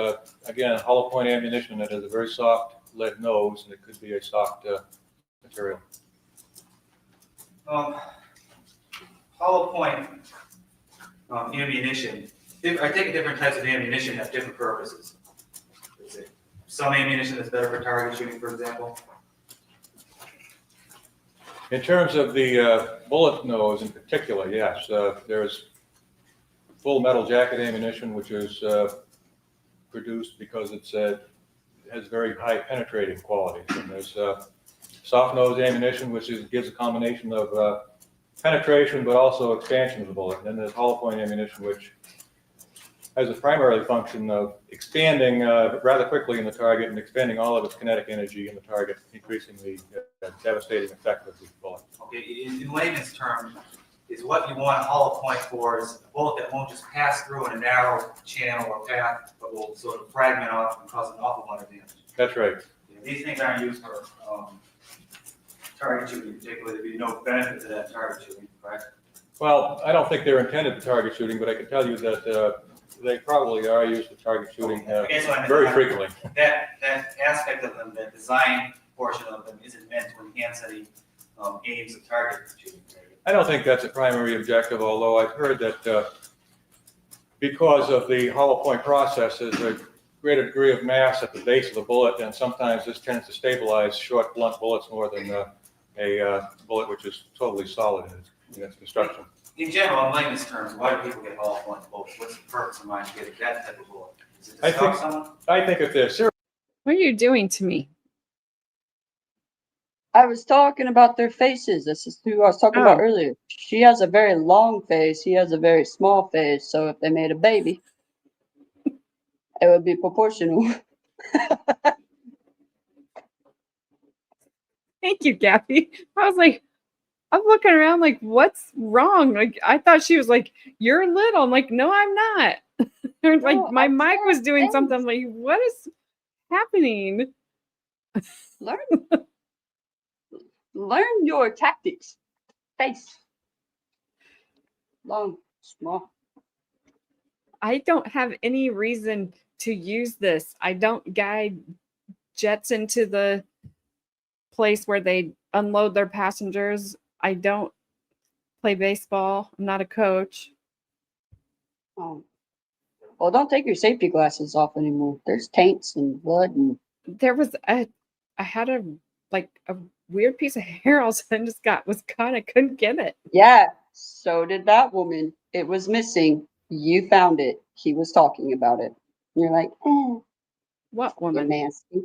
again, hollow point ammunition that has a very soft lead nose, and it could be a soft material. Hollow point ammunition, I take different types of ammunition have different purposes. Some ammunition that's better for target shooting, for example. In terms of the bullet nose in particular, yes, there's full metal jacket ammunition, which is produced because it has very high penetrating qualities. And there's soft nose ammunition, which gives a combination of penetration but also expansion of the bullet. And then there's hollow point ammunition, which has a primary function of expanding rather quickly in the target and expending all of its kinetic energy in the target, increasing the devastating effect of the bullet. Okay, in layman's terms, is what you want a hollow point for is a bullet that won't just pass through in a narrow channel or path, but will sort of fragment off and cause an awful lot of damage. That's right. These things aren't used for target shooting, particularly. There'd be no benefit to that target shooting, correct? Well, I don't think they're intended for target shooting, but I can tell you that they probably are used for target shooting very frequently. That aspect of them, that design portion of them, isn't meant to enhance any aims of target shooting. I don't think that's a primary objective, although I've heard that because of the hollow point process, there's a greater degree of mass at the base of the bullet, and sometimes this tends to stabilize short, blunt bullets more than a bullet which is totally solid in its construction. In general, in layman's terms, why do people get hollow point bullets? What's the purpose of mine to get that type of bullet? Is it to stop someone? I think if they're serious. What are you doing to me? I was talking about their faces. This is who I was talking about earlier. She has a very long face. He has a very small face. So if they made a baby, it would be proportional. Thank you, Gabby. I was like, I'm looking around like, what's wrong? Like, I thought she was like, you're little. I'm like, no, I'm not. Like, No, my I'm mic was saying doing face. something. I'm like, what is happening? Learn your tactics. Face. Long, small. I don't have any reason to use this. I don't guide jets into the place where they unload their passengers. I don't play baseball. I'm not a coach. Well, don't take your safety glasses off anymore. There's taints and blood and. There was I had a weird piece of hair all of a sudden just was caught. I couldn't get it. Yeah, so did that woman. It was missing. You found it. He was talking about it. You're like, What you're woman? nasty.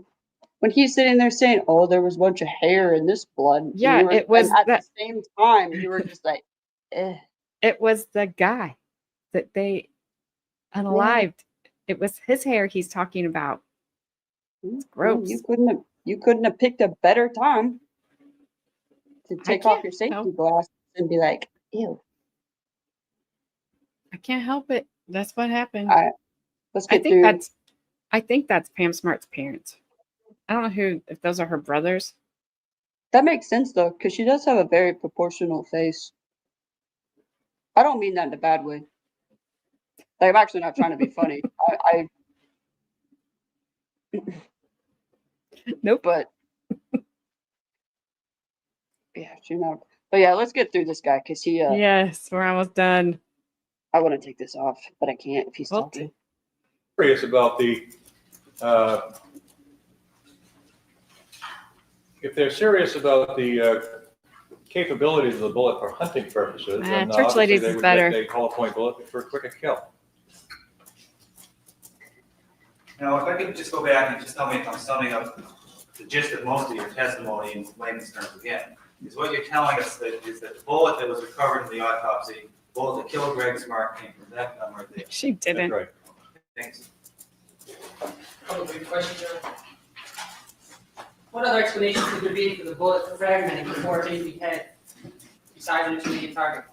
When he's sitting there saying, "Oh, there was a bunch of hair in this blood," Yeah, you were, it was and at that. the same time, you were just like, eh. It was the guy that they unalived. It was his hair he's talking about. It's gross. You couldn't have picked a better time to take off your safety glasses and be like, "Ew." I can't help it. That's what happened. Let's I get think through. that's Pam Smart's parents. I don't know if those are her brothers. That makes sense though, because she does have a very proportional face. I don't mean that in a bad way. Like, I'm actually not trying to be funny. Nope. But yeah, But yeah, let's get through this guy because he. Yes, we're almost done. I want to take this off, but I can't if he's talking. Curious about the if they're serious about the capabilities of the bullet for hunting purposes, then Church obviously ladies they is would better. get a hollow point bullet for a quicker kill. Now, if I could just go back and just tell me if I'm summing up the gist of most of your testimony in layman's terms again, is what you're telling us is that the bullet that was recovered in the autopsy, the bullet that killed Gregg Smart, came from that gun right there. She didn't. That's right. Thanks. Probably a question, sir. What other explanation could there be for the bullet fragmenting before it hitting the head, besides an intermediate target?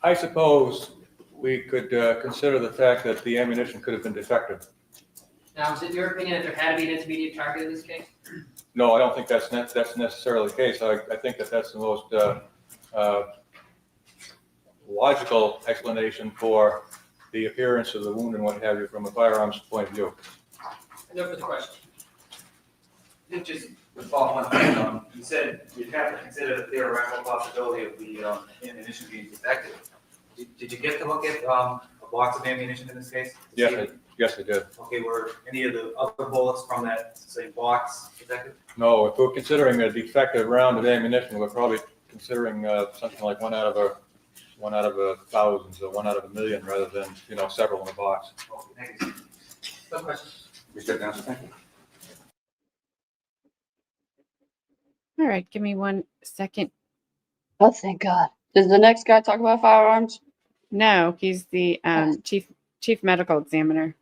I suppose we could consider the fact that the ammunition could have been defective. Now, is it your opinion that there had to be an intermediate target in this case? No, I don't think that's necessarily the case. I think that's the most logical explanation for the appearance of the wound and what have you from a firearms point of view. No further question. Just to follow on thing, you said you'd have to consider the theoretical possibility of the ammunition being defective. Did you get to look at a box of ammunition in this case? Yes, I did. Okay, were any of the other bullets from that same box defective? No, if we're considering a defective round of ammunition, we're probably considering something like one out of a thousand, so one out of a million, rather than several in a box. Okay, thank you. No question. Mr. Johnson, thank you. All right, give me 1 second. Oh, thank God. Does the next guy talk about firearms? No, he's the chief medical examiner.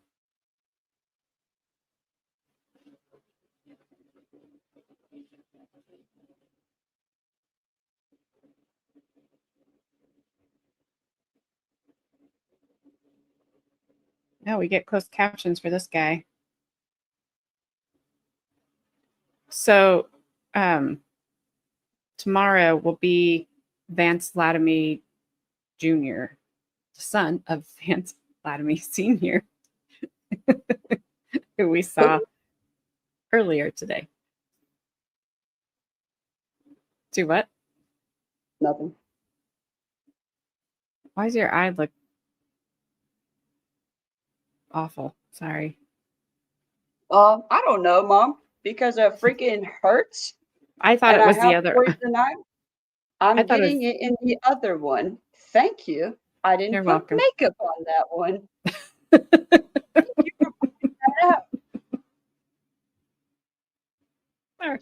No, we get closed captions for this guy. So tomorrow will be Vance Lattime Jr., the son of Vance Lattime Sr., who we saw earlier today. Do what? Nothing. Why does your eye look awful? Sorry. I don't know, Mom, because it freaking hurts. I thought and it was I the have other. poison ivy. I'm I thought it getting it in the other one. Thank you. I didn't You're put welcome. makeup on that one. Thank you for pointing that out.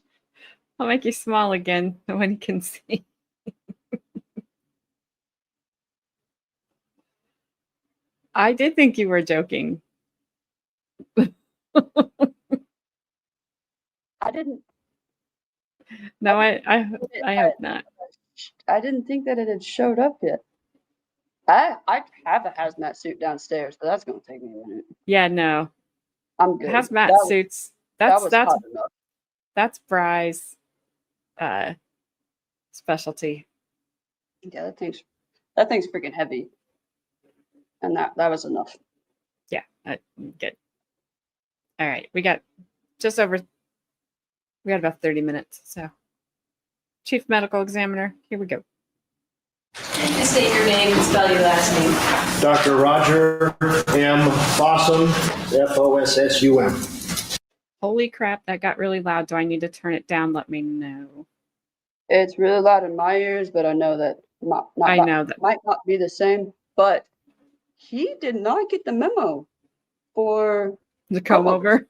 I'll make you small again when you can see. I did think you were joking. I didn't. No, I hope not. I didn't think that it had showed up yet. I have a hazmat suit downstairs, but that's going to take me a minute. Yeah, no. I'm good. Hazmat That suits. was That's hot enough. that's Bry's specialty. Yeah, that thing's freaking heavy. And that was enough. Yeah, good. All right, we got about 30 minutes. So, Chief Medical Examiner, here we go. Please state your name and spell your last name. Dr. Roger M. Fossum, Fossum. Holy crap, that got really loud. Do I need to turn it down? Let me know. It's really loud in my ears, but I know that might not be the same. But he did not get the memo for The comb over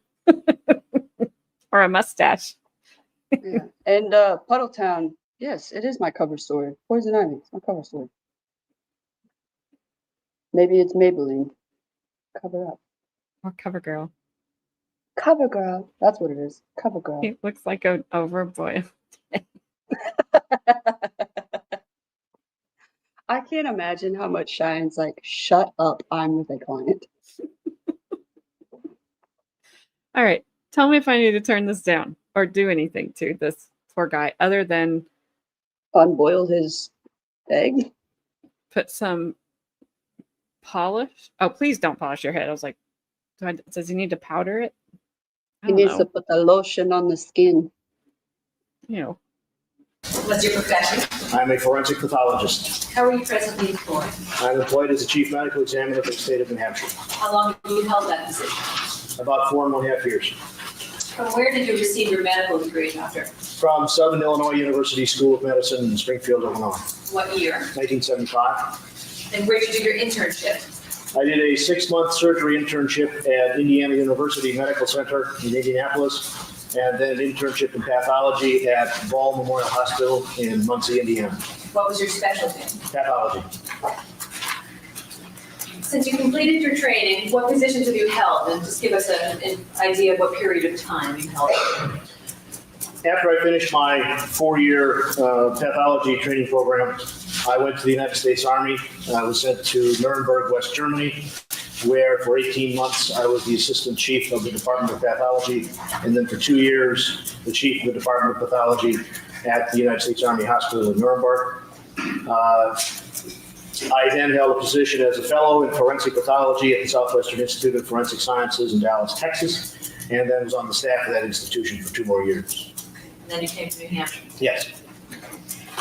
or a mustache. yeah. And Puddletown. Yes, it is my cover story. Poison Ivy. It's my cover story. Maybe it's Maybelline. Cover up. Or cover girl. Cover girl. That's what it is. Cover girl. It looks like an overboiled. I can't imagine how much Cheyenne's like, shut up, I'm with a client. All right. Tell me if I need to turn this down or do anything to this poor guy other than Unboil his egg. put some polish. Oh, please don't polish your head. I was like, does he need to powder it? He needs to put the lotion on the skin. You know. What's your profession? I'm a forensic pathologist. How are you presently employed? I'm employed as a chief medical examiner for the state of New Hampshire. How long have you held that position? About 4.5 years. From where did you receive your medical degree, doctor? From Southern Illinois University School of Medicine in Springfield, Illinois, What year? 1975. And where did you do your internship? I did a 6-month surgery internship at Indiana University Medical Center in Indianapolis, and then an internship in pathology at Ball Memorial Hospital in Muncie, Indiana. What was your specialty? Pathology. Since you completed your training, what positions have you held? And just give us an idea of what period of time you held. After I finished my 4-year pathology training program, I went to the United States Army. I was sent to Nuremberg, West Germany, where for 18 months I was the assistant chief of the Department of Pathology, and then for 2 years, the chief of the Department of Pathology at the United States Army Hospital in Nuremberg. I then held a position as a fellow in forensic pathology at the Southwestern Institute of Forensic Sciences in Dallas, Texas, and then was on the staff of that institution for 2 more years. And then you came to New Hampshire. Yes.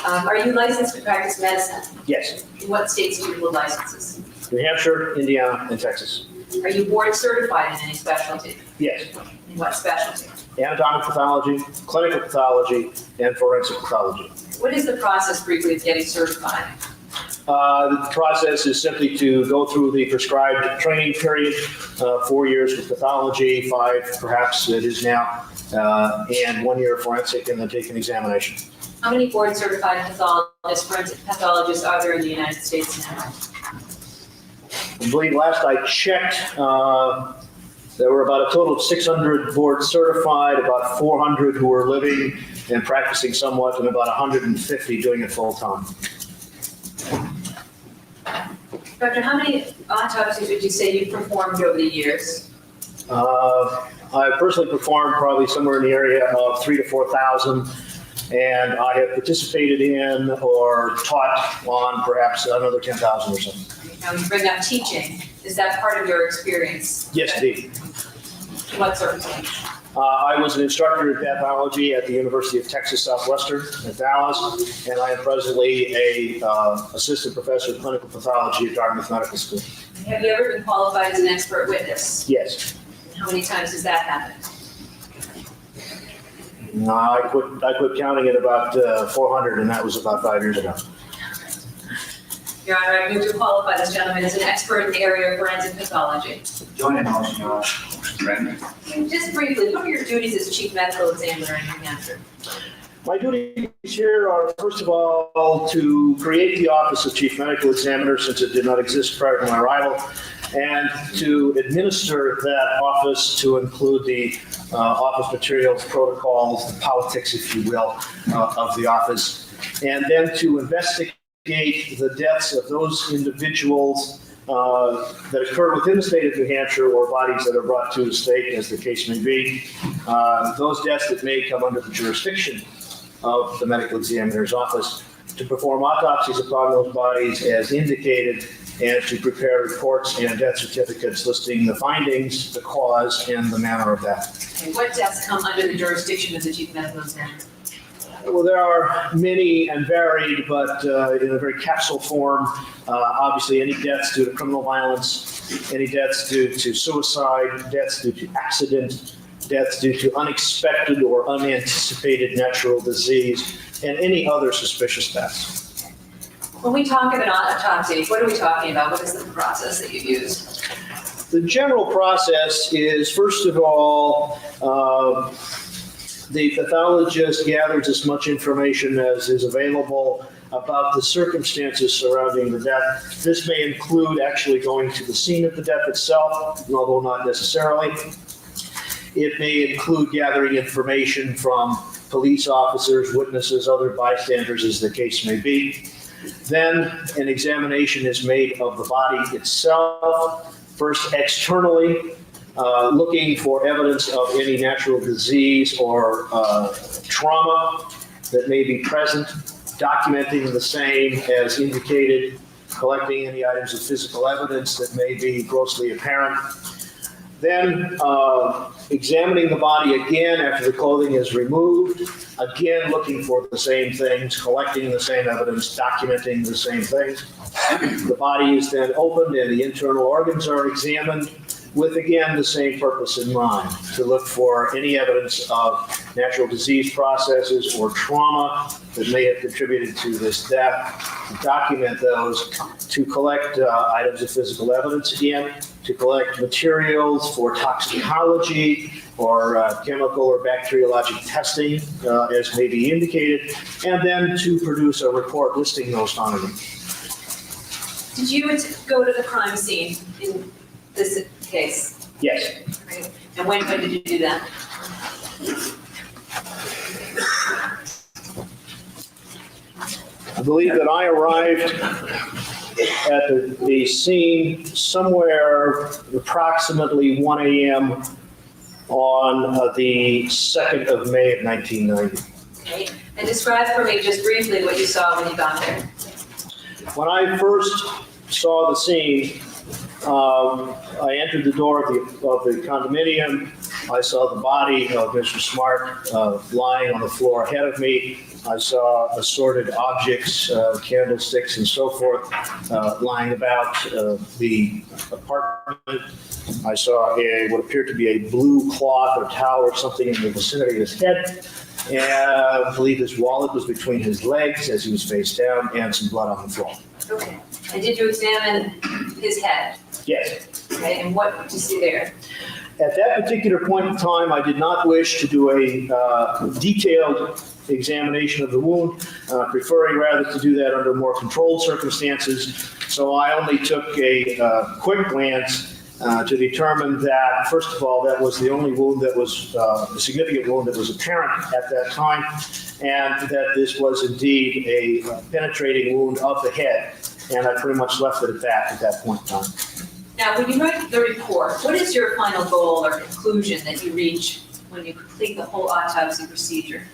Are you licensed to practice medicine? Yes. In what states do you hold licenses? New Hampshire, Indiana, and Texas. Are you board certified in any specialty? Yes. In what specialty? Anatomic pathology, clinical pathology, and forensic pathology. What is the process briefly of getting certified? The process is simply to go through the prescribed training period, 4 years with pathology, 5 perhaps it is now, and 1 year of forensic, and then take an examination. How many board-certified pathologists, forensic pathologists are there in the United States now? I believe last I checked, there were about a total of 600 board certified, about 400 who were living and practicing somewhat, and about 150 doing it full time. Doctor, how many autopsies would you say you've performed over the years? I personally performed probably somewhere in the area of 3,000 to 4,000, and I have participated in or taught on perhaps another 10,000 or so. Now, you bring up teaching. Is that part of your experience? Yes, indeed. What sort of thing? I was an instructor in pathology at the University of Texas Southwestern at Dallas, and I am presently a assistant professor of clinical pathology at Dartmouth Medical School. Have you ever been qualified as an expert witness? Yes. How many times has that happened? No, I quit counting at about 400, and that was about 5 years ago. Your Honor, I move to qualify this gentleman as an expert in the area of forensic pathology. Join in motion, Your Honor. Randy. Just briefly, what are your duties as chief medical examiner in New Hampshire? My duties here are, first of all, to create the office of chief medical examiner, since it did not exist prior to my arrival, and to administer that office to include the office materials, protocols, the politics, if you will, of the office, and then to investigate the deaths of those individuals that occur within the state of New Hampshire or bodies that are brought to the state, as the case may be, those deaths that may come under the jurisdiction of the medical examiner's office, to perform autopsies upon those bodies as indicated, and to prepare reports and death certificates listing the findings, the cause, and the manner of death. Okay, what deaths come under the jurisdiction of the chief medical examiner? Well, there are many and varied, but in a very capsule form. Obviously, any deaths due to criminal violence, any deaths due to suicide, deaths due to accident, deaths due to unexpected or unanticipated natural disease, and any other suspicious deaths. When we talk of an autopsy, what are we talking about? What is the process that you use? The general process is, first of all, the pathologist gathers as much information as is available about the circumstances surrounding the death. This may include actually going to the scene of the death itself, although not necessarily. It may include gathering information from police officers, witnesses, other bystanders, as the case may be. Then an examination is made of the body itself, first externally, looking for evidence of any natural disease or trauma that may be present, documenting the same as indicated, collecting any items of physical evidence that may be grossly apparent. Then examining the body again after the clothing is removed, again looking for the same things, collecting the same evidence, documenting the same things. The body is then opened and the internal organs are examined with, again, the same purpose in mind, to look for any evidence of natural disease processes or trauma that may have contributed to this death, to document those, to collect items of physical evidence again, to collect materials for toxicology or chemical or bacteriologic testing, as may be indicated, and then to produce a report listing those findings. Did you go to the crime scene in this case? Yes. Right. And when did you do that? I believe that I arrived at the scene somewhere approximately 1 a.m. on the 2nd of May of 1990. Okay. And describe for me just briefly what you saw when you got there. When I first saw the scene, I entered the door of the condominium. I saw the body of Mr. Smart lying on the floor ahead of me. I saw assorted objects, candlesticks and so forth, lying about the apartment. I saw what appeared to be a blue cloth or towel or something in the vicinity of his head. And I believe his wallet was between his legs as he was face down, and some blood on the floor. Okay. And did you examine his head? Yes. Okay, and what did you see there? At that particular point in time, I did not wish to do a detailed examination of the wound, preferring rather to do that under more controlled circumstances. So I only took a quick glance to determine that, first of all, that was the only wound that was, a significant wound that was apparent at that time, and that this was indeed a penetrating wound of the head. And I pretty much left it at that point in time. Now, when you write the report, what is your final goal or conclusion that you reach when you complete the whole autopsy procedure?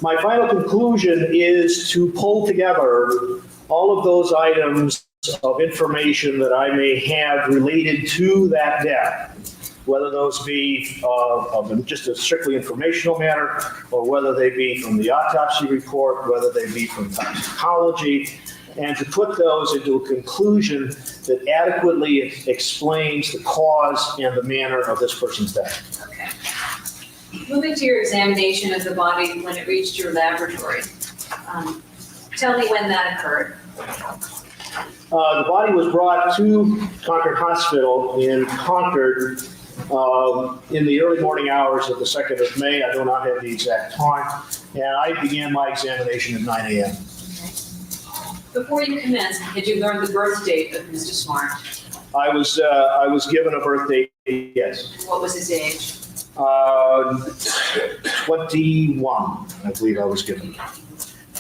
My final conclusion is to pull together all of those items of information that I may have related to that death, whether those be of just a strictly informational matter, or whether they be from the autopsy report, whether they be from toxicology, and to put those into a conclusion that adequately explains the cause and the manner of this person's death. Okay. Moving to your examination of the body when it reached your laboratory, tell me when that occurred. The body was brought to Concord Hospital in Concord in the early morning hours of the 2nd of May. I do not have the exact time. And I began my examination at 9 a.m. Before you commenced, had you learned the birth date of Mr. Smart? I was given a birth date, yes. What was his age? 21, I believe I was given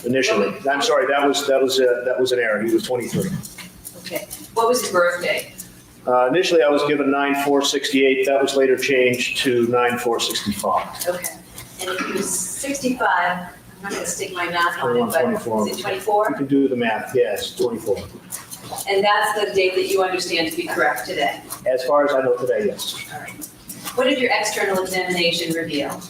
initially. I'm sorry, that was an error. He was 23. Okay. What was his birthday? Initially, I was given 9/4/68. That was later changed to 9/4/65. Okay. And if he was 65, I'm not going to stick my math on it, 21, but 24. is it 24? You can do the math, yes, 24. And that's the date that you understand to be correct today? As far as I know today, yes. All right. What did your external examination reveal?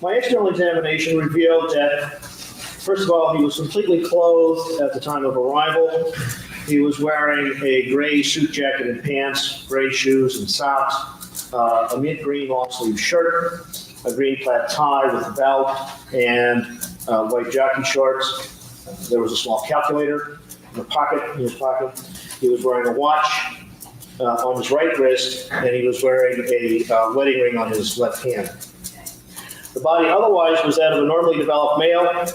My external examination revealed that, first of all, he was completely clothed at the time of arrival. He was wearing a gray suit jacket and pants, gray shoes and socks, a mint green long sleeve shirt, a green plaid tie with a belt, and white jockey shorts. There was a small calculator in his pocket. He was wearing a watch on his right wrist, and he was wearing a wedding ring on his left hand. The body otherwise was that of a normally developed male.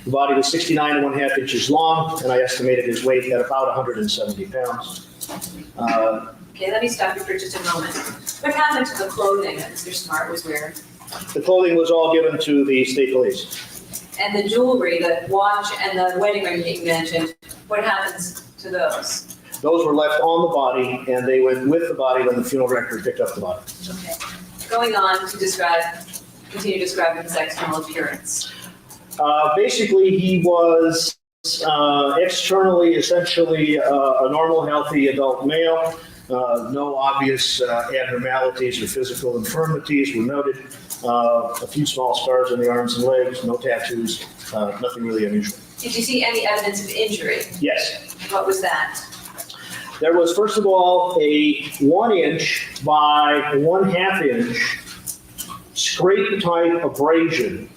The body was 69.5 inches long, and I estimated his weight at about 170 pounds. Okay, let me stop you for just a moment. What happened to the clothing that Mr. Smart was wearing? The clothing was all given to the state police. And the jewelry, the watch and the wedding ring that you mentioned, what happens to those? Those were left on the body, and they went with the body when the funeral director picked up the body. Okay. Going on to continue describing his external appearance. Basically, he was externally, essentially, a normal, healthy adult male. No obvious abnormalities or physical infirmities were noted. A few small scars on the arms and legs, no tattoos, nothing really unusual. Did you see any evidence of injury? Yes. What was that? There was, first of all, a 1 inch by 1/2 inch scrape type abrasion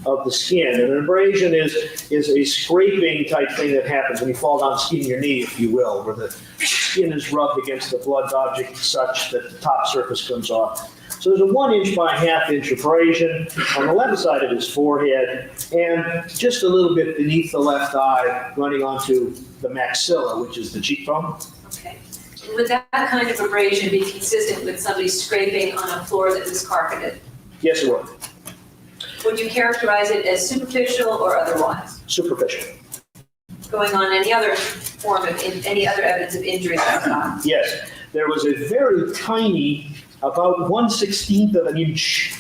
of the skin. And an abrasion is a scraping type thing that happens when you fall down skiing your knee, if you will, where the skin is rubbed against the blunt object such that the top surface comes off. So there's a 1 inch by 1/2 inch abrasion on the left side of his forehead, and just a little bit beneath the left eye, running onto the maxilla, which is the cheekbone. Okay. Would that kind of abrasion be consistent with somebody scraping on a floor that was carpeted? Yes, it would. Would you characterize it as superficial or otherwise? Superficial. Going on any other any other evidence of injury that you saw? Yes, there was a very tiny, about 1/16 of an inch,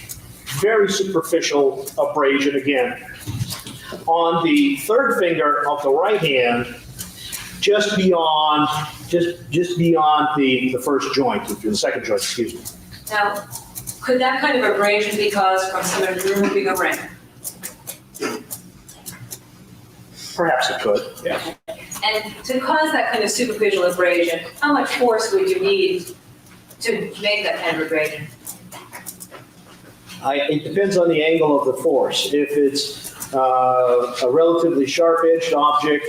very superficial abrasion again on the third finger of the right hand, just beyond the first joint, the second joint, excuse me. Now, could that kind of abrasion be caused from someone removing a ring? Perhaps it could, yeah. And to cause that kind of superficial abrasion, how much force would you need to make that kind of abrasion? It depends on the angle of the force. If it's a relatively sharp-edged object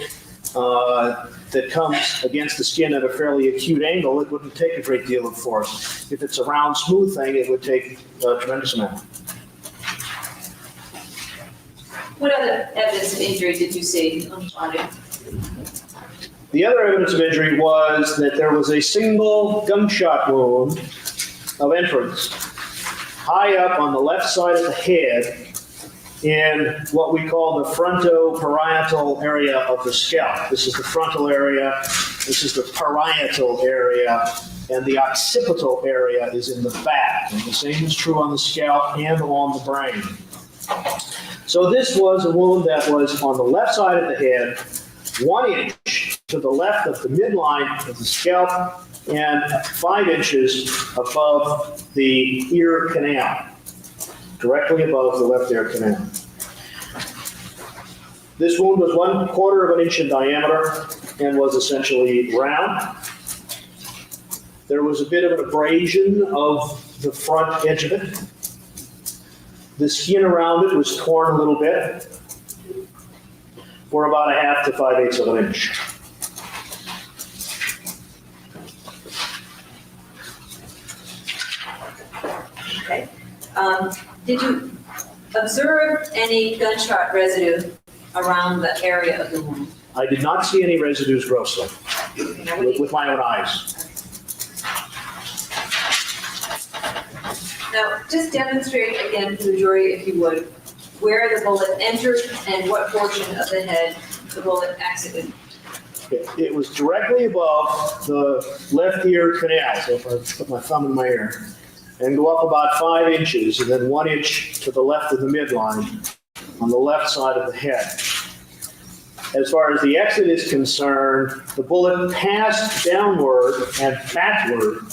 that comes against the skin at a fairly acute angle, it wouldn't take a great deal of force. If it's a round, smooth thing, it would take a tremendous amount. What other evidence of injury did you see on the body? The other evidence of injury was that there was a single gunshot wound of entrance high up on the left side of the head in what we call the frontoparietal area of the scalp. This is the frontal area, this is the parietal area, and the occipital area is in the back. And the same is true on the scalp and on the brain. So this was a wound that was on the left side of the head, 1 inch to the left of the midline of the scalp, and 5 inches above the ear canal, directly above the left ear canal. This wound was 1/4 of an inch in diameter and was essentially round. There was a bit of an abrasion of the front edge of it. The skin around it was torn a little bit for about 1/2 to 5/8 of an inch. Okay. Did you observe any gunshot residue around the area of the wound? I did not see any residues grossly Now, what do you- with my own eyes. Now, just demonstrate again to the jury, if you would, where the bullet entered and what portion of the head the bullet exited. It was directly above the left ear canal. So if I put my thumb in my ear and go up about 5 inches and then 1 inch to the left of the midline on the left side of the head. As far as the exit is concerned, the bullet passed downward and backward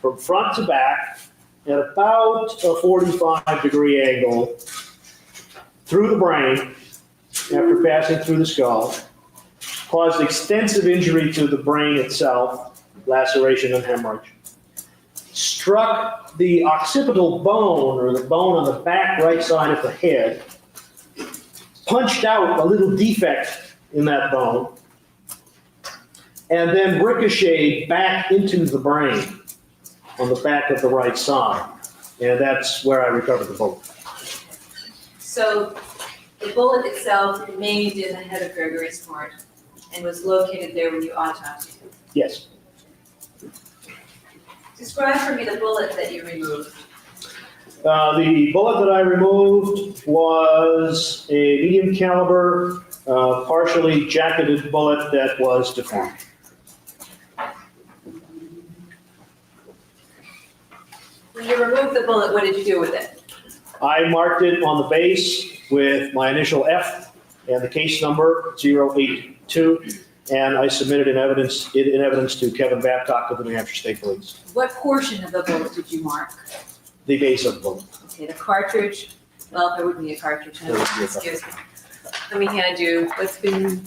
from front to back at about a 45-degree angle through the brain after passing through the skull, caused extensive injury to the brain itself, laceration and hemorrhage, struck the occipital bone, or the bone on the back right side of the head, punched out a little defect in that bone, and then ricocheted back into the brain on the back of the right side. And that's where I recovered the bullet. So the bullet itself remained in the head of Gregory Smart and was located there when you autopsied him. Yes. Describe for me the bullet that you removed. The bullet that I removed was a medium caliber, partially jacketed bullet that was deformed. When you removed the bullet, what did you do with it? I marked it on the base with my initial F and the case number 082, and I submitted in evidence to Kevin Babcock of the New Hampshire State Police. What portion of the bullet did you mark? The base of the bullet. Okay, the cartridge, well, there wouldn't be a cartridge. There would be a Excuse me. Let me hand you what's been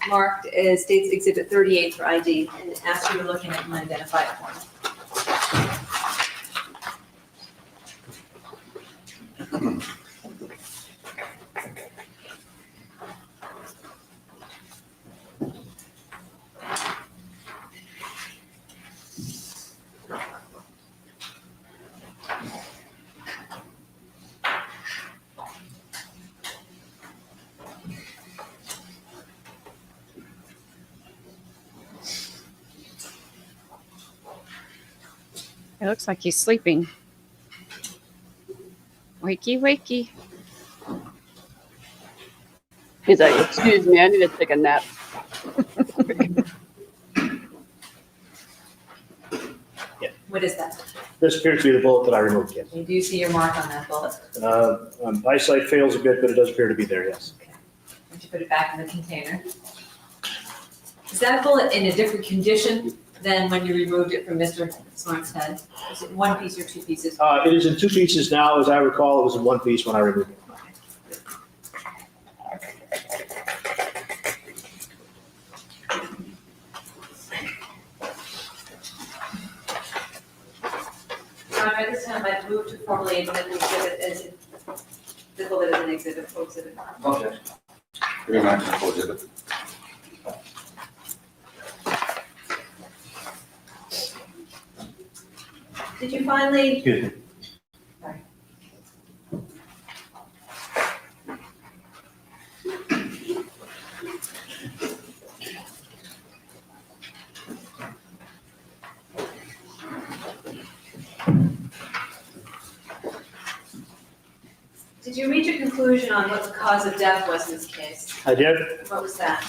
marked as State's Exhibit 38 for ID and ask you to look in it and identify it for me. It looks like he's sleeping. Wakey, wakey. He's like, excuse me, I need to take a nap. What is that? This appears to be the bullet that I removed, yes. Do you see your mark on that bullet? Eyesight fails a bit, but it does appear to be there, yes. Okay. Why don't you put it back in the container? Is that bullet in a different condition than when you removed it from Mr. Smart's head? Is it one piece or two pieces? It is in 2 pieces now. As I recall, it was in 1 piece when I removed it. At this time, I've moved to formally admit the exhibit as the bullet as an exhibit, full exhibit. Okay. Very much for exhibit. Did you finally, Excuse me. did you reach a conclusion on what the cause of death was in this case? I did. What was that?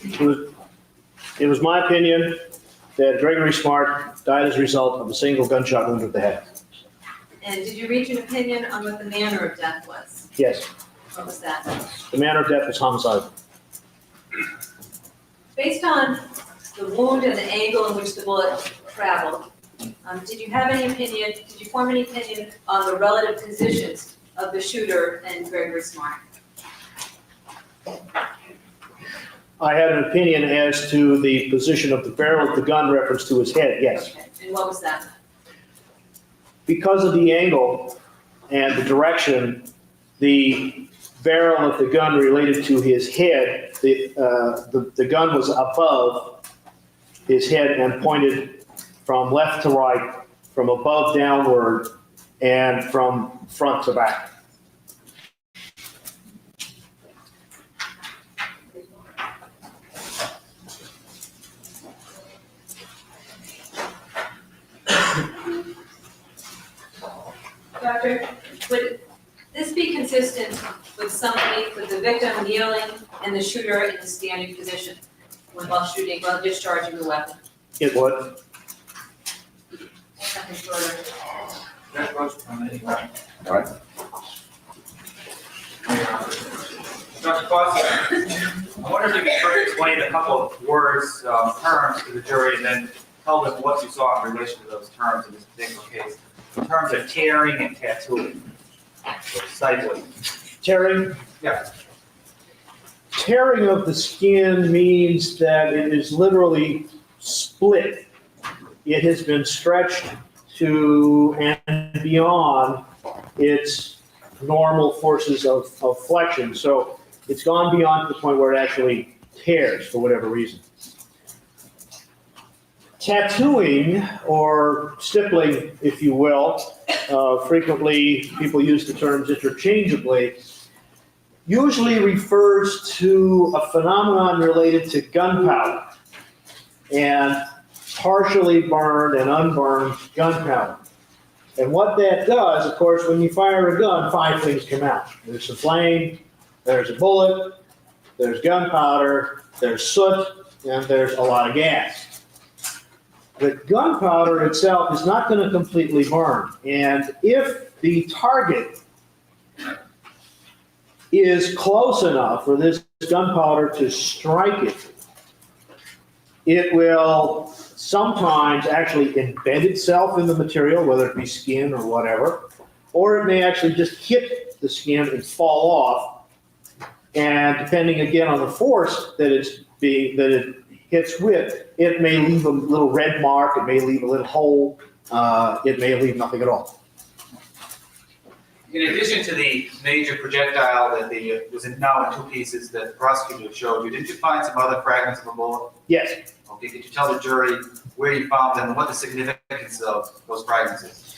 It was my opinion that Gregory Smart died as a result of a single gunshot wound to the head. And did you reach an opinion on what the manner of death was? Yes, What was that? the manner of death was homicide. Based on the wound and the angle in which the bullet traveled, did you have any opinion, did you form any opinion on the relative positions of the shooter and Gregory Smart? I had an opinion as to the position of the barrel of the gun reference to his head, yes. Okay. And what was that? Because of the angle and the direction, the barrel of the gun related to his head, the gun was above his head and pointed from left to right, from above downward, and from front to back. Doctor, would this be consistent with somebody, with the victim kneeling and the shooter in a standing position while shooting, while discharging the weapon? It would. Nothing further. That goes from anyone. All right. Dr. Fossum, I wonder if you could first explain a couple of words, terms to the jury, and then tell them what you saw in relation to those terms in this particular case. In terms of tearing and tattooing, or stifling. Tearing? Yeah. Tearing of the skin means that it is literally split. It has been stretched to and beyond its normal forces of flexion. So it's gone beyond to the point where it actually tears for whatever reason. Tattooing, or stippling, if you will, frequently people use the terms interchangeably, usually refers to a phenomenon related to gunpowder and partially burned and unburned gunpowder. And what that does, of course, when you fire a gun, 5 things come out. There's the flame, there's a bullet, there's gunpowder, there's soot, and there's a lot of gas. The gunpowder itself is not going to completely burn. And if the target is close enough for this gunpowder to strike it, it will sometimes actually embed itself in the material, whether it be skin or whatever, or it may actually just hit the skin and fall off. And depending again on the force that it hits with, it may leave a little red mark, it may leave a little hole, it may leave nothing at all. In addition to the major projectile that was now in 2 pieces that the prosecutor showed you, did you find some other fragments of a bullet? Yes. Okay, could you tell the jury where you found them and what the significance of those fragments is?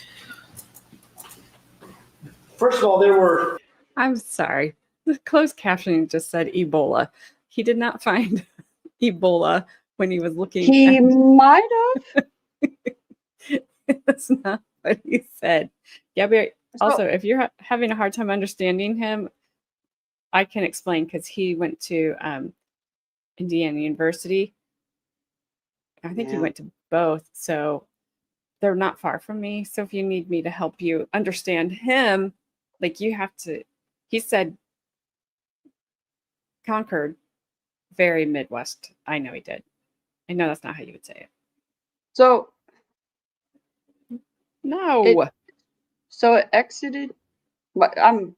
First of all, there were... I'm sorry. The closed captioning just said Ebola. He did not find Ebola when he was looking. He might have. That's not what he said. Gabby, also, if you're having a hard time understanding him, I can explain because he went to Indiana University. I think he went to both, so they're not far from me. So if you need me to help you understand him, like you have to, he said Concord, very Midwest. I know he did. I know that's not how you would say it. So No. so it exited. But I'm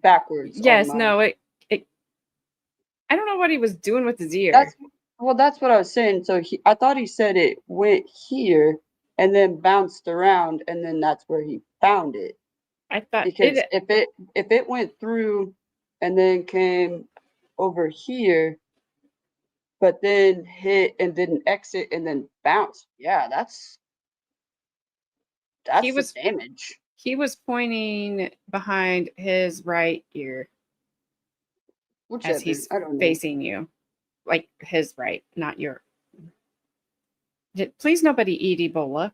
backwards. Yes, on my- no, it I don't know what he was doing with his ear. That's what I was saying. So I thought he said it went here and then bounced around, and then that's where he found it. I thought Because it, if it went through and then came over here, but then hit and didn't exit and then bounce, yeah, that's He the was- damage. he was pointing behind his right ear Whichever, as he's I don't know. facing you, like his right, not your. Please, nobody eat Ebola.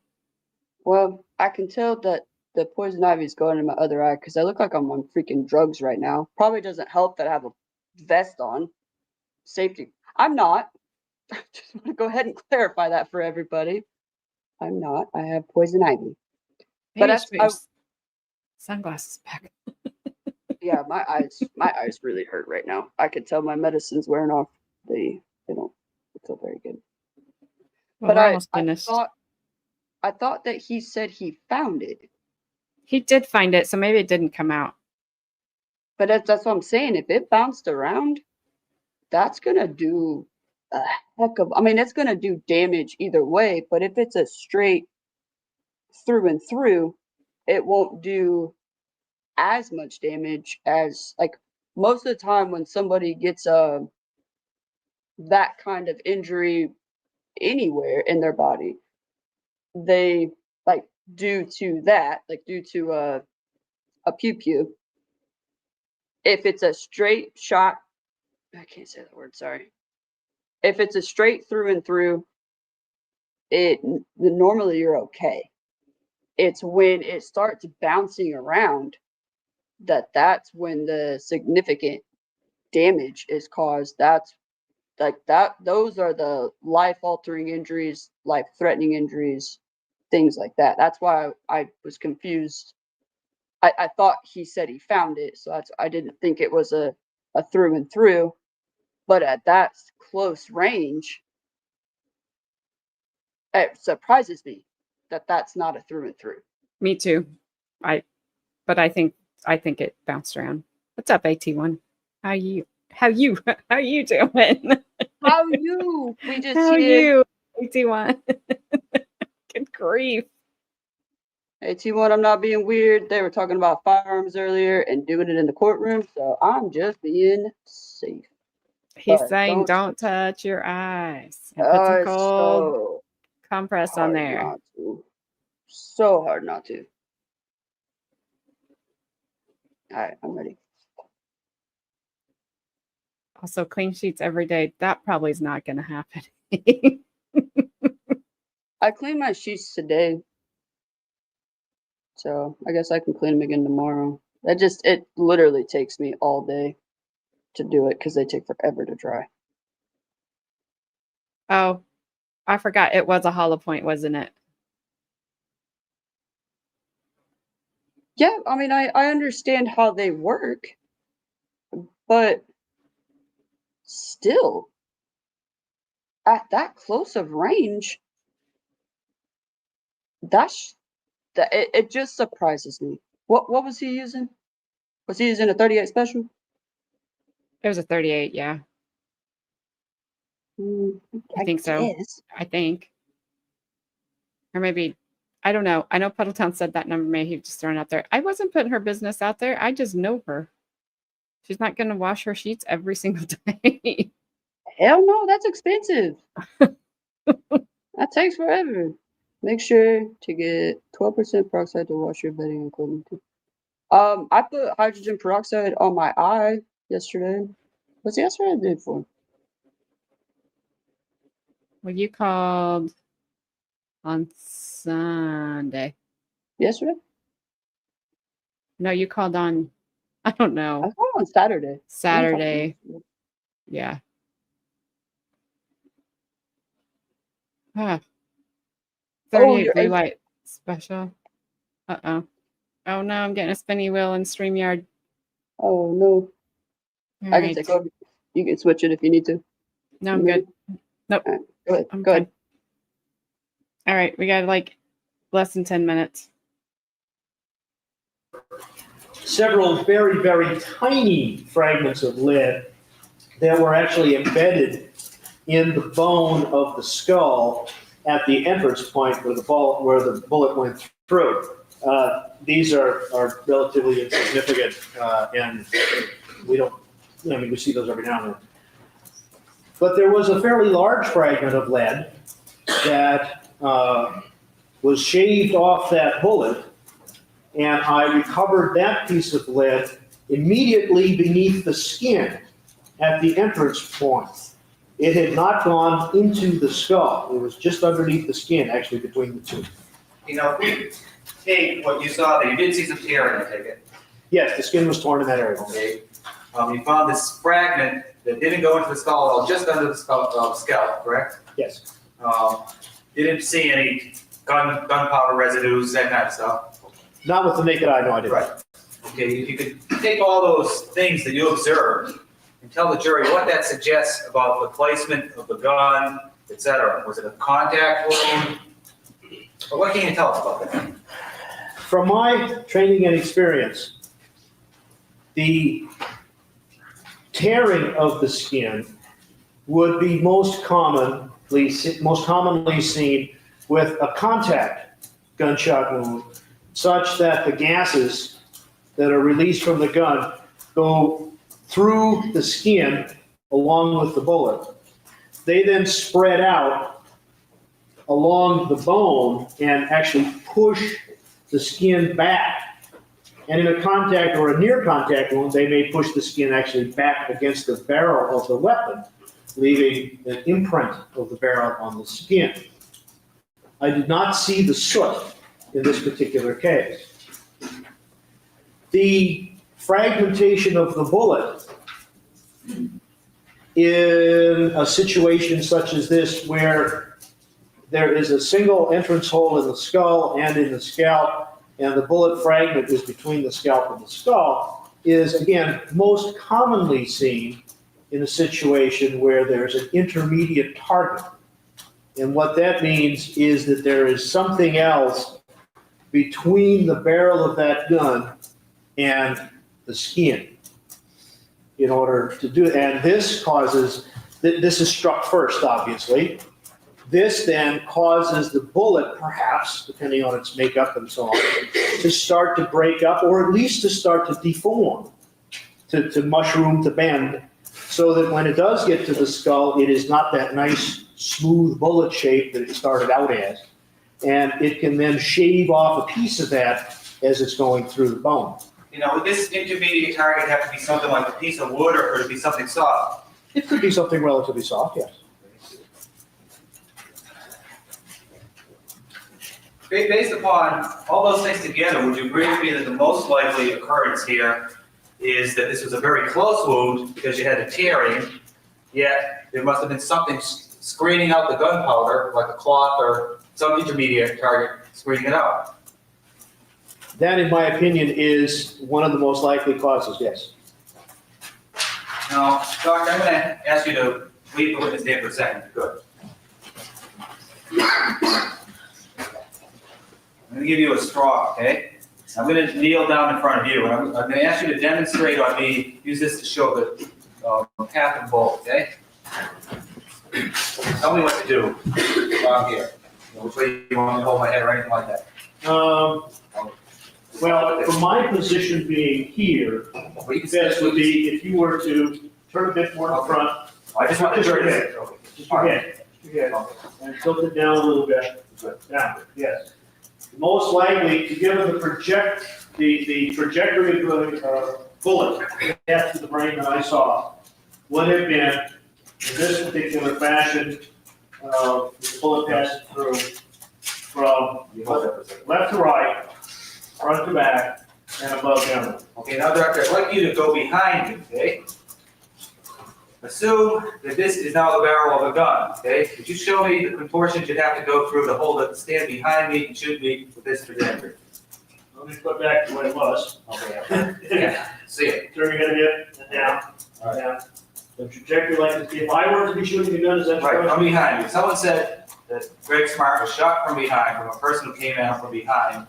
Well, I can tell that the poison ivy is going in my other eye because I look like I'm on freaking drugs right now. Probably doesn't help that I have a vest on. Safety. I'm not. I just want to go ahead and clarify that for everybody. I'm not. I have poison ivy. Maybe But you should put your sunglasses back. Yeah, my eyes really hurt right now. I could tell my medicine's wearing off. They don't feel very good. Well, But we're almost finished. I thought that he said he found it. He did find it, so maybe it didn't come out. But that's what I'm saying. If it bounced around, that's gonna do a heck of. I mean, it's gonna do damage either way. But if it's a straight through and through, it won't do as much damage as like most of the time when somebody gets that kind of injury anywhere in their body, they like due to a pew pew. If it's a straight shot, I can't say the word, sorry. If it's a straight through and through, normally you're okay. It's when it starts bouncing around that's when the significant damage is caused. That's like that. Those are the life-altering injuries, life-threatening injuries, things like that. That's why I was confused. I thought he said he found it, so I didn't think it was a through and through. But at that close range, it surprises me that that's not a through and through. Me too. But I think it bounced around. What's up, AT1? How you doing? How you? We just How here. you, AT1? Good grief. Hey, T1, I'm not being weird. They were talking about firearms earlier and doing it in the courtroom, so I'm just being safe. He's But saying don't touch your eyes. And put some it's cold so compress on hard there. not to. So hard not to. All right, I'm ready. Also, clean sheets every day. That probably is not going to happen. I cleaned my sheets today, so I guess I can clean them again tomorrow. It literally takes me all day to do it because they take forever to dry. Oh, I forgot. It was a hollow point, wasn't it? Yeah, I mean, I understand how they work, but still, at that close of range, it just surprises me. What was he using? Was he using a 38 special? It was a 38, yeah. I think so. guess. I think. Or maybe, I don't know. I know Puddletown said that number. Maybe he just thrown out there. I wasn't putting her business out there. I just know her. She's not going to wash her sheets every single day. Hell no, that's expensive. That takes forever. Make sure to get 12% peroxide to wash your bedding and clothing too. I put hydrogen peroxide on my eye yesterday. What's yesterday I did for? Well, you called on Sunday. Yesterday? No, you called on, I don't I know, called on Saturday. Saturday. Yeah. Ah. 38 blue light special. Uh-oh. Oh no, I'm getting a spinny wheel in StreamYard. Oh no. All I right. can take over. You can switch it if you need to. No, I'm good. Nope. All right, go ahead. I'm Go ahead. good. All right, we got like less than 10 minutes. Several very, very tiny fragments of lead that were actually embedded in the bone of the skull at the entrance point where the bullet went through. These are relatively insignificant, and we don't, I mean, we see those every now and then. But there was a fairly large fragment of lead that was shaved off that bullet, and I recovered that piece of lead immediately beneath the skin at the entrance point. It had not gone into the skull. It was just underneath the skin, actually between the two. You know, take what you saw there, you did see some tearing, I take it. Yes, the skin was torn in that area. Okay. You found this fragment that didn't go into the skull at all, just under the scalp, correct? Yes. You didn't see any gunpowder residues, that kind of stuff? Not with the naked eye, no, I didn't. Right. Okay, if you could take all those things that you observed and tell the jury what that suggests about the placement of the gun, etc. Was it a contact wound? Or what can you tell us about that? From my training and experience, the tearing of the skin would be most commonly seen with a contact gunshot wound, such that the gases that are released from the gun go through the skin along with the bullet. They then spread out along the bone and actually push the skin back. And in a contact or a near contact wound, they may push the skin actually back against the barrel of the weapon, leaving an imprint of the barrel on the skin. I did not see the soot in this particular case. The fragmentation of the bullet in a situation such as this, where there is a single entrance hole in the skull and in the scalp, and the bullet fragment is between the scalp and the skull, is again most commonly seen in a situation where there's an intermediate target. And what that means is that there is something else between the barrel of that gun and the skin in order to do it. And this causes, this is struck first, obviously. This then causes the bullet, perhaps, depending on its makeup and so on, to start to break up, or at least to start to deform, to mushroom, to bend, so that when it does get to the skull, it is not that nice, smooth bullet shape that it started out as. And it can then shave off a piece of that as it's going through the bone. You know, would this intermediate target have to be something like a piece of wood, or could it be something soft? It could be something relatively soft, yes. Based upon all those things together, would you agree with me that the most likely occurrence here is that this was a very close wound because you had a tearing, yet there must have been something screening out the gunpowder, like a cloth or some intermediate target screening it out? That, in my opinion, is one of the most likely causes, yes. Now, Doctor, I'm going to ask you to leave the witness stand for a second. Good. I'm going to give you a straw, okay? I'm going to kneel down in front of you, and I'm going to ask you to demonstrate on me, use this to show the path and bowl, okay? Tell me what to do while I'm here. Which way you want me to hold my head or anything like that? Well, from my position being here, best would be if you were to turn a bit more in front. I just want to Just your turn head. it. Just your head. And tilt it down a little bit. Down, yes. Most likely, given the trajectory of the bullet path to the brain that I saw, would have been in this particular fashion, the bullet passed through from left to right, front to back, and above down. Okay, now, Doctor, I'd like you to go behind me, okay? Assume that this is now the barrel of a gun, okay? Could you show me the contortions you'd have to go through to hold it, stand behind me and shoot me with this trajectory? Let me put back to what it was. Okay. Yeah, see it. Turn your head a bit, and down, All right. down. The trajectory like this, if I were to be shooting the gun, is that Right, from behind you. Someone said that Gregg Smart was shot from behind, from a person who came in from behind.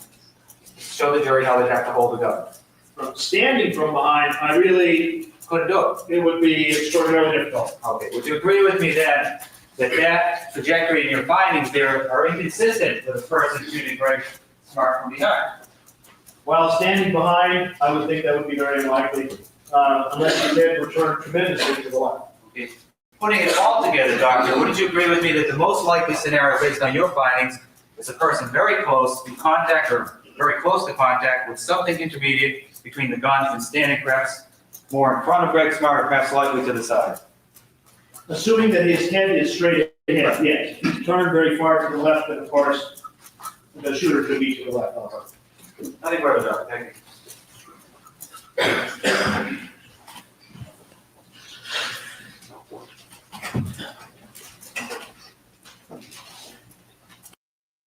Show the jury how they'd have to hold the gun. From standing from behind, I really Couldn't do it. it would be extraordinarily difficult. Okay, would you agree with me then that trajectory in your findings there are inconsistent with a person shooting Gregg Smart from behind. While standing behind, I would think that would be very unlikely, unless his head were turned tremendously to the left. Okay. Putting it all together, Doctor, wouldn't you agree with me that the most likely scenario based on your findings is a person very close in contact or very close to contact with something intermediate between the gun and standing perhaps more in front of Gregg Smart or perhaps slightly to the side? Assuming that his head is straight ahead, yes. He's turned very far to the left, and of course, the shooter could be to the left also. Nothing further, Doctor. Thank you.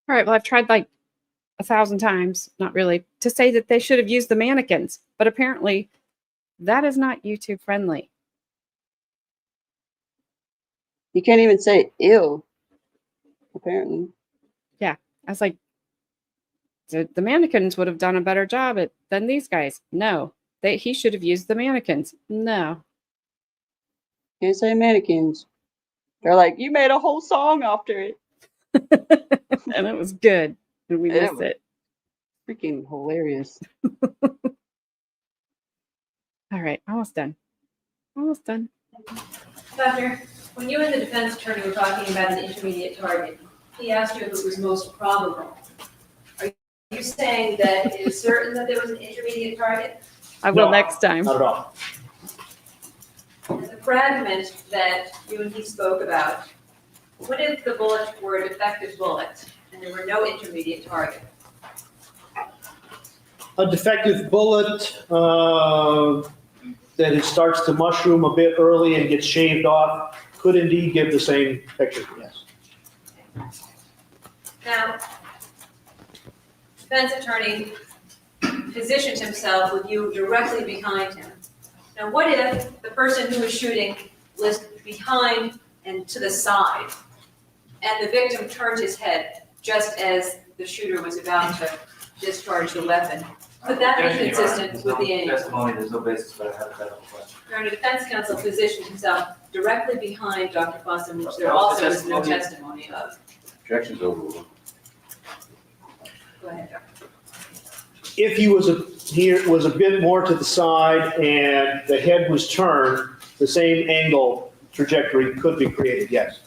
All right, well, I've tried like 1,000 times, not really, to say that they should have used the mannequins, but apparently that is not YouTube friendly. You can't even say ew, apparently. I was like, the mannequins would have done a better job than these guys. No, he should have used the mannequins. No. Can't say mannequins. They're like, you made a whole song after it. And it was good. And we missed it. Freaking hilarious. All right, almost done. Almost done. Doctor, when you and the defense attorney were talking about an intermediate target, he asked you if it was most probable. Are you saying that it is certain that there was an intermediate target? I will No, next time. Not at all. The fragment that you and he spoke about, what if the bullets were a defective bullet and there were no intermediate target? A defective bullet that it starts to mushroom a bit early and gets shaved off could indeed give the same picture, yes. Now, defense attorney positioned himself with you directly behind him. Now, what if the person who was shooting was behind and to the side, and the victim turned his head just as the shooter was about to discharge the weapon? Could that be consistent with the aim? Testimony, there's no basis for a hypothetical question. Your defense counsel positioned himself directly behind Dr. Fossum, which there also is no testimony of. Objection's overruled. Go ahead, Doctor. If he was a bit more to the side and the head was turned, the same angle trajectory could be created, yes.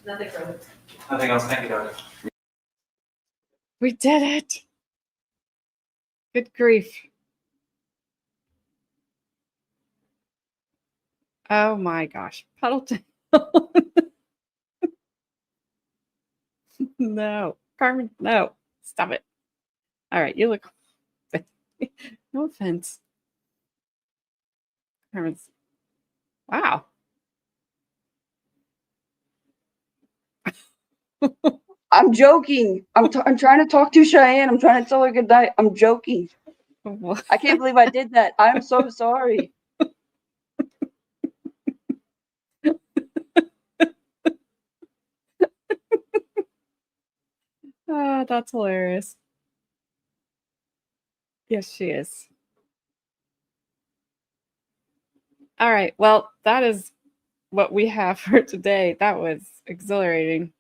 Nothing further. Nothing else, thank you, Doctor. We did it. Good grief. Oh my gosh. Puddleton. No. Carmen, no. Stop it. All right, you look. No offense. Carmen's. Wow. I'm joking. I'm trying to talk to Cheyenne. I'm trying to tell her good night. I'm joking. I can't believe I did that. I'm so sorry. Oh, that's hilarious. Yes, she is. All right. Well, that is what we have for today. That was exhilarating.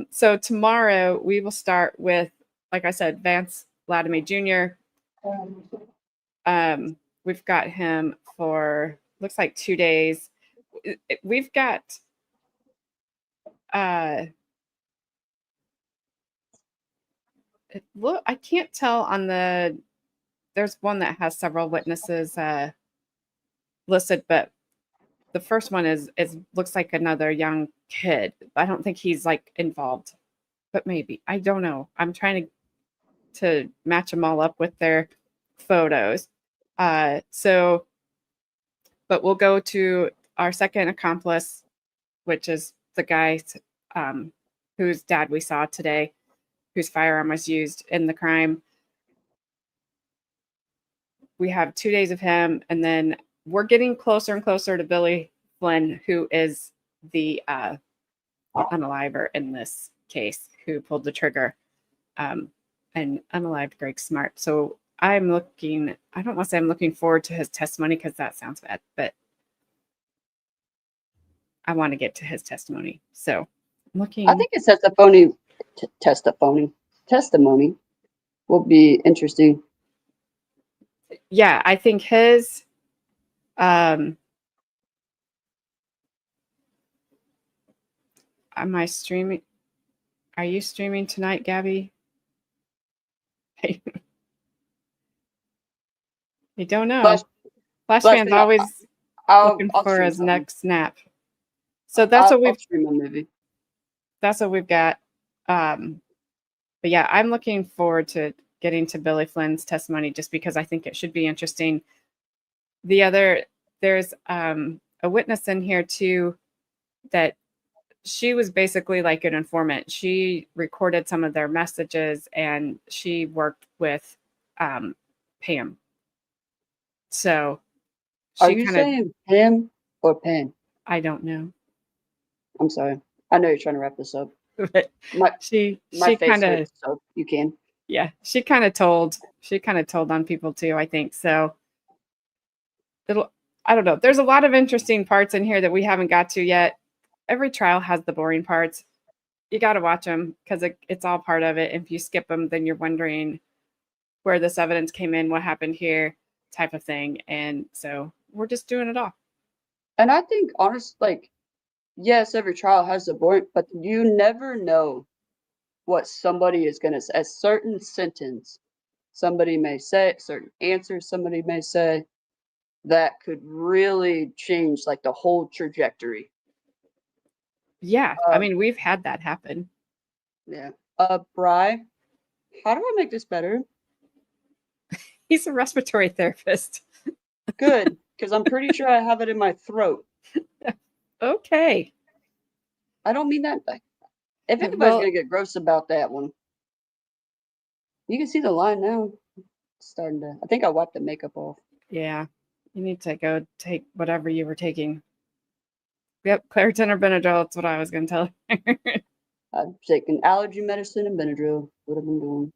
So tomorrow we will start with, like I said, Vance Lattime Jr. We've got him for, looks like 2 days. We've got, look, I can't tell on there's one that has several witnesses listed, but the first one is looks like another young kid. I don't think he's like involved, but maybe. I don't know. I'm trying to match them all up with their photos. But we'll go to our second accomplice, which is the guy whose dad we saw today, whose firearm was used in the crime. We have 2 days of him, and then we're getting closer and closer to Billy Flynn, who is the unaliver in this case, who pulled the trigger. and unalived Gregg Smart. So I don't want to say I'm looking forward to his testimony because that sounds bad, but I want to get to his testimony. So I'm looking. I think his testimony will be interesting. Yeah, I think his, am I streaming? Are you streaming tonight, Gabby? Hey. I don't know. Flashman's always looking for his next snap. So that's what we've stream a movie. That's what we've got. But yeah, I'm looking forward to getting to Billy Flynn's testimony just because I think it should be interesting. There's a witness in here too that she was basically like an informant. She recorded some of their messages and she worked with Pam. So Are you saying Pam or Pam? I don't know. I'm sorry. I know you're trying to wrap this up. But My she face kind of, hurts, so you can. yeah, she kind of told on people too, I think. So I don't know. There's a lot of interesting parts in here that we haven't got to yet. Every trial has the boring parts. You got to watch them because it's all part of it. If you skip them, then you're wondering where this evidence came in, what happened here, type of thing. And so we're just doing it all. And I think, honestly, yes, every trial has the boring, but you never know what somebody is going to say. A certain sentence somebody may say, certain answers somebody may say, that could really change like the whole trajectory. Yeah, I mean, we've had that happen. Yeah. Bri, how do I make this better? He's a respiratory therapist. Good, because I'm pretty sure I have it in my throat. Okay. I don't mean that. If anybody's gonna get gross about that one, you can see the line now. It's starting to. I think I wiped the makeup off. Yeah, you need to go take whatever you were taking. Yep, Claritin or Benadryl. That's what I was going to tell her. I've taken allergy medicine and Benadryl. What I've been doing.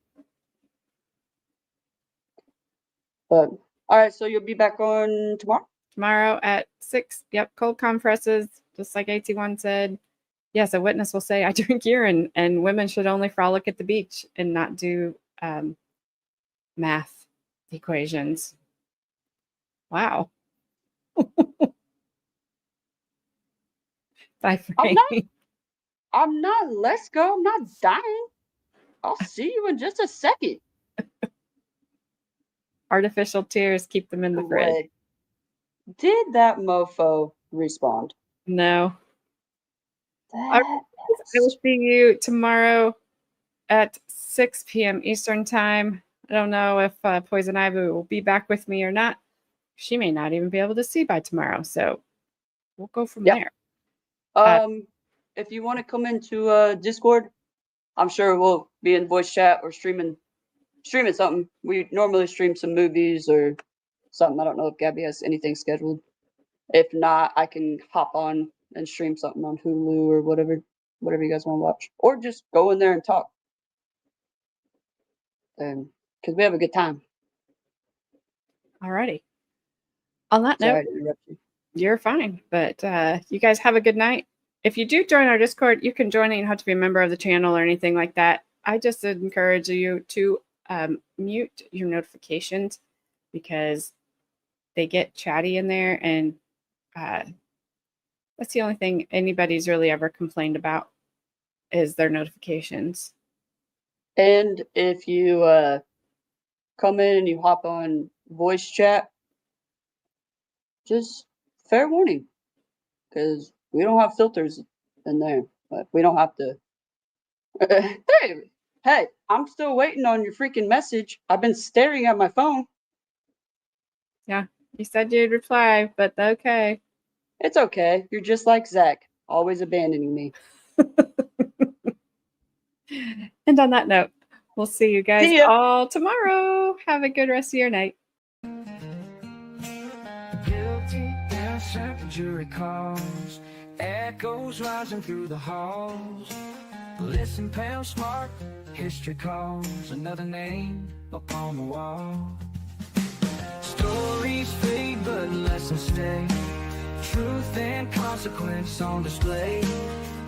But all right, so you'll be back on tomorrow. Tomorrow at 6. Yep, cold compresses, just like AT1 said. Yes, a witness will say, "I drink urine," and women should only frolic at the beach and not do math equations. Wow. Bye, Frank. I'm not. Let's go. I'm not dying. I'll see you in just a second. Artificial tears, keep them in the fridge. Did that mofo respond? No. I will see you tomorrow at 6 p.m. Eastern time. I don't know if Poison Ivy will be back with me or not. She may not even be able to see by tomorrow, so we'll go from there. If you want to come into Discord, I'm sure we'll be in voice chat or streaming something. We normally stream some movies or something. I don't know if Gabby has anything scheduled. If not, I can hop on and stream something on Hulu or whatever you guys want to watch, or just go in there and talk. And because we have a good time. Alrighty. On that note, you're fine, but you guys have a good night. If you do join our Discord, you can join it. You don't have to be a member of the channel or anything like that. I just encourage you to mute your notifications because they get chatty in there, and that's the only thing anybody's really ever complained about is their notifications. And if you come in and you hop on voice chat, just fair warning, because we don't have filters in there, but we don't have to. Hey, I'm still waiting on your freaking message. I've been staring at my phone. Yeah, you said you'd reply, but okay. It's okay. You're just like Zach, always abandoning me. And on that note, we'll see you guys all tomorrow. Have a good rest of your night. Guilty as the jury calls, echoes rising through the halls. Listen, Pam Smart, history calls another name upon the wall. Stories fade but lessons stay, truth and consequence on display,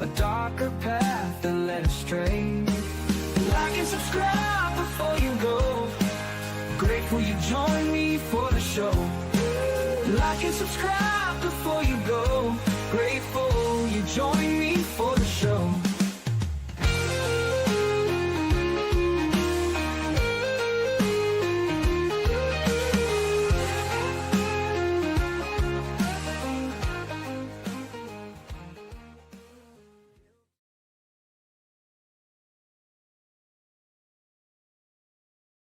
a darker path that led astray. Like and subscribe before you go, grateful you join me for the show. Like and subscribe before you go.